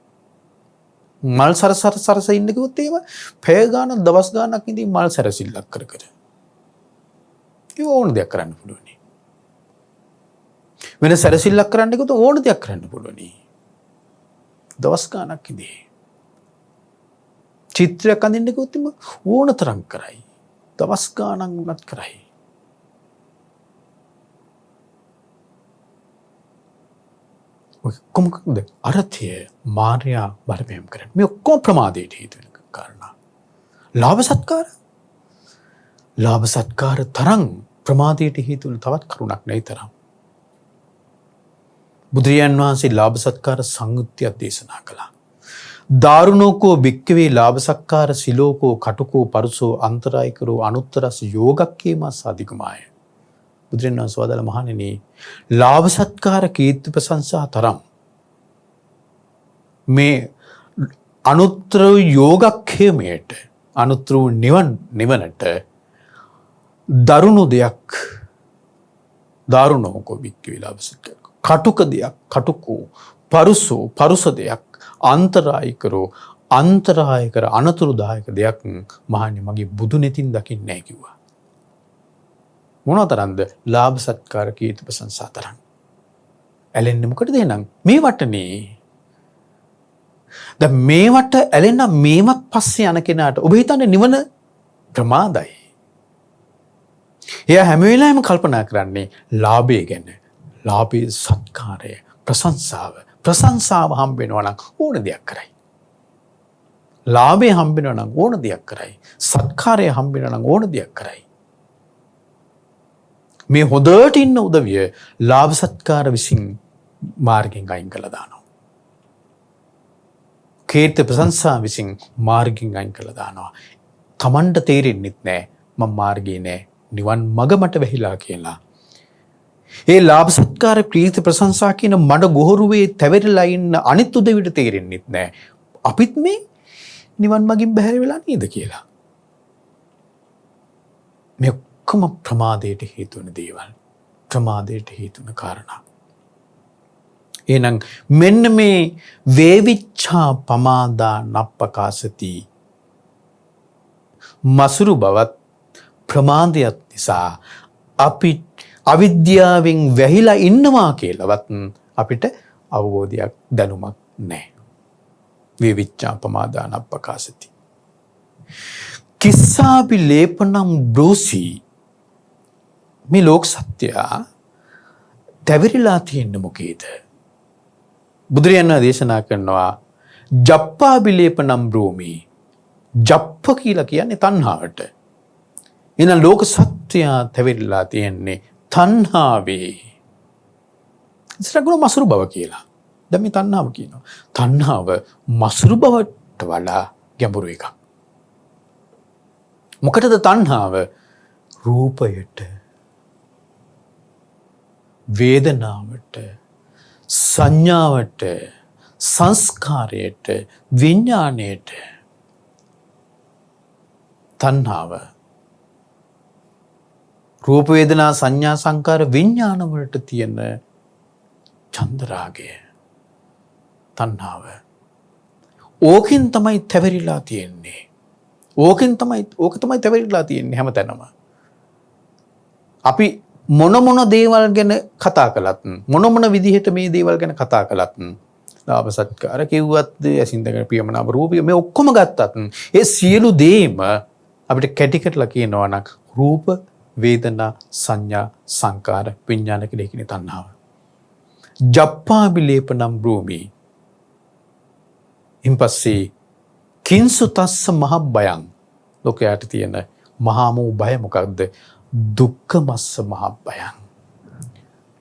මල් සරස ඉන්න කිව්වොත් එහෙම පැය ගානක් දවස් ගානක් ඉඳි මල් සැරසිල්ලක් කර කර. ඒ ඕන දෙයක් කරන්න පුළුවන්. වෙන සැරසිල්ලක් කරන්න කිව්වොත් ඕන දෙයක් කරන්න පුළුවන්. දවස් ගානක් ඉඳි. චිත්‍රයක් අඳින්න කිව්වොත් ඕන තරම් කරයි. දවස් ගානක් උනත් කරයි. කොහොමද අරතිය මාර්යා බලපෑම් කරන්නේ? මේ ඔක්කොම ප්‍රමාදයට හේතු වෙන කාරණා. ලාභ සත්කාර තරම් ප්‍රමාදයට හේතු වෙන තවත් කරුණක් නැයි තරම්. බුදුරජාන් වහන්සේ ලාභ සත්කාර සංයුත්තියක් දේශනා කළා. දාරුණෝකෝ භික්කවේ ලාභ සත්කාර සිලෝකෝ කටුකෝ පරුසෝ අන්තරායිකරෝ අනුත්තරස් යෝගක්කේමස් අධිකමාය. බුදුරජාණන් වහන්සේ වදාළ මහණෙනි, ලාභ සත්කාර කීර්ති ප්‍රශංසා තරම් මේ අනුත්තර යෝගක්ඛේමයට අනුත්තර නිවනට දරුණු දෙයක්. දාරුණෝකෝ භික්කවේ ලාභ සත්කාර කටුක දෙයක්, කටුකෝ පරුසෝ පරුස දෙයක්, අන්තරායිකරෝ අන්තරායකර අනතුරුදායක දෙයක් මහණෙනි මගේ බුදු නෙතින් දකින්නේ නැහැ කිව්වා. මොනතරම්ද? ලාභ සත්කාර කීර්ති ප්‍රශංසා තරම්. ඇලෙන්නේ මොකටද එහෙනම්? මේවටනේ. දැන් මේවට ඇලෙන්න මේවත් පස්සේ යන කෙනාට ඔබ හිතන්නේ නිවන ප්‍රමාදයි. එයා හැම වෙලාවෙම කල්පනා කරන්නේ ලාභය ගැන. ලාභයේ සත්කාරය, ප්‍රශංසාව හම්බ වෙනවා නම් ඕන දෙයක් කරයි. ලාභය හම්බ වෙනවා නම් ඕන දෙයක් කරයි. සත්කාරය හම්බ වෙනවා නම් ඕන දෙයක් කරයි. මේ හොඳට ඉන්න උදවිය ලාභ සත්කාර විසින් මාර්ගෙන් අයින් කළා දානවා. කීර්ති ප්‍රශංසා විසින් මාර්ගෙන් අයින් කළා දානවා. තමන්ට තේරෙන්නෙත් නෑ මම මාර්ගේ නෑ නිවන් මග මට වැහිලා කියලා. ඒ ලාභ සත්කාර ප්‍රීති ප්‍රශංසා කියන මඩ ගොහරුවේ තැවරිලා ඉන්න අනිත් උදවියට තේරෙන්නෙත් නැහැ. අපිත් මේ නිවන් මගින් බැහැර වෙලා නේද කියලා. මේ ඔක්කොම ප්‍රමාදයට හේතු වෙන දේවල්. ප්‍රමාදයට හේතු වෙන කාරණා. එහෙනම් මෙන්න මේ වේවිච්ඡා පමාදා නප්පකාසති මසුරු බවත් ප්‍රමාදයක් නිසා අපි අවිද්‍යාවෙන් වැහිලා ඉන්නවා කියලාවත් අපිට අවබෝධයක් දැනුමක් නැහැ. වේවිච්ඡා පමාදා නප්පකාසති කිස්සාපි ලේපනම් බ්‍රෝසි මේ ලෝක සත්‍යය තැවරිලා තියෙන්නේ මොකේද? බුදුරජාණන් දේශනා කරනවා ජප්පා විලේපනම් බ්‍රෝමි. ජප්ප කියලා කියන්නේ තණ්හාවට. එහෙනම් ලෝක සත්‍යය තැවරිලා තියෙන්නේ තණ්හාවේ. ඉස්සරහට මසුරු බව කියලා. දැන් මේ තණ්හාව කියනවා. තණ්හාව මසුරු බවට වඩා ගැඹුරු එකක්. මොකටද තණ්හාව? රූපයට, වේදනාවට, සංඥාවට, සංස්කාරයට, විඥාණයට. තණ්හාව රූප වේදනා සංඥා සංකාර විඥාන වලට තියෙන චන්දරාගය. තණ්හාව ඕකෙන් තමයි තැවරිලා තියෙන්නේ. ඕක තමයි තැවරිලා තියෙන්නේ හැමතැනම. අපි මොන දේවල් ගැන කතා කළත් මොන විදිහට මේ දේවල් ගැන කතා කළත් ලාභ සත්කාර කිව්වත් ඇසින්දගෙන ප්‍රියමනාප රූපය මේ ඔක්කොම ගත්තත් ඒ සියලු දේම අපිට කැටි කරලා කියනවා නම් රූප වේදනා සංඥා සංකාර විඥාන කියලා කියන තණ්හාව. ජප්පා විලේපනම් බ්‍රෝමි. ඉන්පස්සේ කිංසු තස්ස මහබ්බයං ලෝකයට තියෙන මහා මෝ බය මොකක්ද? දුක්ඛ මස්ස මහබ්බයං.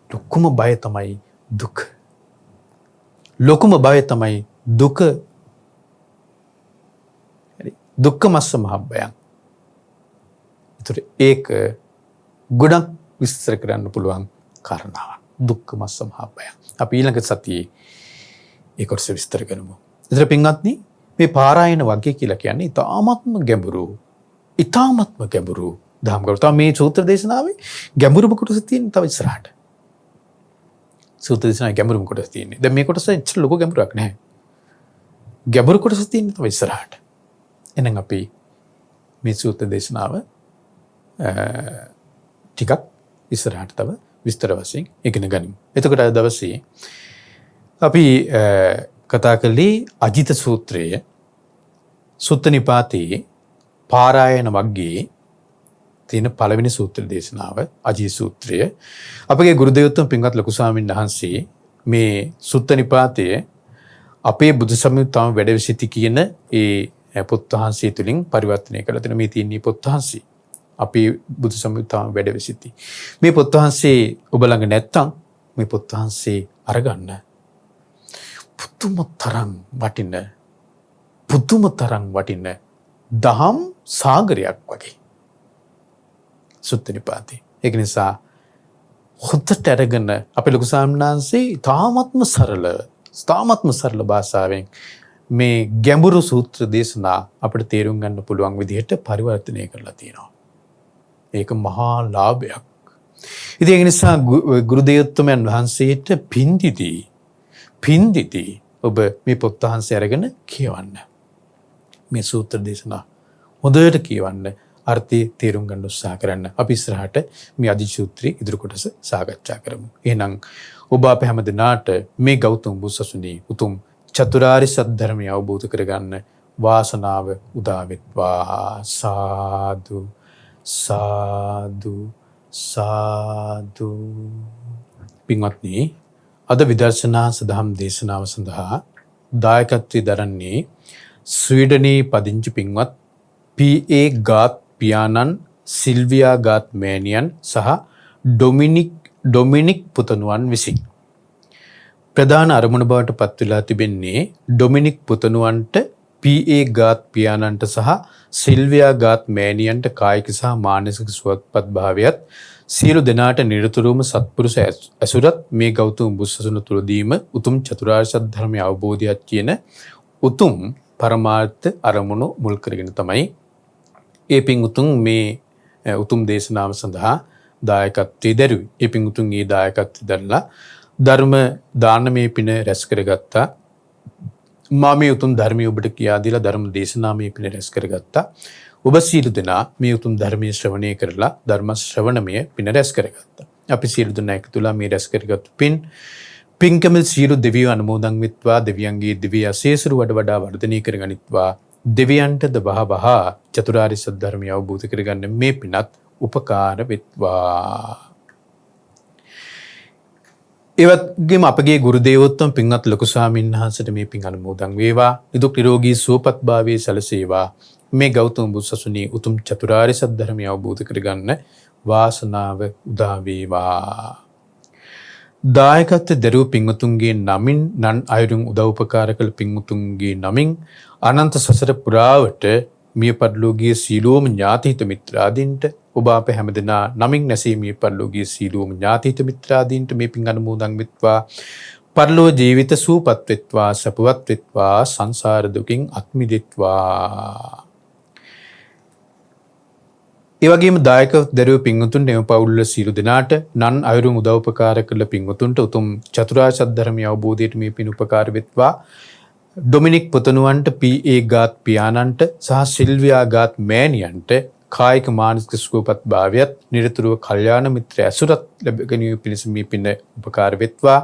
ලොකුම බය තමයි දුක. ලොකුම බය තමයි දුක. දුක්ඛ මස්ස මහබ්බයං. ඒතර ඒක ගොඩක් විස්තර කරන්න පුළුවන් කාරණාවක්. දුක්ඛ මස්ස මහබ්බයං. අපි ඊළඟ සතියේ ඒ කොටස විස්තර කරමු. ඒතර පින්වත්නි මේ පාරායන වග්ගය කියලා කියන්නේ ඉතාමත්ම ගැඹුරු දහම් කරුණා. මේ සූත්‍ර දේශනාවේ ගැඹුරුම කොටස තියෙන තව ඉස්සරහට. සූත්‍ර දේශනාවේ ගැඹුරුම කොටස තියෙන්නේ. දැන් මේ කොටස ඇත්තට ලොකු ගැඹුරක් නැහැ. ගැඹුරු කොටස තියෙන්නේ තව ඉස්සරහට. එහෙනම් අපි මේ සූත්‍ර දේශනාව ටිකක් ඉස්සරහට තව විස්තර වශයෙන් ඉගෙන ගනිමු. එතකොට අද දවසේ අපි කතා කළේ අජිත සූත්‍රයේ සුත්ත නිපාතයේ පාරායන වග්ගයේ තියෙන පළවෙනි සූත්‍ර දේශනාව අජිත සූත්‍රය. අපගේ ගුරු දේවෝත්තම පින්වත් ලොකු ස්වාමීන් වහන්සේ මේ සුත්ත නිපාතයේ අපේ බුදු සමිතියම වැඩවිසිති කියන ඒ පොත් වහන්සේ තුලින් පරිවර්තනය කරලා තියෙන මේ තියෙන පොත් වහන්සේ අපේ බුදු සමිතියම වැඩවිසිති. මේ පොත් වහන්සේ ඔබ ළඟ නැත්තම් මේ පොත් වහන්සේ අරගන්න. පුදුම තරම් වටින දහම් සාගරයක් වගේ සුත්ත නිපාතේ. ඒක නිසා හොද්දට අරගෙන අපේ ලොකු සාමණේරයන්සේ තාමත්ම සරල භාෂාවෙන් මේ ගැඹුරු සූත්‍ර දේශනා අපිට තේරුම් ගන්න පුළුවන් විදිහට පරිවර්තනය කරලා තියෙනවා. ඒක මහා ලාභයක්. ඉතින් ඒ නිසා ගුරු දේවෝත්තමයන් වහන්සේට පින්දිති ඔබ මේ පොත් වහන්සේ අරගෙන කියවන්න. මේ සූත්‍ර දේශනා හොඳට කියවන්න, අර්ථය තේරුම් ගන්න උත්සාහ කරන්න. අපි ඉස්සරහට මේ අදි සූත්‍රයේ ඉදිරි කොටස සාකච්ඡා කරමු. එහෙනම් ඔබ අප හැම දිනාට මේ ගෞතම බුදුසසුනේ උතුම් චතුරාර්ය සත්‍ය ධර්මය අවබෝධ කරගන්න වාසනාව උදා වෙත්වා. සාදු සාදු සාදු. පින්වත්නි, අද විදර්ශනා සදහම් දේශනාව සඳහා දායකත්වයේ දරන්නේ ස්වීඩනයේ පදිංචි පින්වත් P.A. ගාත් පියාණන්, සිල්වියා ගාත් මෑණියන් සහ ඩොමිනික් පුතණුවන් විසින්. ප්‍රධාන අරමුණ බවට පත් වෙලා තිබෙන්නේ ඩොමිනික් පුතණුවන්ට PA ගාත් පියාණන්ට සහ සිල්වියා ගාත් මෑණියන්ට කායික සහ මානසික සුවපත් භාවයත් සියලු දෙනාට නිරතුරුවම සත්පුරුෂ ඇසුරත් මේ ගෞතම බුදුසසුන තුළදීම උතුම් චතුරාර්ය සත්‍ය ධර්මය අවබෝධයක් කියන උතුම් පරමාර්ථ අරමුණු මුල් කරගෙන තමයි ඒ පින්වුතුන් මේ උතුම් දේශනාව සඳහා දායකත්වයේ දැරුවේ. ඒ පින්වුතුන් මේ දායකත්වය දරලා ධර්ම දානමය පින රැස් කරගත්තා. මා මේ උතුම් ධර්මය ඔබට කියා දීලා ධර්ම දේශනාමය පින රැස් කරගත්තා. ඔබ සියලු දෙනා මේ උතුම් ධර්මයේ ශ්‍රවණය කරලා ධර්ම ශ්‍රවණමය පින රැස් කරගත්තා. අපි සියලු දෙනා එකතුලා මේ රැස් කරගත්තු පින්කම සියලු දෙවියෝ අනුමෝදන් වෙත්වා. දෙවියන්ගේ දිව්‍ය ආශීර්වාද වඩ වඩා වර්ධනය කරගනිත්වා. දෙවියන්ටද වහ චතුරාර්ය සත්‍ය ධර්මය අවබෝධ කරගන්න මේ පිනත් උපකාර වෙත්වා. ඒ වගේම අපගේ ගුරු දේවෝත්තම පින්වත් ලොකු ස්වාමීන් වහන්සේට මේ පින් අනුමෝදන් වේවා. නිදුක් නිරෝගී සුවපත් භාවයේ සැලසේවා. මේ ගෞතම බුදුසසුනේ උතුම් චතුරාර්ය සත්‍ය ධර්මය අවබෝධ කරගන්න වාසනාව උදා වේවා. දායකත්ව දරූ පින්වතුන්ගේ නමින් නන් අයුරින් උදව් උපකාර කළ පින්වතුන්ගේ නමින් අනන්ත සසර පුරාවට මිය පරලෝකීය සීලෝම ඥාතිහිත මිත්‍රාදීන්ට ඔබ අප හැමදෙනා නමින් නැසී මිය පරලෝකීය සීලෝම ඥාතිහිත මිත්‍රාදීන්ට මේ පින් අනුමෝදන් වෙත්වා. පරලෝ ජීවිත සූපත් වෙත්වා, සපවත් වෙත්වා, සංසාර දුකින් අත් මිදෙත්වා. ඒ වගේම දායක දරුවෝ පින්වතුන් එම පවුල් සියලු දෙනාට නන් අයුරුන් උදව් උපකාර කළ පින්වතුන්ට උතුම් චතුරාර්ය සත්‍ය ධර්මය අවබෝධයට මේ පින් උපකාර වෙත්වා. ඩොමිනික් පුතණුවන්ට PA ගාත් පියාණන්ට සහ සිල්වියා ගාත් මෑණියන්ට කායික මානසික සුවපත් භාවයත් නිරතුරුව කල්යාණ මිත්‍ර ඇසුරත් ලැබගැනීම පිණිස මේ පින උපකාර වෙත්වා.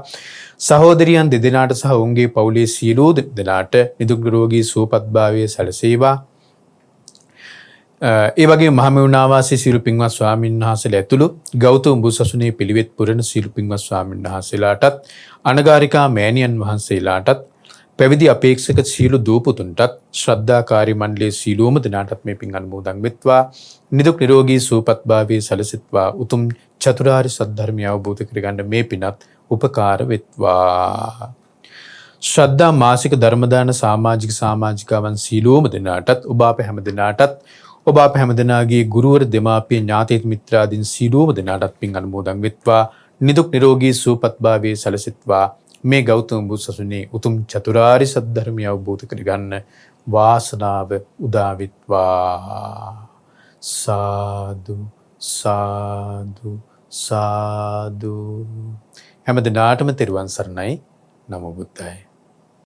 සහෝදරියන් දෙදෙනාට සහ ඔවුන්ගේ පවුලේ සියලු දෙනාට නිදුක් නිරෝගී සුවපත් භාවය සැලසේවා. ඒ වගේ මහමෙවුනාවාසී සියලු පින්වත් ස්වාමීන් වහන්සේලා ඇතුළු ගෞතම බුදුසසුනේ පිළිවෙත් පුරන සියලු පින්වත් ස්වාමීන් වහන්සේලාටත් අනගාരികා මෑණියන් වහන්සේලාටත් පැවිදි අපේක්ෂක සියලු දූපුතුන්ටත් ශ්‍රද්ධාකාරී මණ්ඩලයේ සියලුම දෙනාටත් මේ පින් අනුමෝදන් වෙත්වා. නිදුක් නිරෝගී සුවපත් භාවයේ සැලසෙත්වා. උතුම් චතුරාර්ය සත්‍ය ධර්මය අවබෝධ කරගන්න මේ පිනත් උපකාර වෙත්වා. ශ්‍රද්ධා මාසික ධර්ම දාන සමාජිකාවන් සියලුම දෙනාටත් ඔබ අප හැම දෙනාටත් ඔබ අප හැම දෙනාගේ ගුරුවර දෙමාපිය ඥාතිහිත මිත්‍රාදීන් සියලුම දෙනාටත් පින් අනුමෝදන් වෙත්වා. නිදුක් නිරෝගී සුවපත් භාවයේ සැලසෙත්වා. මේ ගෞතම බුදුසසුනේ උතුම් චතුරාර්ය සත්‍ය ධර්මය අවබෝධ කරගන්න වාසනාව උදා වෙත්වා. සාදු සාදු සාදු. හැම දිනාටම තෙරුවන් සරණයි. නමෝ බුද්ධාය.